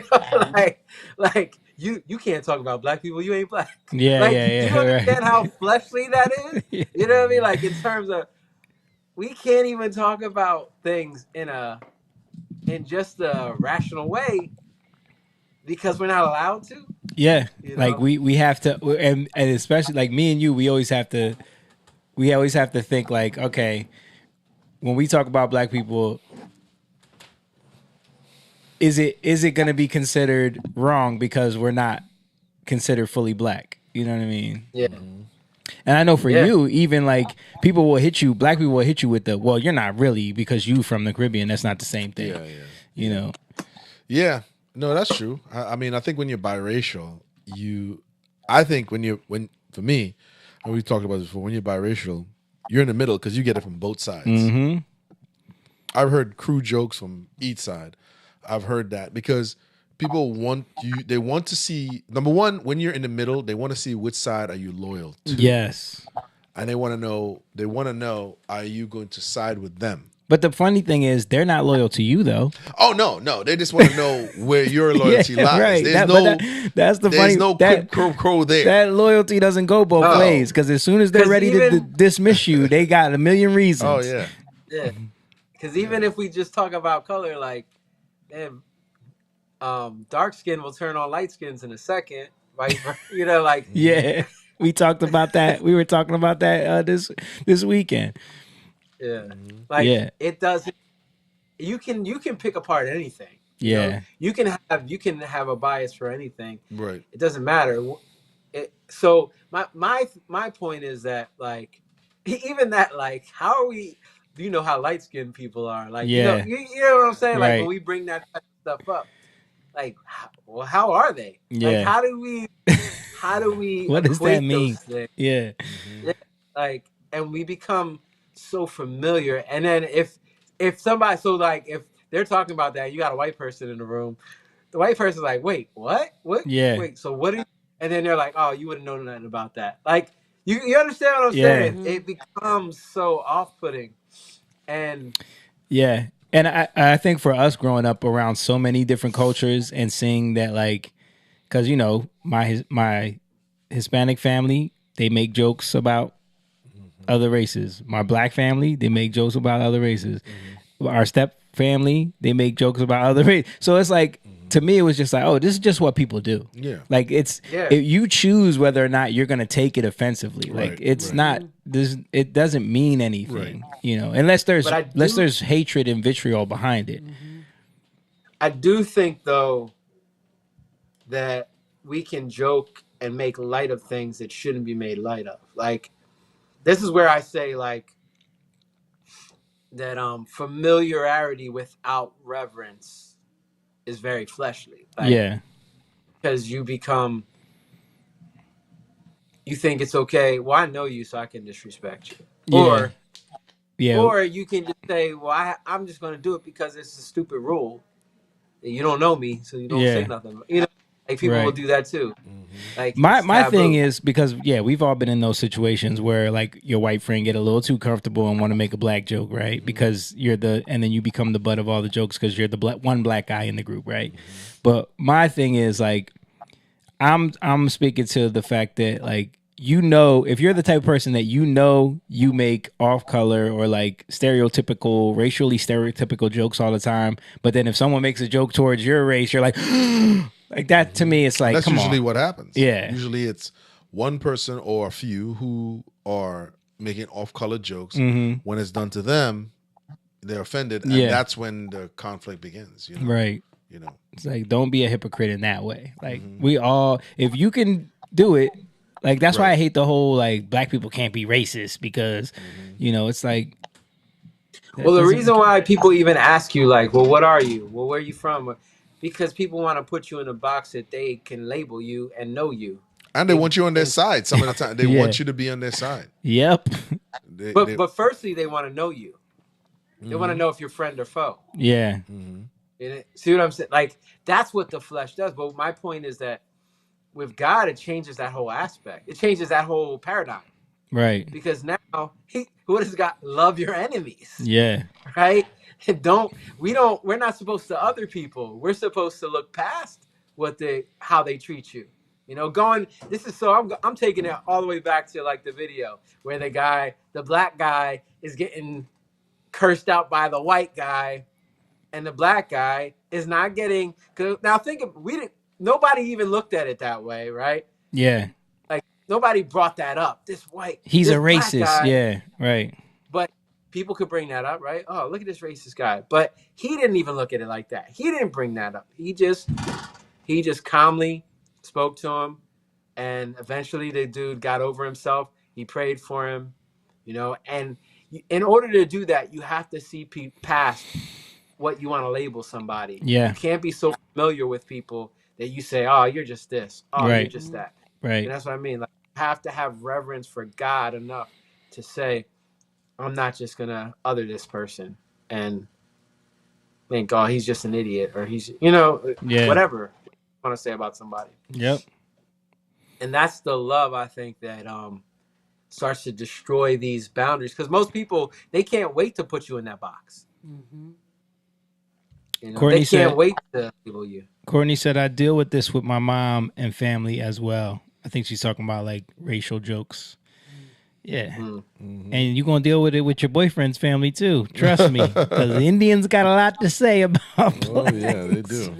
like you can't talk about black people. You ain't black. Yeah, like, yeah. You understand how fleshly that is? You know what I mean? Like in terms of, we can't even talk about things in just a rational way because we're not allowed to. Yeah, you like know? we have to, and especially like me and you, we always have to think like, okay, when we talk about black people, is it going to be considered wrong because we're not considered fully black? You know what I mean? Yeah. And I know for you, even like black people will hit you with the, well, you're not really because you from the Caribbean. That's not the same thing. Yeah. You know? Yeah. No, that's true. I mean, I think when you're biracial, for me, and we talked about this before, when you're biracial, you're in the middle because you get it from both sides. I've heard crude jokes from each side. I've heard that because people they want to see, number one, when you're in the middle, they want to see which side are you loyal to. Yes. And they want to know, are you going to side with them? But the funny thing is, they're not loyal to you, though. Oh no! They just want to know where your loyalty lies. Right. That's the funny. There's no quid pro quo there. That loyalty doesn't go both ways because as soon as they're ready to dismiss you, they got a million reasons. Oh yeah. Because even if we just talk about color, like, dark skin will turn on light skins in a second. Right? You know, like yeah. We talked about that. We were talking about that this weekend. Yeah, like it doesn't. You can pick apart anything. Yeah, know? you can have a bias for anything. Right. It doesn't matter. So my point is that, like, even that, like, how are we? Do you know how light skinned people are? Like, you know what I'm saying? Right. Like when we bring that type of stuff up, like, how are they? Yeah. Like, how do we? What does that mean? Yeah. Like, and we become so familiar, and then if somebody, so like if they're talking about that, you got a white person in the room, the white person's like, wait, what wait, so what are you? And then they're like, oh, you wouldn't know nothing about that. Like, you understand what I'm saying? It becomes so off-putting. And I think for us growing up around so many different cultures and seeing that, like, because you know my Hispanic family, they make jokes about other races. My black family, they make jokes about other races. Our step family, they make jokes about other races. So it's like, to me, it was just like, oh, this is just what people do. Yeah. Like you choose whether or not you're going to take it offensively. Like it's not this. It doesn't mean anything, unless there's hatred and vitriol behind it. I do think though that we can joke and make light of things that shouldn't be made light of. Like, this is where I say like that familiarity without reverence is very fleshly. Like, because you think it's okay. Well, I know you, so I can disrespect you. Or you can just say, well, I'm just going to do it because it's a stupid rule. You don't know me, so you don't say nothing. Like people will do that too. Like my thing is because we've all been in those situations where like your white friend get a little too comfortable and want to make a black joke, right? Because and then you become the butt of all the jokes because you're the one black guy in the group, right? But my thing is like I'm speaking to the fact that like if you're the type of person that you make off color or like racially stereotypical jokes all the time, but then if someone makes a joke towards your race, you're like. Like that to me, it's like that's usually what happens. Yeah, usually it's one person or a few who are making off-color jokes. When it's done to them, they're offended, and that's when the conflict begins. Right? It's like don't be a hypocrite in that way. Like we all, if you can do it, like that's why I hate the whole like black people can't be racist because it's like. Well, the reason why people even ask you like, well, what are you? Well, where are you from? Because people want to put you in a box that they can label you and know you. And they want you on their side. Some of the time, they want you to be on their side. Yep. But firstly, they want to know you. They want to know if you're friend or foe. Yeah. See what I'm saying? Like, that's what the flesh does. But my point is that with God, it changes that whole aspect. It changes that whole paradigm. Right. Because now, what does God? Love your enemies. Yeah. Right? We're not supposed to other people. We're supposed to look past how they treat you. I'm taking it all the way back to like the video where the black guy is getting cursed out by the white guy and the black guy is not getting, now nobody even looked at it that way, right? Yeah. Like nobody brought that up. He's a racist. Guy, yeah. Right. But people could bring that up, right? Oh, look at this racist guy. But he didn't even look at it like that. He didn't bring that up. He just calmly spoke to him. And eventually the dude got over himself. He prayed for him, and in order to do that, you have to see past what you want to label somebody. Yeah. You can't be so familiar with people that you say, oh, you're just this. Oh, you're just that. Right. And that's what I mean. Like, you have to have reverence for God enough to say, I'm not just going to other this person and think, oh, he's just an idiot or he's, whatever you want to say about somebody. Yep. And that's the love, I think, that starts to destroy these boundaries. Because most people, they can't wait to put you in that box. They can't wait to label you. Courtney said, I deal with this with my mom and family as well. I think she's talking about like racial jokes. Yeah. And you're going to deal with it with your boyfriend's family too. Trust me. Because the Indians got a lot to say about blacks. Oh, yeah, they do.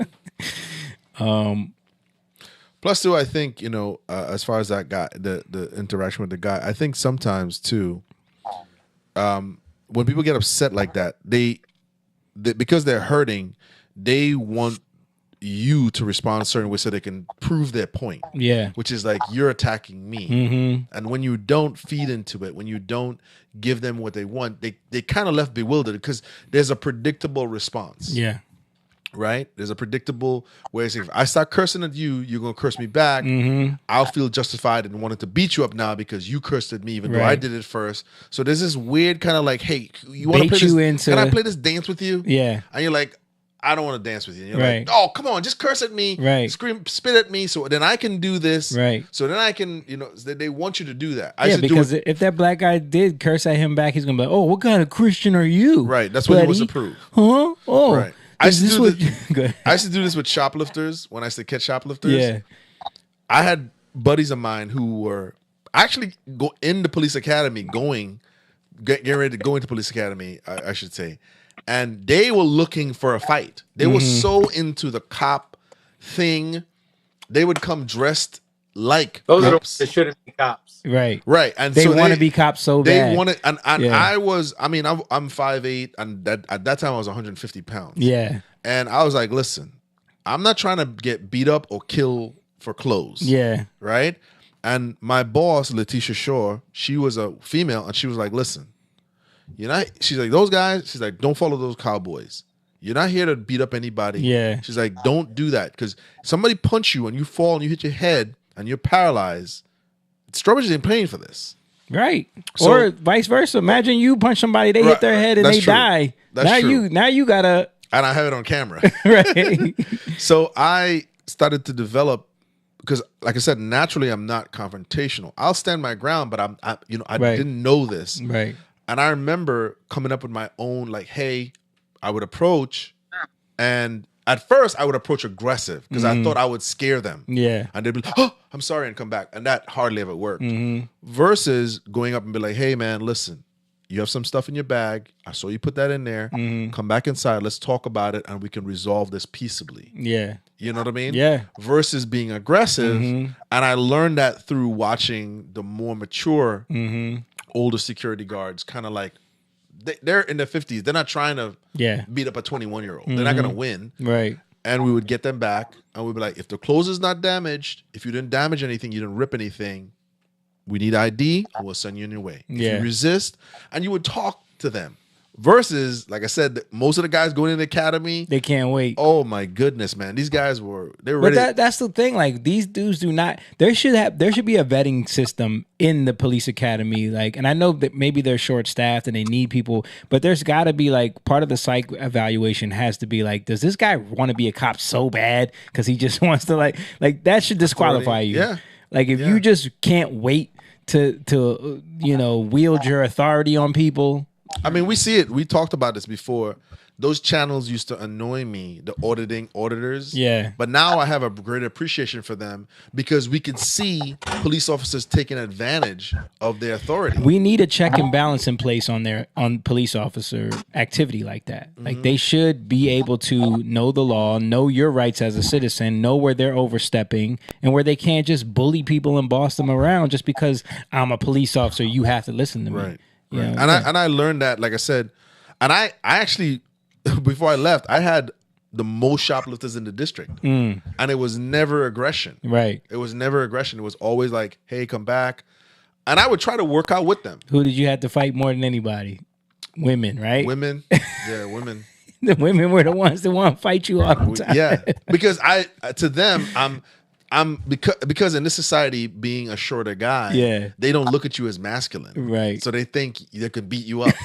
Plus, too, I think, as far as that guy, the interaction with the guy, I think sometimes, too, when people get upset like that, they because they're hurting, they want you to respond a certain way so they can prove their point. Yeah. Which is like, you're attacking me. And when you don't feed into it, when you don't give them what they want, they kind of left bewildered because there's a predictable response. Yeah. Right? There's a predictable way of saying, if I start cursing at you, you're going to curse me back. I'll feel justified in wanting to beat you up now because you cursed at me, even though I did it first. So there's this weird kind of like, hey, you want to play this? Can I play this dance with you? Yeah. And you're like, I don't want to dance with you. And you're like, oh, come on, just curse at me. Right. Scream, spit at me so then I can do this. Right. So then I can, they want you to do that. Because if that black guy did curse at him back, he's going to be like, oh, what kind of Christian are you? Right. That's what he wants to prove. Huh? Oh. Right. I used to do this with shoplifters when I used to catch shoplifters. Yeah. I had buddies of mine who were actually go in the police academy, getting ready to go into police academy, I should say. And they were looking for a fight. They were so into the cop thing. They would come dressed like those cops. Are the shouldn't be cops. Right. And they so want to be cops so bad. They wanted, and I was, I mean, I'm 5'8", and at that time I was 150 pounds. Yeah. And I was like, listen, I'm not trying to get beat up or kill for clothes. Yeah. Right? And my boss, Letitia Shore, she was a female, and she was like, listen, she's like, those guys, she's like, don't follow those cowboys. You're not here to beat up anybody. Yeah. She's like, don't do that, because somebody punch you and you fall and you hit your head and you're paralyzed. Strawberries ain't paying for this. Right. So, or vice versa. Imagine you punch somebody, they hit their head and they die. That's true. Now you gotta. And I have it on camera. Right. So I started to develop, because like I said, naturally I'm not confrontational. I'll stand my ground, but I didn't know this. Right. And I remember coming up with my own, like, hey, I would approach, and at first I would approach aggressive because I thought I would scare them. Yeah. And they'd be like, oh, I'm sorry, and come back. And that hardly ever worked. Versus going up and be like, hey man, listen, you have some stuff in your bag. I saw you put that in there. Come back inside. Let's talk about it, and we can resolve this peaceably. Yeah. You know what I mean? Yeah. Versus being aggressive. And I learned that through watching the more mature, older security guards, kind of like, they're in their 50s. They're not trying to beat up a 21-year-old. They're not going to win. Right. And we would get them back, and we'd be like, if the clothes is not damaged, if you didn't damage anything, you didn't rip anything, we need ID, and we'll send you on your way. If you resist, and you would talk to them. Versus, like I said, most of the guys going in the academy, they can't wait. Oh my goodness, man! These guys were ready. But that's the thing. Like, these dudes do not. There should be a vetting system in the police academy. Like, and I know that maybe they're short staffed and they need people, but there's got to be, like, part of the psych evaluation has to be like, does this guy want to be a cop so bad because he just wants to like that should disqualify you. Yeah. Like, if you just can't wait to wield your authority on people. I mean, we see it. We talked about this before. Those channels used to annoy me, the auditors. Yeah. But now I have a great appreciation for them because we can see police officers taking advantage of their authority. We need a check and balance in place on police officer activity like that. Like, they should be able to know the law, know your rights as a citizen, know where they're overstepping, and where they can't just bully people and boss them around just because I'm a police officer, you have to listen to me. Right. You know? And I learned that, like I said, and I actually, before I left, I had the most shoplifters in the district, and it was never aggression. Right. It was never aggression. It was always like, hey, come back. And I would try to work out with them. Who did you have to fight more than anybody? Women, right? Women. Yeah, women. The women were the ones that want to fight you all the time. Yeah, because to them, I'm because in this society, being a shorter guy, they don't look at you as masculine, right? So they think they could beat you up.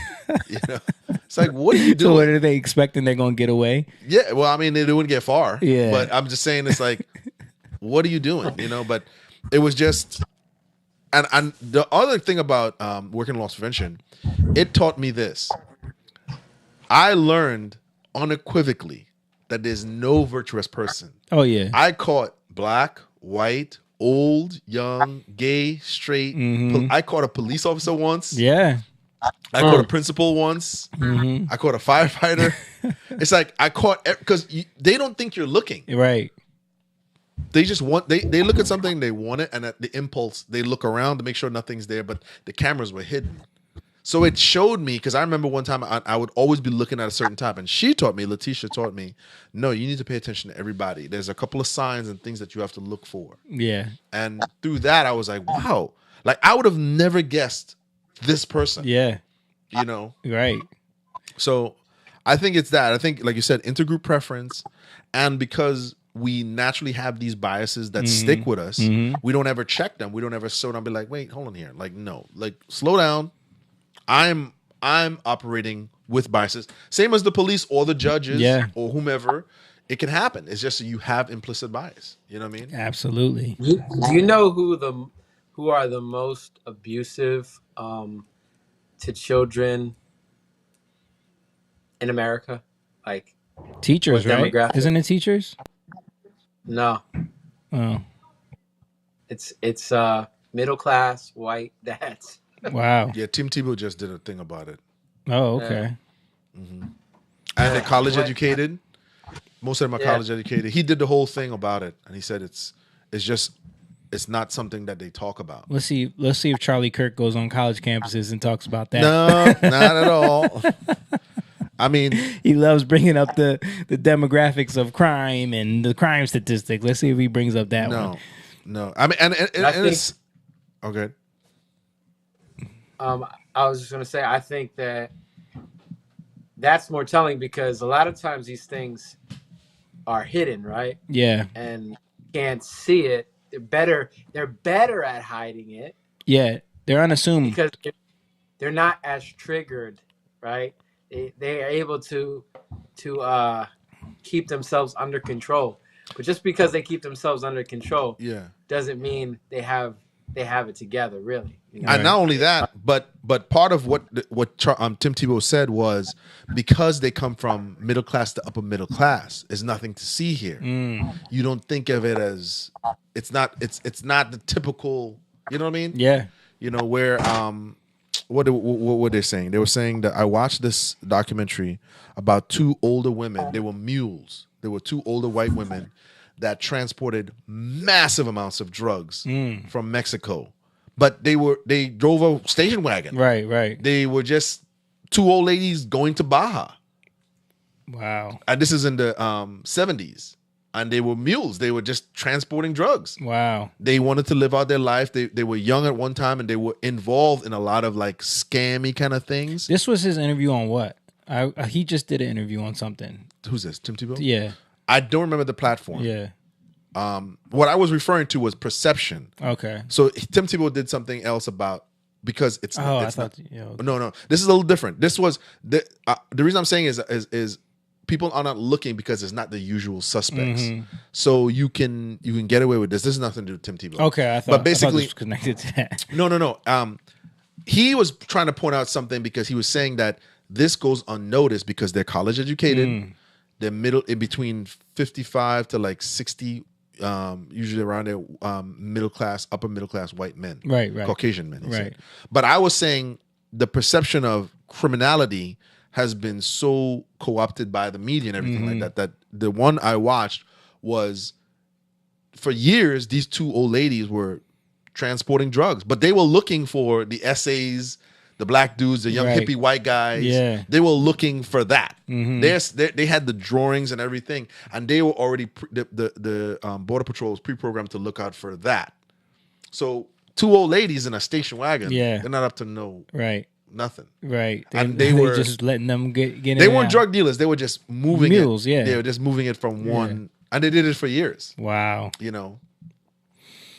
It's like, what are you doing? So what are they expecting? They're gonna get away? Yeah, well, I mean, they wouldn't get far. Yeah, but I'm just saying, it's like, what are you doing? But it was just, and the other thing about working in loss prevention, it taught me this. I learned unequivocally that there's no virtuous person. Oh yeah, I caught black, white, old, young, gay, straight. I caught a police officer once. Yeah. I caught a principal once. I caught a firefighter. It's like I caught, because they don't think you're looking. Right. They just want, they look at something, they want it, and at the impulse, they look around to make sure nothing's there, but the cameras were hidden. So it showed me, because I remember one time I would always be looking at a certain type, and Letitia taught me, no, you need to pay attention to everybody. There's a couple of signs and things that you have to look for. Yeah. And through that, I was like, wow. Like, I would have never guessed this person. Yeah. Right. So I think it's that. I think, like you said, intergroup preference, and because we naturally have these biases that stick with us, we don't ever check them. We don't ever slow down and be like, wait, hold on here. Like, no. Like, slow down. I'm operating with biases. Same as the police or the judges or whomever. It can happen. It's just you have implicit bias. You know what I mean? Absolutely. Do you know who are the most abusive to children in America? Like, teachers, right? Isn't it teachers? No. Oh. It's middle class white dads. Wow. Yeah, Tim Tebow just did a thing about it. Oh, okay. And they're college educated. Most of them are college educated. He did the whole thing about it, and he said it's not something that they talk about. Let's see if Charlie Kirk goes on college campuses and talks about that. No, not at all. I mean, he loves bringing up the demographics of crime and the crime statistic. Let's see if he brings up that one. No. I mean, and it's okay. I was just gonna say, I think that's more telling because a lot of times these things are hidden, right? Yeah. And you can't see it. They're better at hiding it. Yeah, they're unassuming because they're not as triggered, right? They are able to keep themselves under control. But just because they keep themselves under control, doesn't mean they have it together, really. You know? And not only that, but part of what Tim Tebow said was because they come from middle class to upper middle class, is nothing to see here. You don't think of it as it's not the typical. You know what I mean? Yeah. You know where what were they saying? They were saying that I watched this documentary about two older women. They were mules. They were two older white women that transported massive amounts of drugs from Mexico. But they drove a station wagon. Right. They were just two old ladies going to Baja. Wow. And this is in the 70s. And they were mules. They were just transporting drugs. Wow. They wanted to live out their life. They were young at one time and they were involved in a lot of like scammy kind of things. This was his interview on what? He just did an interview on something. Who's this? Tim Tebow? Yeah. I don't remember the platform. Yeah. What I was referring to was perception. Okay. So Tim Tebow did something else about because it's no. This is a little different. This was the reason I'm saying is people are not looking because it's not the usual suspects. So you can get away with this. This has nothing to do with Tim Tebow. Okay, but basically this was connected to that. No. He was trying to point out something because he was saying that this goes unnoticed because they're college educated. They're in between 55 to like 60. Usually around there, middle class, upper middle class white men, right, Caucasian men, right. Said. But I was saying the perception of criminality has been so co-opted by the media and everything like that. That the one I watched was for years these two old ladies were transporting drugs, but they were looking for the essays. The black dudes, the young hippie white guys, they were looking for that. They had the drawings and everything, and they were already the Border Patrol was pre-programmed to look out for that. So two old ladies in a station wagon, they're not up to nothing. Right. And they were just letting them get in. They weren't drug dealers. They were just moving mules, it. They were just moving it from one, and they did it for years. Wow. You know.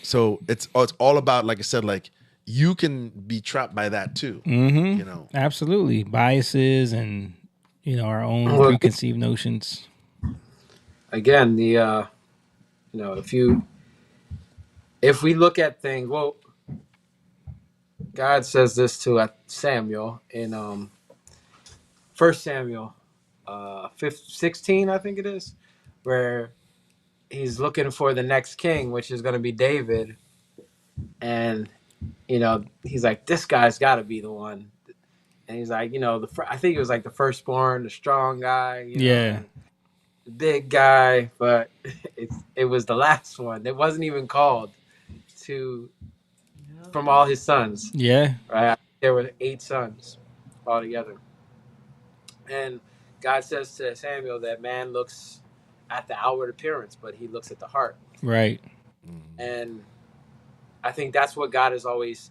So it's all about, like I said, like. You can be trapped by that too. You know, absolutely biases and our own preconceived notions. Again, the if we look at things, well, God says this to Samuel in 1 Samuel 16, I think it is, where he's looking for the next king, which is going to be David, and he's like, this guy's got to be the one. And he's like, I think it was like the firstborn, the strong guy, the big guy, but it was the last one. It wasn't even called from all his sons. Yeah. Right? There were 8 sons altogether. And God says to Samuel that man looks at the outward appearance, but he looks at the heart. Right. And I think that's what God is always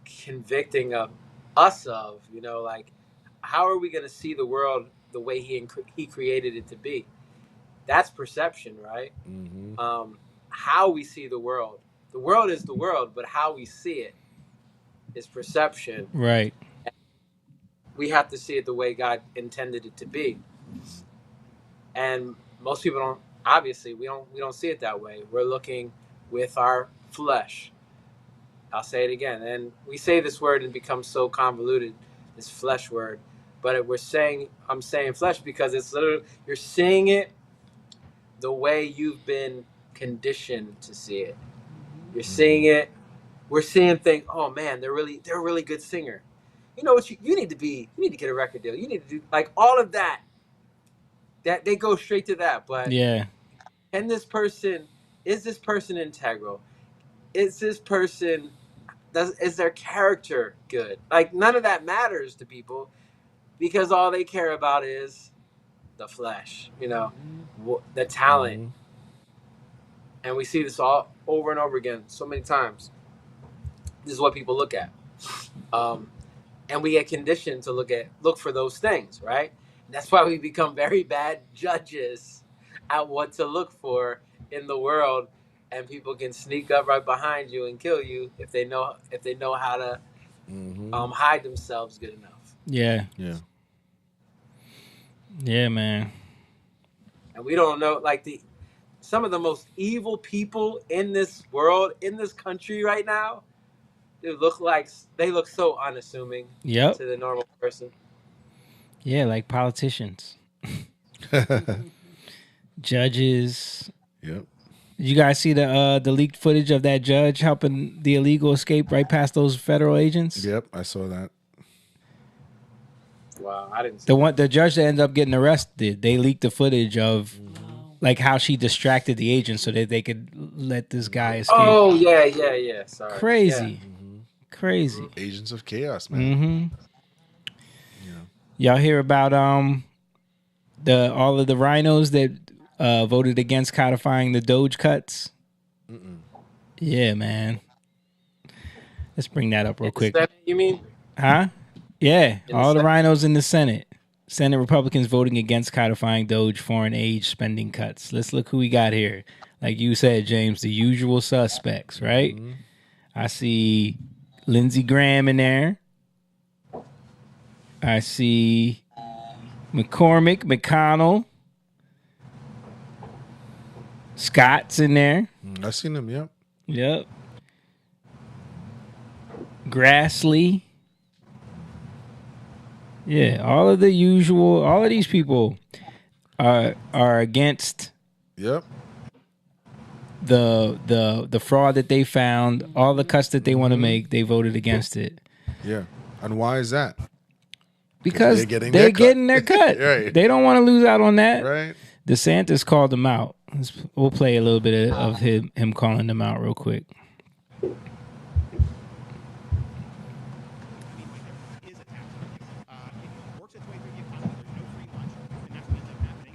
convicting of us of, like, how are we going to see the world the way he created it to be? That's perception, right? How we see the world. The world is the world, but how we see it is perception. Right. We have to see it the way God intended it to be. And most people don't, obviously, we don't see it that way. We're looking with our flesh. I'll say it again. And we say this word and it becomes so convoluted, this flesh word. But I'm saying flesh because it's literally, you're seeing it the way you've been conditioned to see it. You're seeing it we're seeing things. Oh man, they're a really good singer. You know what you need to be? You need to get a record deal. You need to do like all of that. That they go straight to that. But yeah, is this person integral? Is this person is their character good? Like none of that matters to people because all they care about is the flesh, the talent. And we see this all over and over again so many times. This is what people look at. And we get conditioned to look for those things, right? And that's why we become very bad judges at what to look for in the world, and people can sneak up right behind you and kill you if they know how to hide themselves good enough. Yeah, man. And we don't know, like some of the most evil people in this world, in this country right now, they look so unassuming to the normal person. Yeah, like politicians, judges. Yep. Did you guys see the leaked footage of that judge helping the illegal escape right past those federal agents? Yep, I saw that. Wow, I didn't see the judge that ended up getting arrested. They leaked the footage of like how she distracted the agents so that they could let this guy escape. Oh yeah. Sorry. Crazy. Crazy. Agents of chaos, man. Y'all hear about all of the RINOs that voted against codifying the DOGE cuts? Yeah, man. Let's bring that up real quick. Senate, you mean? Huh? Yeah, all the RINOs in the Senate. Senate Republicans voting against codifying DOGE foreign aid spending cuts. Let's look who we got here. Like you said, James, the usual suspects, right? I see Lindsey Graham in there. I see McCormick, McConnell. Scott's in there. I seen him, yep. Yep. Grassley. Yeah, all of these people are against the fraud that they found, all the cuts that they want to make, they voted against it. Yeah. And why is that? Because they're getting their cut. Right. They don't want to lose out on that. Right. DeSantis called them out. We'll play a little bit of him calling them out real quick.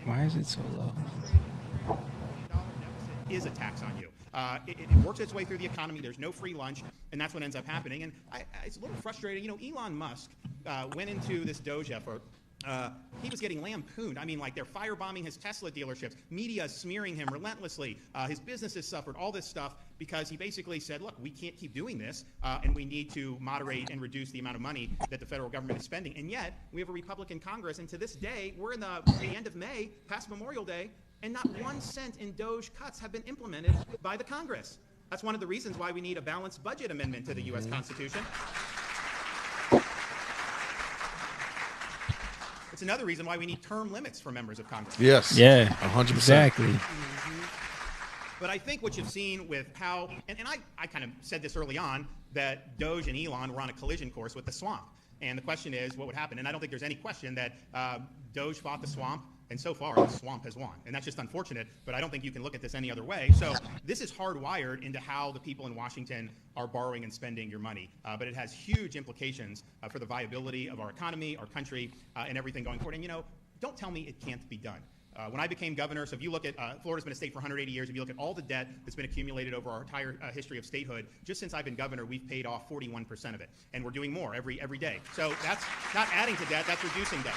Why is it so low? Is a tax on you. It works its way through the economy. There's no free lunch, and that's what ends up happening. And it's a little frustrating. Elon Musk went into this DOGE effort. He was getting lampooned. I mean, like they're firebombing his Tesla dealerships. Media is smearing him relentlessly. His business has suffered all this stuff because he basically said, look, we can't keep doing this, and we need to moderate and reduce the amount of money that the federal government is spending. And yet, we have a Republican Congress, and to this day, we're in the end of May, past Memorial Day, and not 1 cent in DOGE cuts have been implemented by the Congress. That's one of the reasons why we need a balanced budget amendment to the U.S. Constitution. It's another reason why we need term limits for members of Congress. Yes. Yeah. 100%. Exactly. But I think what you've seen with how, and I kind of said this early on, that DOGE and Elon were on a collision course with the swamp. And the question is, what would happen? And I don't think there's any question that DOGE fought the swamp, and so far the swamp has won. And that's just unfortunate, but I don't think you can look at this any other way. So this is hardwired into how the people in Washington are borrowing and spending your money. But it has huge implications for the viability of our economy, our country, and everything going forward. And, don't tell me it can't be done. When I became governor, so if you look at, Florida's been a state for 180 years, if you look at all the debt that's been accumulated over our entire history of statehood, just since I've been governor, we've paid off 41% of it. And we're doing more every day. So that's not adding to debt, that's reducing debt.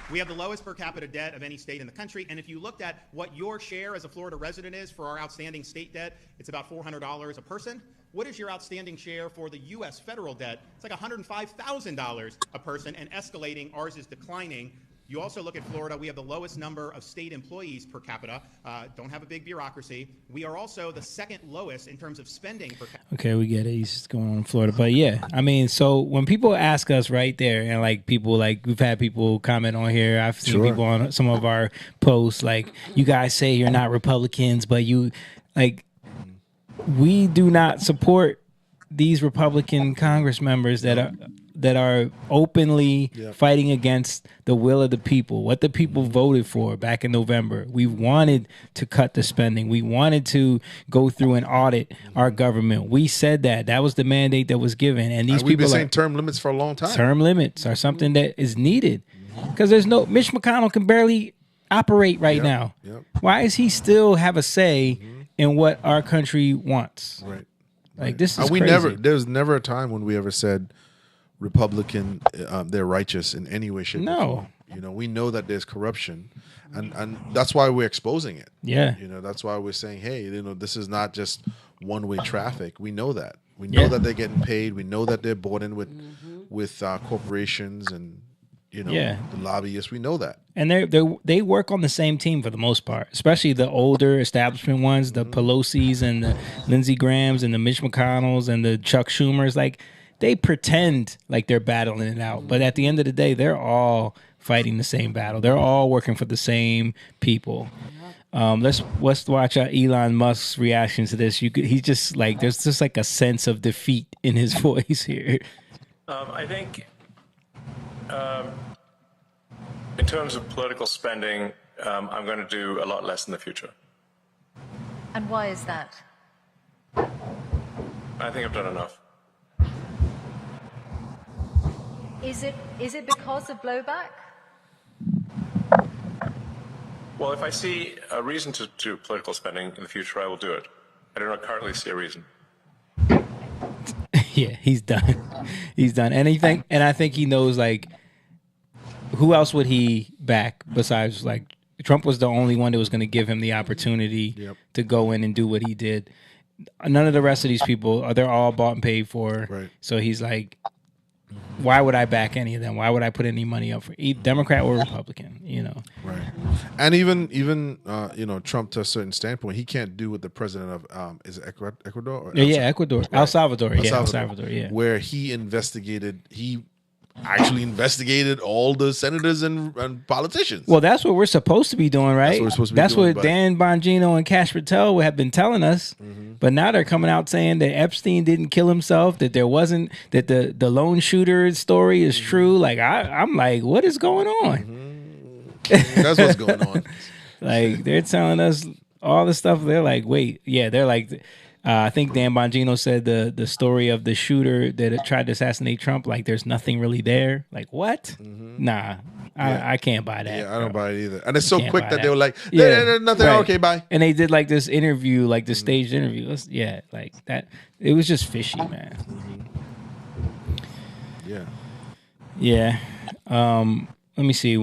We have the lowest per capita debt of any state in the country, and if you looked at what your share as a Florida resident is for our outstanding state debt, it's about $400 a person. What is your outstanding share for the U.S. federal debt? It's like $105,000 a person, and escalating. Ours is declining. You also look at Florida, we have the lowest number of state employees per capita, don't have a big bureaucracy. We are also the second lowest in terms of spending per capita. Okay, we get it. He's just going on in Florida. But yeah, I mean, so when people ask us right there, and like people, like we've had people comment on here, I've seen people on some of our posts, like, you guys say you're not Republicans, but you, like, we do not support these Republican Congress members that are openly fighting against the will of the people, what the people voted for back in November. We wanted to cut the spending. We wanted to go through and audit our government. We said that was the mandate that was given. And these we've people been saying term limits for a long time. Term limits are something that is needed because Mitch McConnell can barely operate right now. Why is he still have a say in what our country wants? Right. Like this is crazy. There's never a time when we ever said Republican, they're righteous in any way, shape, or form. You know, we know that there's corruption, and that's why we're exposing it. Yeah. You know, that's why we're saying, hey, you know, this is not just one-way traffic. We know that. We know that they're getting paid. We know that they're bought in with corporations and, you know, the lobbyists. We know that. And they work on the same team for the most part, especially the older establishment ones, the Pelosi's and the Lindsey Grahams and the Mitch McConnells and the Chuck Schumers. Like, they pretend like they're battling it out. But at the end of the day, they're all fighting the same battle. They're all working for the same people. Let's watch Elon Musk's reaction to this. He's just like, there's just like a sense of defeat in his voice here. I think in terms of political spending, I'm going to do a lot less in the future. And why is that? I think I've done enough. Is it because of blowback? Well, if I see a reason to do political spending in the future, I will do it. I do not currently see a reason. Yeah, he's done. He's done. And I think he knows, like, who else would he back besides, like, Trump was the only one that was going to give him the opportunity to go in and do what he did. None of the rest of these people, they're all bought and paid for. Right. So he's like, why would I back any of them? Why would I put any money up for either Democrat or Republican? You know, right? And even you know, Trump, to a certain standpoint, he can't do what the president of is it Ecuador? Or Ecuador, right. El Salvador, El Salvador, where he actually investigated all the senators and politicians. Well, that's what we're supposed to be doing, right? That's what Dan Bongino and Kash Patel have been telling us. But now they're coming out saying that Epstein didn't kill himself, that there wasn't, that the lone shooter story is true. Like, I'm like, what is going on? That's what's going on. Like, they're telling us all the stuff. They're like, wait, they're like, I think Dan Bongino said the story of the shooter that tried to assassinate Trump, like, there's nothing really there. Like, what? Nah, I can't buy that. Yeah, I don't buy it either. And it's so quick that they were like, there's nothing. Right. Okay, bye. And they did like this interview, like the staged interview. Like that. It was just fishy, man. Yeah. Let me see.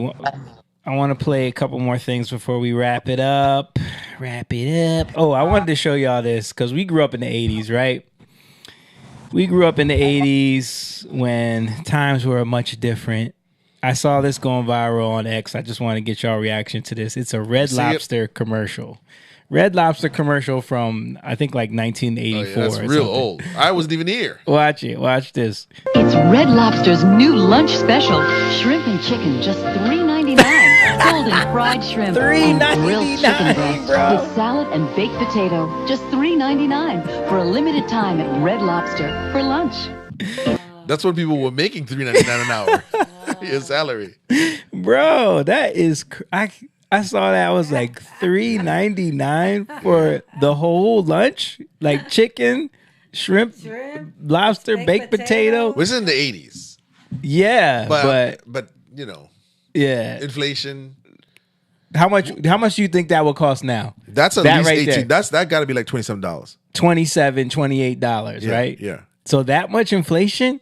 I want to play a couple more things before we wrap it up. Oh, I wanted to show y'all this because we grew up in the 80s, right? We grew up in the 80s when times were much different. I saw this going viral on X. I just want to get y'all reaction to this. It's a Red Lobster commercial. Red Lobster commercial from, I think, like 1984. That's real old. I wasn't even here. Watch it. Watch this. It's Red Lobster's new lunch special. Shrimp and chicken, just $3.99. Golden fried shrimp. $3.99, grilled chicken breast bro. with salad and baked potato. Just $3.99 for a limited time at Red Lobster for lunch. That's when people were making $3.99 an hour. Your salary. Bro, that is... I saw that. I was like $3.99 for the whole lunch, like chicken, shrimp, lobster, baked potato. It was in the 80s. Yeah, but you know, inflation. How much do you think that would cost now? That's at least right 18. There. That got to be like $27. $27, $28, right? Yeah. So that much inflation?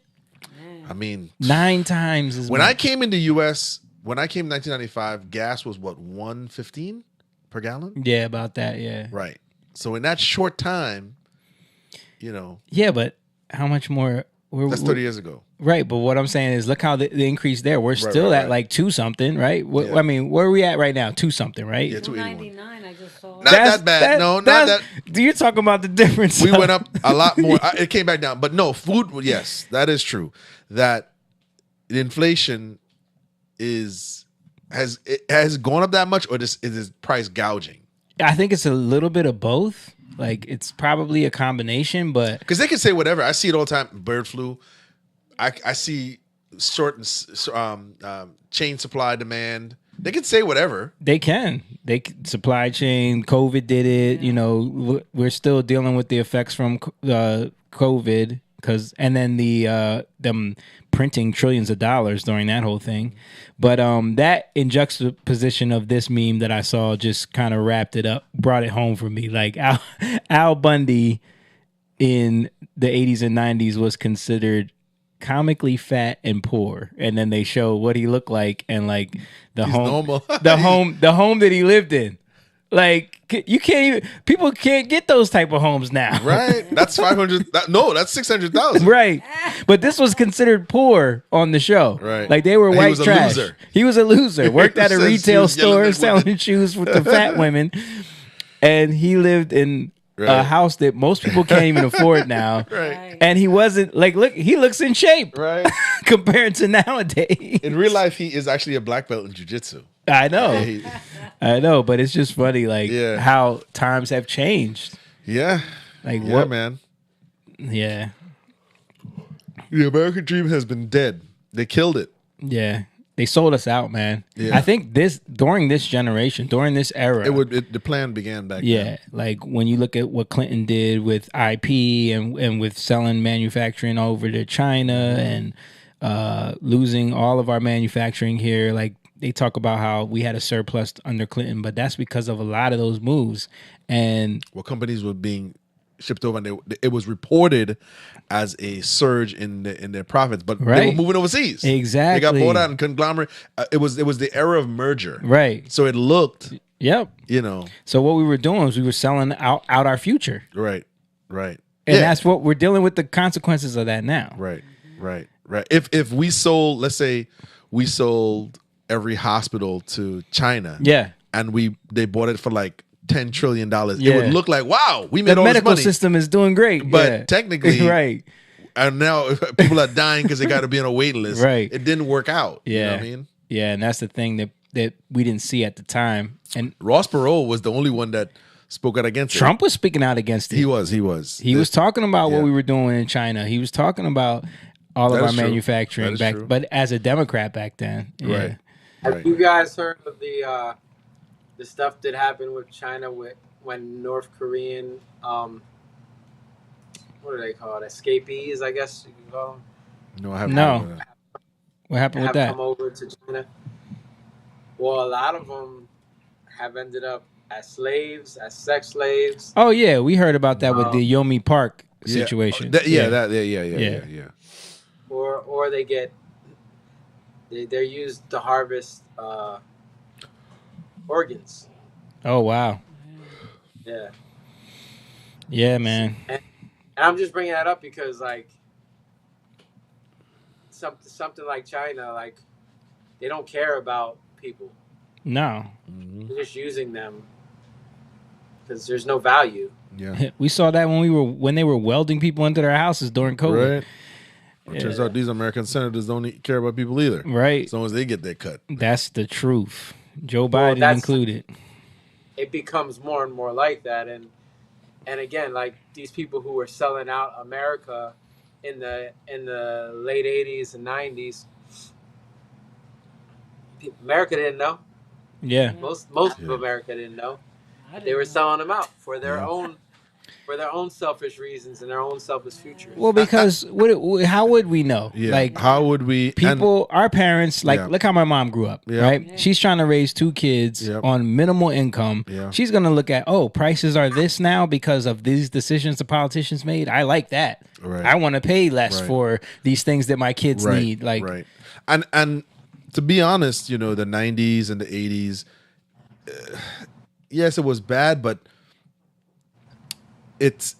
I mean, 9 times as much. When I came into U.S. When I came in 1995, gas was what, $1.15 per gallon? Yeah, about that, yeah. Right. So in that short time, you know. Yeah, but how much more? That's 30 years ago. Right, but what I'm saying is, look how the increase there. We're still at like 2-something, right? I mean, where are we at right now? 2-something, right? Yeah, $2.99 I just saw. Not that bad. Not that. You're talking about the difference. We went up a lot more. It came back down. But no, food, yes, that is true. That inflation has gone up that much, or is price gouging? I think it's a little bit of both. Like it's probably a combination, but because they can say whatever. I see it all the time. Bird flu. I see short chain supply demand. They can say whatever. They can. Supply chain. COVID did it. You know, we're still dealing with the effects from COVID and then them printing trillions of dollars during that whole thing. But that in juxtaposition of this meme that I saw just kind of wrapped it up, brought it home for me. Like Al Bundy in the 80s and 90s was considered comically fat and poor, and then they show what he looked like and like the home that he lived in. Like you can't even, people can't get those type of homes now. Right. That's 500. That's 600,000. Right. But this was considered poor on the show. Right. Like they were white was a trash. loser. He was a loser. Worked at a Says retail shoes, yelling store at selling women. shoes with the fat women. And he lived in a Right. house that most people can't even afford now. Right. And he wasn't like, look, he looks in shape. Right. Compared to nowadays. In real life, he is actually a black belt in jiu-jitsu. I know. Yeah, I know, but it's just funny, like Yeah. how times have changed. Yeah. Like Yeah, what, man. Yeah, The American dream has been dead. They killed it. yeah. They sold us out, man. Yeah. I think during this generation, during this era, The plan began back yeah, then. like when you look at what Clinton did with IP and with selling manufacturing over to China and losing all of our manufacturing here, like they talk about how we had a surplus under Clinton, but that's because of a lot of those moves. And Companies were being shipped over, and it was reported as a surge in their profits, but they were Right. moving overseas. Exactly. They got bought out and conglomerate. It was the era of merger, right, so it looked, yep. So what we were doing was we were selling out our future, right. and Yeah. that's what we're dealing with, the consequences of that now. Right. If we sold, let's say, we sold every hospital to China, Yeah. and they bought it for like $10 trillion, Yeah. it would look like, wow, we made The all this medical money. system is doing great, But yeah. technically, right. And now people are dying because they got to be on a waiting list. Right. It didn't work out. Yeah. You know what I mean? Yeah, and that's the thing that we didn't see at the time. And Ross Perot was the only one that spoke out against Trump was speaking out against it. He was. He was talking about what yeah. we were doing in China. He was talking about all That of our is true. manufacturing That is back, true. but as a Democrat back then. Yeah. Right. Have you guys heard of the stuff that happened with China when North Korean what do they call it? Escapees, I guess you can call them. No, I haven't. No. heard of that. What happened with Have that? come over to China. Well, a lot of them have ended up as slaves, as sex slaves. Oh yeah, we heard about that with the Yomi Park Yeah. situation. Yeah. Or they're used to harvest organs. Oh wow. Yeah. Yeah, man. And I'm just bringing that up because, like, something like China, like, they don't care about people. No. They're just using them because there's no value. Yeah. We saw that when they were welding people into their houses during COVID. Right. It turns out these American senators don't care about people either. Right. As long as they get their cut. That's the truth. Joe Biden included. It becomes more and more like that, and again, like these people who were selling out America in the late 80s and 90s, America didn't know. Yeah. Most of America didn't know. They were selling them out for their own selfish reasons and their own selfish futures. Well, because how would we know? Yeah. Like, how would we? people, our parents, like, Yeah. look how my mom grew up, Yeah. right? She's trying to raise 2 kids Yep. on minimal income. Yeah. She's going to look at, prices are this now because of these decisions the politicians made. I like that. Right. I want to pay less Right. for these things that my kids Right. need. Like, right. And to be honest, the 90s and the 80s, yes, it was bad, but it's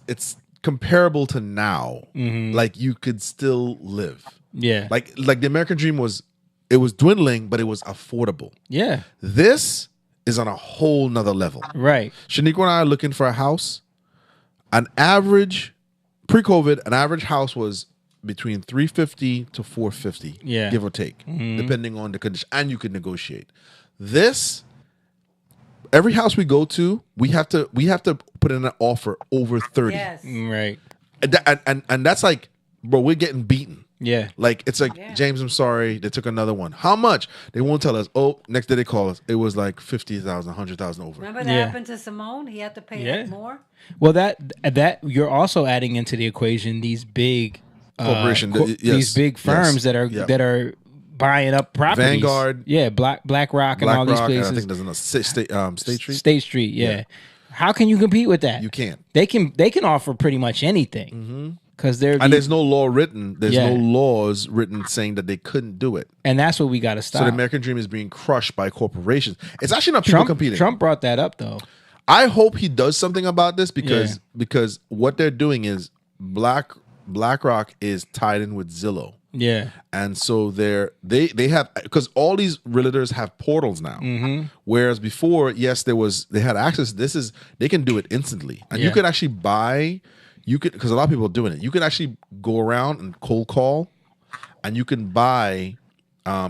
comparable to now. Mhm. Like you could still live. Yeah. Like the American dream was dwindling, but it was affordable. Yeah. This is on a whole nother level. Right. Shaniqua and I are looking for a house. An average pre-COVID, an average house was between $350 to $450, Yeah. give or take, Mhm. depending on the condition, and you could negotiate. This every house we go to, we have to put in an offer over 30. Yes. Right. And that's like, bro, we're getting beaten. Yeah. Like, it's like, James, I'm sorry, they took another one. How much? They won't tell us. Oh, next day they call us. It was like 50,000, 100,000 over. Remember that happened to Simone? He had to pay more. Well, that you're also adding into the equation these big corporation, these big firms that are buying up properties. Vanguard, BlackRock, and all these places. I think there's another State Street. State Street, yeah. How can you compete with that? You can't. They can offer pretty much anything because there's no law written. There's no laws written saying that they couldn't do it, and that's what we got to stop. So the American dream is being crushed by corporations. It's actually not people competing. Trump brought that up though. I hope he does something about this because what they're doing is BlackRock is tied in with Zillow. Yeah. And so they have, because all these realtors have portals now. Whereas before, yes, they had access. They can do it instantly. And you could actually because a lot of people are doing it. You could actually go around and cold call, and you can buy,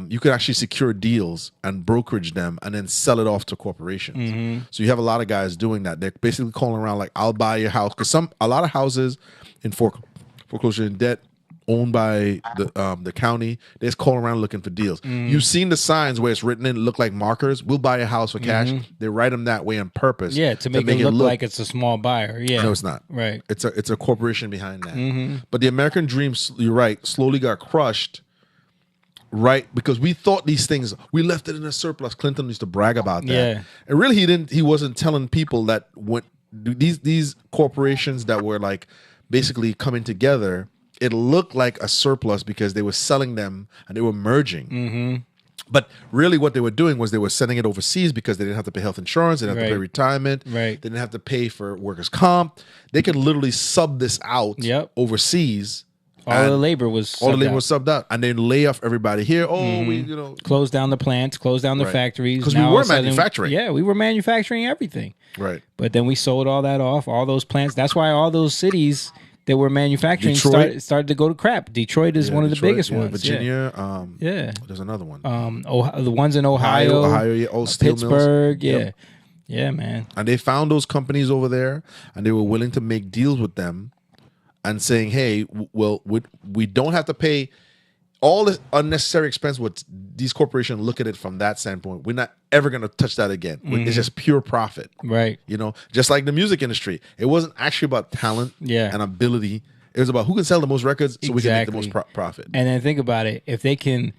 you can actually secure deals and brokerage them and then sell it off to corporations. So you have a lot of guys doing that. They're basically calling around like, I'll buy your house. Because a lot of houses in foreclosure and debt owned by the county, they just call around looking for deals. You've seen the signs where it's written in, look like markers. We'll buy a house for cash. They write them that way on purpose. Yeah, to make it look like it's a small buyer. Yeah, no, it's not. Right, it's a corporation behind that. But the American dream, you're right, slowly got crushed. Right, because we thought these things, we left it in a surplus. Clinton used to brag about that. Yeah, and really he wasn't telling people that when these corporations that were like basically coming together, it looked like a surplus because they were selling them and they were merging. But really what they were doing was they were sending it overseas because they didn't have to pay health insurance, they didn't have to pay retirement, they didn't have to pay for workers' comp. They could literally sub this out overseas. All the labor was subbed out, and then lay off everybody here. We close down the plants, close down the factories because we were manufacturing. We were manufacturing everything. Right, but then we sold all that off, all those plants. That's why all those cities that were manufacturing started to go to crap. Detroit is one of the biggest ones. Virginia, there's another one. The ones in Ohio, all steel Pittsburgh, mills. Yeah, man. And they found those companies over there, and they were willing to make deals with them. And saying, hey, well, we don't have to pay all this unnecessary expense. What these corporations look at it from that standpoint, we're not ever going to touch that again. It's just pure profit, right? Just like the music industry, it wasn't actually about talent, and ability. It was about who can sell the most records, so we can make the most profit. And then think about it: if they can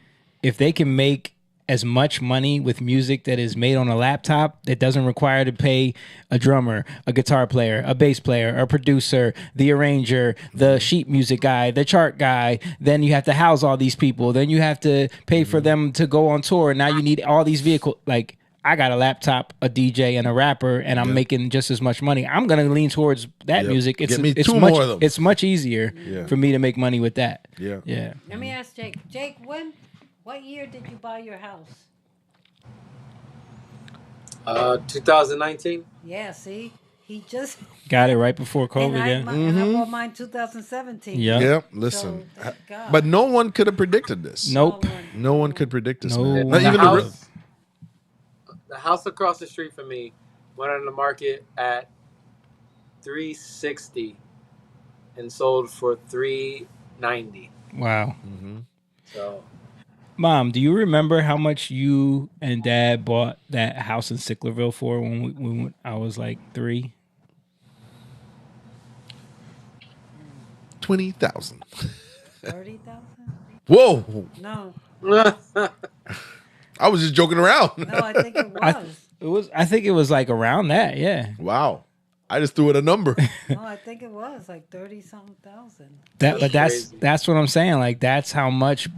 make as much money with music that is made on a laptop that doesn't require to pay a drummer, a guitar player, a bass player, a producer, the arranger, the sheet music guy, the chart guy, then you have to house all these people, then you have to pay for them to go on tour, and now you need all these vehicles. Like, I got a laptop, a DJ, and a rapper, and I'm making just as much money. I'm gonna lean towards that music. More of them. It's much easier for me to make money with that. Yeah. Let me ask Jake. Jake, what year did you buy your house? 2019. Yeah, see? He just got it right before COVID. And I bought mine 2017. Yeah, listen. So, but no one could have predicted this. Nope. No one could predict this. No. Not even the house across the street from me went on the market at $360 and sold for $390. Wow. So, Mom, do you remember how much you and Dad bought that house in Sicklerville for when I was like 3? 20,000. 30,000? Whoa! No. I was just joking around. No, I think it was. I think it was like around that. Yeah. Wow. I just threw it a number. No, I think it was like 30-something thousand. That's what I'm saying. Like, that's how much.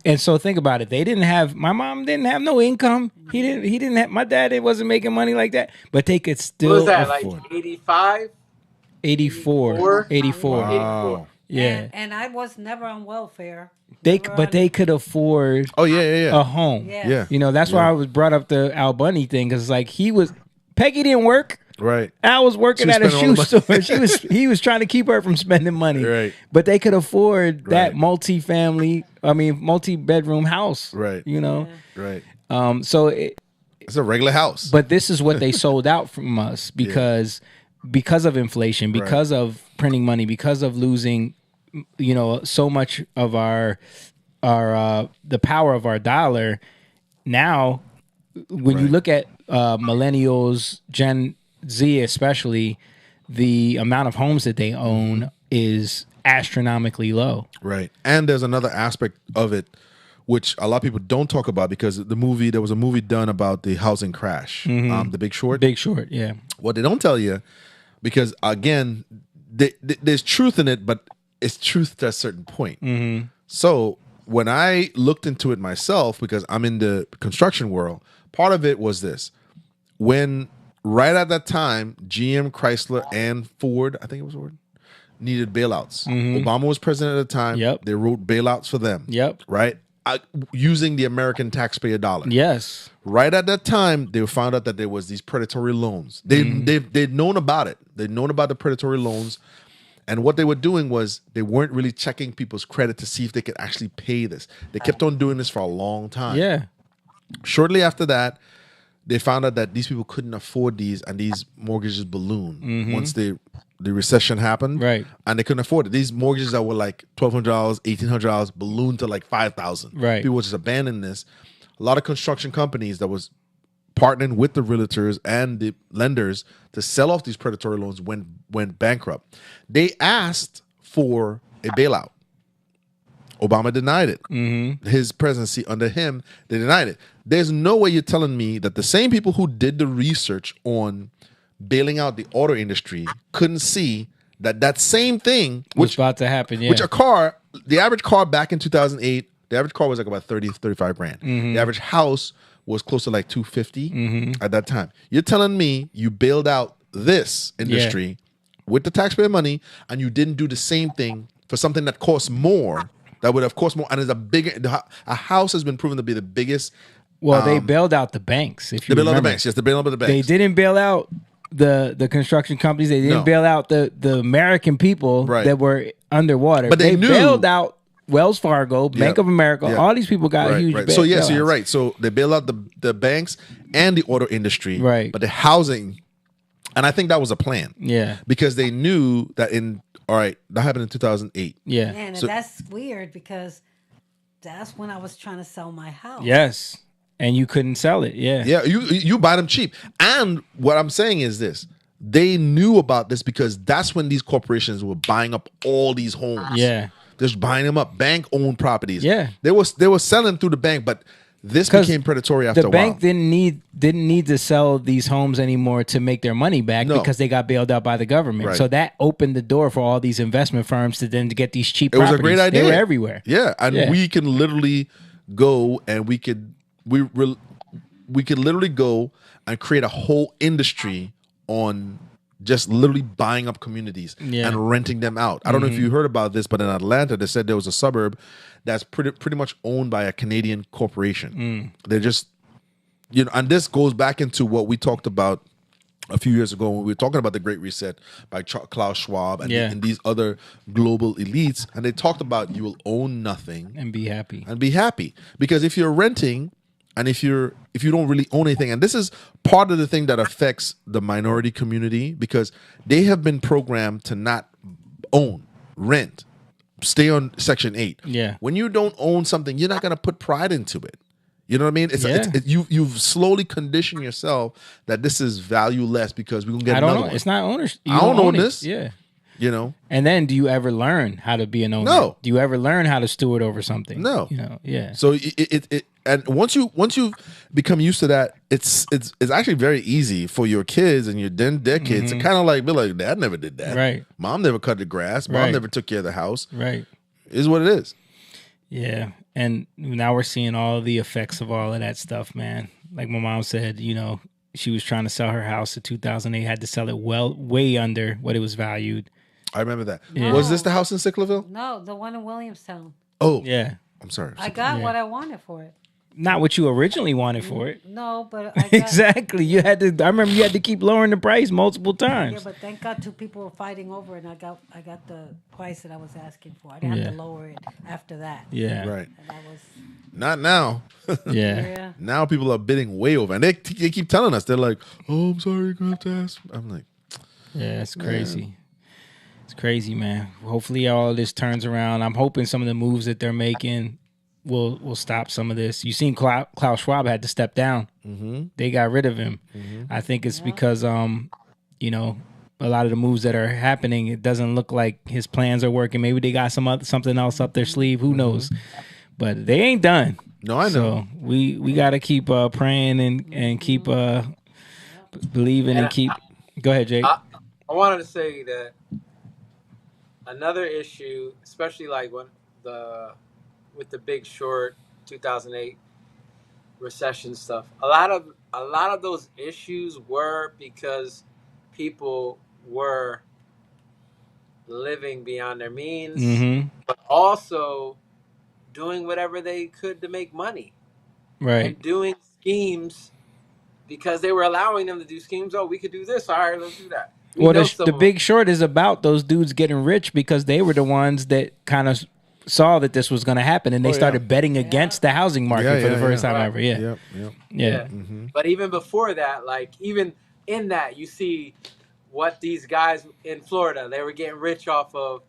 And so think about it. My mom didn't have no income. He didn't have. My dad wasn't making money like that. But they could still. What was that, afford. like 85? 84. 84. Wow. Yeah. And I was never on welfare. They could afford. Oh yeah. A home. Yeah. That's why I was brought up the Al Bunny thing, because like Peggy didn't work. Right. Al was working at a shoe store. He was trying to keep her from spending money. Right. But they could afford that multi-bedroom house. Right. Yeah. Right. So It's a regular house. But this is what they sold out from us because of inflation, because of printing money, because of losing, so much of our the power of our dollar. Now, when you look at millennials, Gen Z especially, the amount of homes that they own is astronomically low. Right. And there's another aspect of it which a lot of people don't talk about, because there was a movie done about the housing crash, The Big Short. Big Short, yeah. What they don't tell you, because again, there's truth in it, but it's truth to a certain point. So when I looked into it myself, because I'm in the construction world, part of it was this. When right at that time, GM, Chrysler, and Ford, I think it was Ford, needed bailouts. Obama was president at the time. They wrote bailouts for them. Right? Using the American taxpayer dollar. Yes. Right at that time, they found out that there was these predatory loans. They'd known about it. They'd known about the predatory loans. And what they were doing was they weren't really checking people's credit to see if they could actually pay this. They kept on doing this for a long time. Yeah. Shortly after that, they found out that these people couldn't afford these, and these mortgages ballooned once the recession happened. Right. And they couldn't afford it. These mortgages that were like $1,200, $1,800 ballooned to like $5,000. Right. People just abandoned this. A lot of construction companies that was partnering with the realtors and the lenders to sell off these predatory loans went bankrupt. They asked for a bailout. Obama denied it. His presidency, under him, they denied it. There's no way you're telling me that the same people who did the research on bailing out the auto industry couldn't see that same thing was about to happen. Yeah. Which the average car back in 2008, the average car was like about 30, 35 grand. The average house was close to like 250 at that time. You're telling me you bailed out this industry with the taxpayer money, and you didn't do the same thing for something that costs more, that would have cost more, and is a house has been proven to be the biggest. Well, they bailed out the banks. If you they bailed remember. out the banks. Yes, they bailed out the banks. They didn't bail out the construction companies. They didn't bail out the American people that were underwater. But they knew, bailed out Wells Fargo, Bank of America. All these people got huge. So so you're right. So they bailed out the banks and the auto industry. Right. But the housing, and I think that was a plan. Yeah. Because they knew that that happened in 2008. Yeah. Man, So- that's weird, because that's when I was trying to sell my house. Yes. And you couldn't sell it. Yeah. Yeah, you buy them cheap. And what I'm saying is this. They knew about this because that's when these corporations were buying up all these homes. Yeah. Just buying them up. Bank-owned properties. Yeah. They were selling through the bank, but this became predatory after a while. The bank didn't need to sell these homes anymore to make their money back because they got bailed out by the government. Right. So that opened the door for all these investment firms to then get these cheap It was properties. a great idea. They were everywhere. Yeah, and we can literally go and we could literally go and create a whole industry on just literally buying up communities and renting them out. I don't know if you heard about this, but in Atlanta, they said there was a suburb that's pretty much owned by a Canadian corporation. They're just, and this goes back into what we talked about a few years ago when we were talking about the Great Reset by Klaus Schwab and these other global elites. And they talked about you will own nothing and be happy. Because if you're renting, and if you don't really own anything, and this is part of the thing that affects the minority community, because they have been programmed to not own, rent, stay on Section 8. Yeah. When you don't own something, you're not going to put pride into it. You know what I mean? You've slowly conditioned yourself that this is valueless because we can get another one. It's not ownership. I don't own this. Yeah. And then do you ever learn how to be an owner? No. Do you ever learn how to steward over something? No. Yeah. So it and once you become used to that, it's actually very easy for your kids and their kids to kind of like be like, Dad never did that. Right. Mom never cut the grass. Mom never took care of the house. Right. It is what it is. Yeah. And now we're seeing all the effects of all of that stuff, man. Like my mom said, she was trying to sell her house in 2008, had to sell it way under what it was valued. I remember that. Yeah. Was this the house in Sicklerville? No, the one in Williamstown. Oh. Yeah. I'm sorry. I got what I wanted for it. Not what you originally wanted for it. No, but I got... Exactly. I remember you had to keep lowering the price multiple times. Yeah, but thank God two people were fighting over it, and I got the price that I was asking for. I didn't have to lower it after that. Yeah. Right. And that was... Not now. Yeah. Now people are bidding way over, and they keep telling us, they're like, "Oh, I'm sorry, you're gonna have to ask." I'm like, yeah, it's crazy. It's crazy, man. Hopefully, all of this turns around. I'm hoping some of the moves that they're making will stop some of this. You seen Klaus Schwab had to step down. Mm-hmm. They got rid of him. I think it's because you know, a lot of the moves that are happening, it doesn't look like his plans are working. Maybe they got something else up their sleeve. Who knows? But they ain't done. No, I know. So we got to keep praying and keep believing and keep. Go ahead, Jake. I wanted to say that another issue, especially like when with the Big Short 2008 recession stuff, a lot of those issues were because people were living beyond their means, but also doing whatever they could to make money, right? And doing schemes because they were allowing them to do schemes. Oh, we could do this. All right, let's do that. Well, the Big Short is about those dudes getting rich because they were the ones that kind of saw that this was going to happen, and they started betting against the housing market for the first time ever. Yeah. But even before that, like even in that, you see what these guys in Florida, they were getting rich off of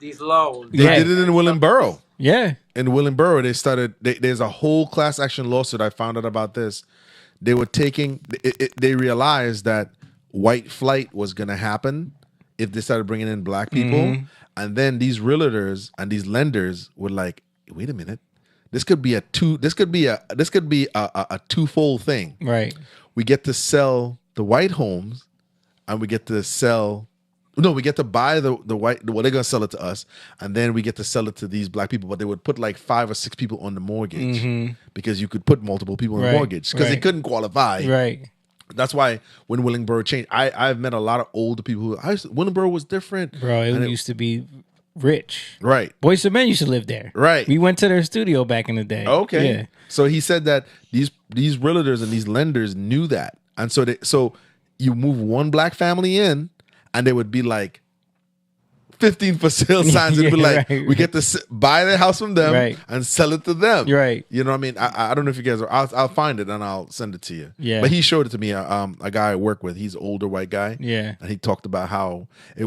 these loans. They did it in Willingboro. Yeah. In Willingboro, they started. There's a whole class action lawsuit. I found out about this. They were taking. They realized that white flight was going to happen if they started bringing in black people, and then these realtors and these lenders were like, "Wait a minute, this could be a twofold thing. Right? We get to sell the white homes, and we get to sell." No, we get to buy the white. Well, they're gonna sell it to us, and then we get to sell it to these black people. But they would put like 5 or 6 people on the mortgage because you could put multiple people on the mortgage because they couldn't qualify. Right. That's why when Willingboro changed, I've met a lot of older people who Willingboro was different. Bro, it used to be rich. Right. Boyz II Men used to live there. Right. We went to their studio back in the day. Okay. Yeah. So he said that these realtors and these lenders knew that, and so you move one black family in. And they would be like 15 for sale signs. It'd be like, we get to buy the house from them and sell it to them. Right. You know what I mean? I don't know if you guys are. I'll find it and I'll send it to you. Yeah. But he showed it to me. A guy I work with. He's an older white guy. Yeah. And he talked about how there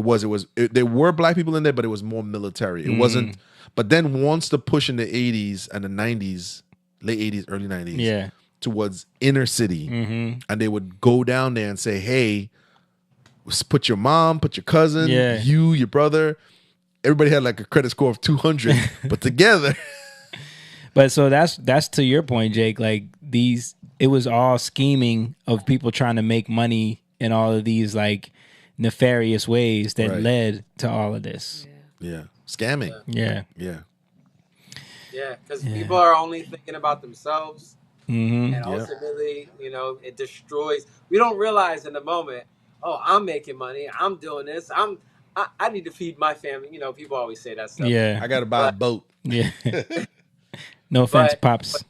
were black people in there, but it was more military. It wasn't. But then once the push in the 80s and the 90s, late 80s, early 90s, towards inner city, and they would go down there and say, hey, put your mom, put your cousin, you, your brother. Everybody had like a credit score of 200, but together. But so that's to your point, Jake. Like it was all scheming of people trying to make money in all of these like nefarious ways that led to all of this. Yeah, scamming. Yeah. Because people are only thinking about themselves, and ultimately, it destroys. We don't realize in the moment. Oh, I'm making money. I'm doing this. I need to feed my family. People always say that stuff. Yeah. I got to buy a boat. Yeah. No offense, Pops.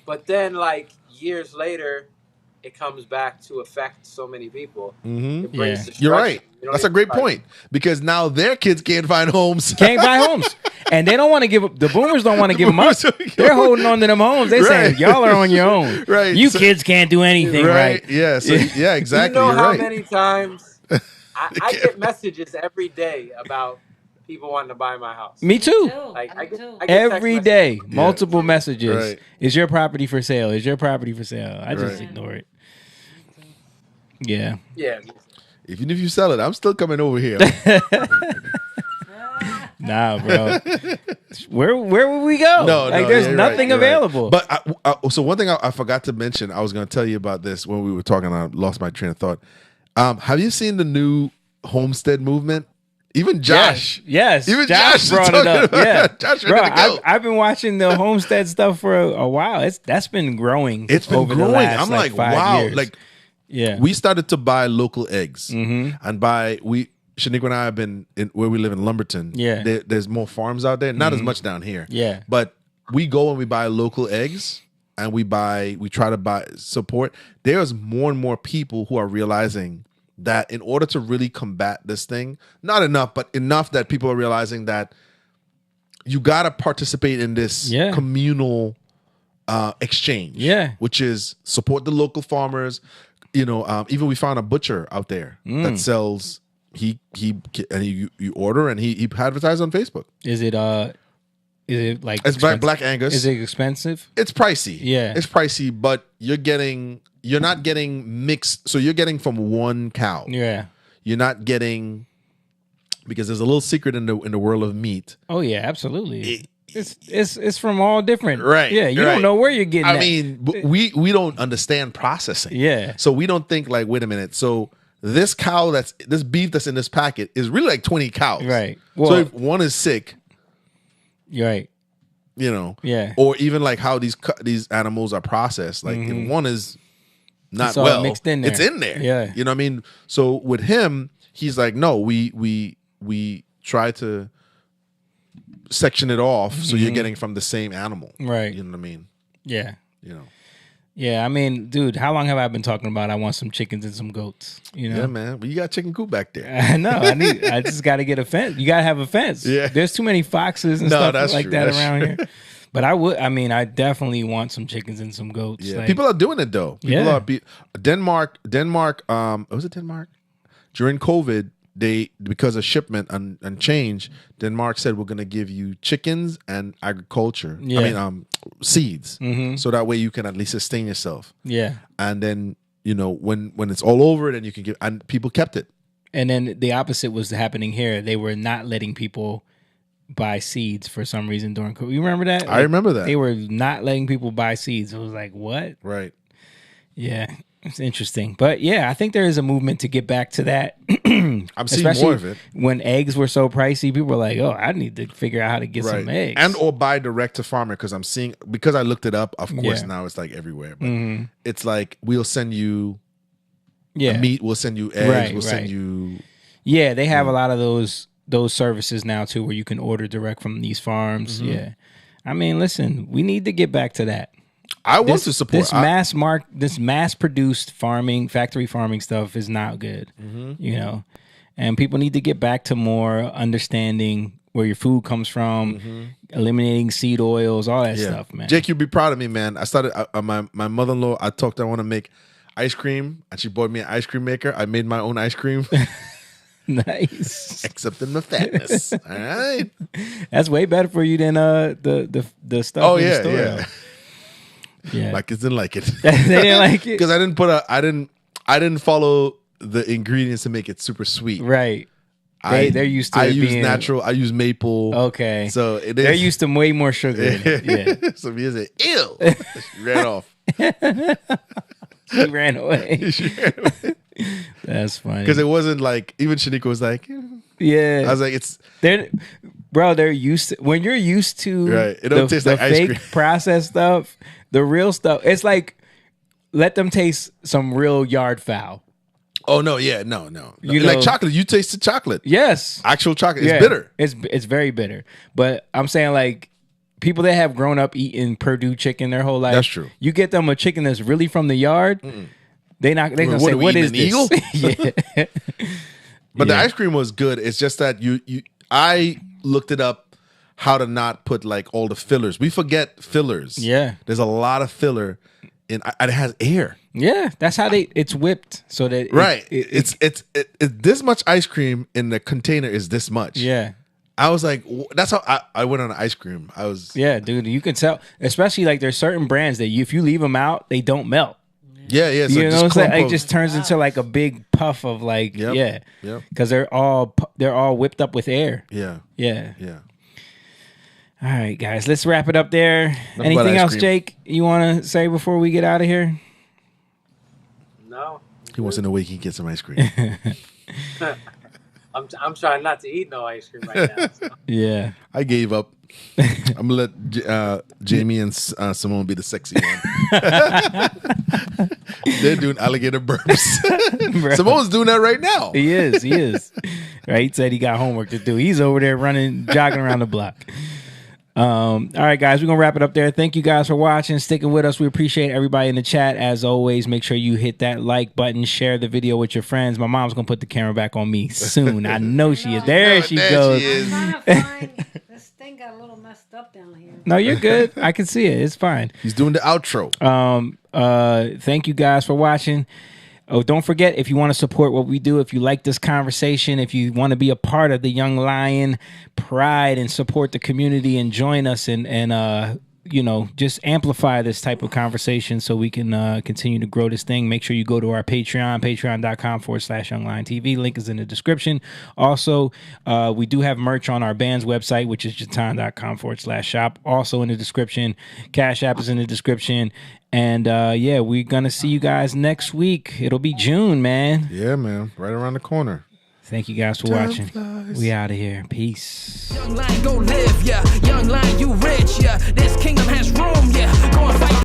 But then, like, years later, it comes back to affect so many people. It brings destruction. You're right. That's a great point. Because now their kids can't find homes. Can't buy homes. And they don't want to give up. The boomers don't want to give them up. They're holding on to them homes. They're saying, y'all are on your own. Right. You kids can't do anything right. Yeah. So, yeah, exactly. You know You're how right. many times I get messages every day about people wanting to buy my house. Me too. Like I get every text day, messages. multiple messages. Right. Is your property for sale? Is your property for sale? I just ignore it. Yeah. Yeah. Even if you sell it, I'm still coming over here. Nah, bro. Where would we go? There's nothing available. But so one thing I forgot to mention, I was going to tell you about this when we were talking. I lost my train of thought. Have you seen the new homestead movement? Even Josh. Yes. Even Josh brought it up. Yeah. Josh Bro, ready to go. I've been watching the homestead stuff for a while. That's been growing. It's been over growing. The last, I'm like 5 wow. years. Like, we started to buy local eggs, and Shaniqua and I have been where we live in Lumberton. Yeah. There's more farms out there. Not as much down here. Yeah. But we go and we buy local eggs, and we try to buy support. There's more and more people who are realizing that in order to really combat this thing, not enough, but enough that people are realizing that you got to participate in this communal exchange. Yeah. Which is support the local farmers. You know, even we found a butcher out there that sells. You order and he advertises on Facebook. Is it like it's Black Angus? Is it expensive? It's pricey. Yeah, it's pricey, but you're not getting mixed. So you're getting from one cow. Yeah, you're not getting, because there's a little secret in the world of meat. Oh yeah, absolutely. It's from all different. Right. Yeah, you don't know where you're getting. I mean, we don't understand processing. Yeah. So we don't think like, wait a minute. So this beef that's in this packet is really like 20 cows. Right. Well, so if one is sick, right. You know. Yeah. Or even like how these animals are processed. Like if one is not it's all well, mixed in there. it's in there. Yeah. You know what I mean? So with him, he's like, no, we try to section it off so you're getting from the same animal. Right. You know what I mean? Yeah. You know. Yeah, I mean, dude, how long have I been talking about I want some chickens and some goats? You know? Yeah, man. Well, you got chicken coop back there. I know. I just got to get a fence. You got to have a fence. Yeah. There's too many foxes and stuff like that around here. But I definitely want some chickens and some goats. Yeah. Like, People are doing it though. Denmark, was it Denmark? During COVID, because of shipment and change, Denmark said we're going to give you chickens and agriculture. Yeah. I mean, seeds, so that way you can at least sustain yourself. Yeah, and then when it's all over, then you can give. And people kept it. And then the opposite was happening here. They were not letting people buy seeds for some reason during COVID. You remember that? I remember that. They were not letting people buy seeds. It was like, what? Right. Yeah. It's interesting. But yeah, I think there is a movement to get back to that. I'm seeing more of it. When eggs were so pricey, people were like, oh, I need to figure out how to get some eggs. And or buy direct to farmer, because I looked it up, of course now it's like everywhere. But it's like we'll send you meat, we'll send you eggs, we'll send you. Yeah, they have a lot of those services now too, where you can order direct from these farms. Yeah. I mean, listen, we need to get back to that. I want to support this mass produced farming, factory farming stuff is not good, you know, and people need to get back to more understanding where your food comes from, eliminating seed oils, all that stuff, man. Jake, you'd be proud of me, man. I started my mother-in-law. I I want to make ice cream, and she bought me an ice cream maker. I made my own ice cream. Nice. Except in the fatness. All right. That's way better for you than the stuff. Oh in yeah, the store, yeah. Yeah. My kids didn't like it. They didn't like it because I didn't follow the ingredients to make it super sweet. Right. They're used to I it use being natural. I use maple. Okay. So it is. They're used to way more sugar in it. Yeah. So he said, "Ew." She ran off. She ran away. That's funny. Because it wasn't like, even Shaniqua was like, yeah. I was like, they're used to, when you're used to it don't taste like ice fake cream. processed stuff, the real stuff. It's like, let them taste some real yard fowl. Oh no, yeah, no. You like know, chocolate, you tasted chocolate. Yes. Actual chocolate. It's bitter. It's very bitter. But I'm saying, like, people that have grown up eating Purdue chicken their whole life. That's true. You get them a chicken that's really from the yard. They're gonna say, "What is this?" Eagle? Yeah. But the ice cream was good. It's just that I looked it up how to not put like all the fillers. We forget fillers. Yeah. There's a lot of filler and it has air. Yeah, that's how it's whipped so that it's this much ice cream in the container is this much. Yeah. I was like, that's how I went on ice cream. Yeah, dude, you can tell, especially like there's certain brands that if you leave them out, they don't melt. Yeah. So you know what I'm saying? It just turns into like a big puff of like, because they're all whipped up with air. Yeah. All right, guys, let's wrap it up there. Anything else, Jake, you want to say before we get out of here? No. He wants to know where he can get some ice cream. I'm trying not to eat no ice cream right now. So. Yeah. I gave up. I'm going to let Jamie and Simone be the sexy one. They're doing alligator burps. Simone's doing that right now. He is. Right? He said he got homework to do. He's over there jogging around the block. All right, guys, we're gonna wrap it up there. Thank you guys for watching, sticking with us. We appreciate everybody in the chat. As always, make sure you hit that like button, share the video with your friends. My mom's gonna put the camera back on me soon. I know she is. There she goes. I'm trying to find this thing got a little messed up down here. No, you're good. I can see it. It's fine. He's doing the outro. Thank you guys for watching. Oh, don't forget, if you want to support what we do, if you like this conversation, if you want to be a part of the Young Lion Pride and support the community and join us and just amplify this type of conversation so we can continue to grow this thing. Make sure you go to our Patreon, patreon.com/youngliontv. Link is in the description. Also, we do have merch on our band's website, which is jatan.com/shop. Also in the description. Cash App is in the description. And we're going to see you guys next week. It'll be June, man. Yeah, man. Right around the corner. Thank you guys for watching. We out of here. Peace. Young lion, go live, yeah. Young lion, you rich, yeah. This kingdom has room, yeah. Go and fight.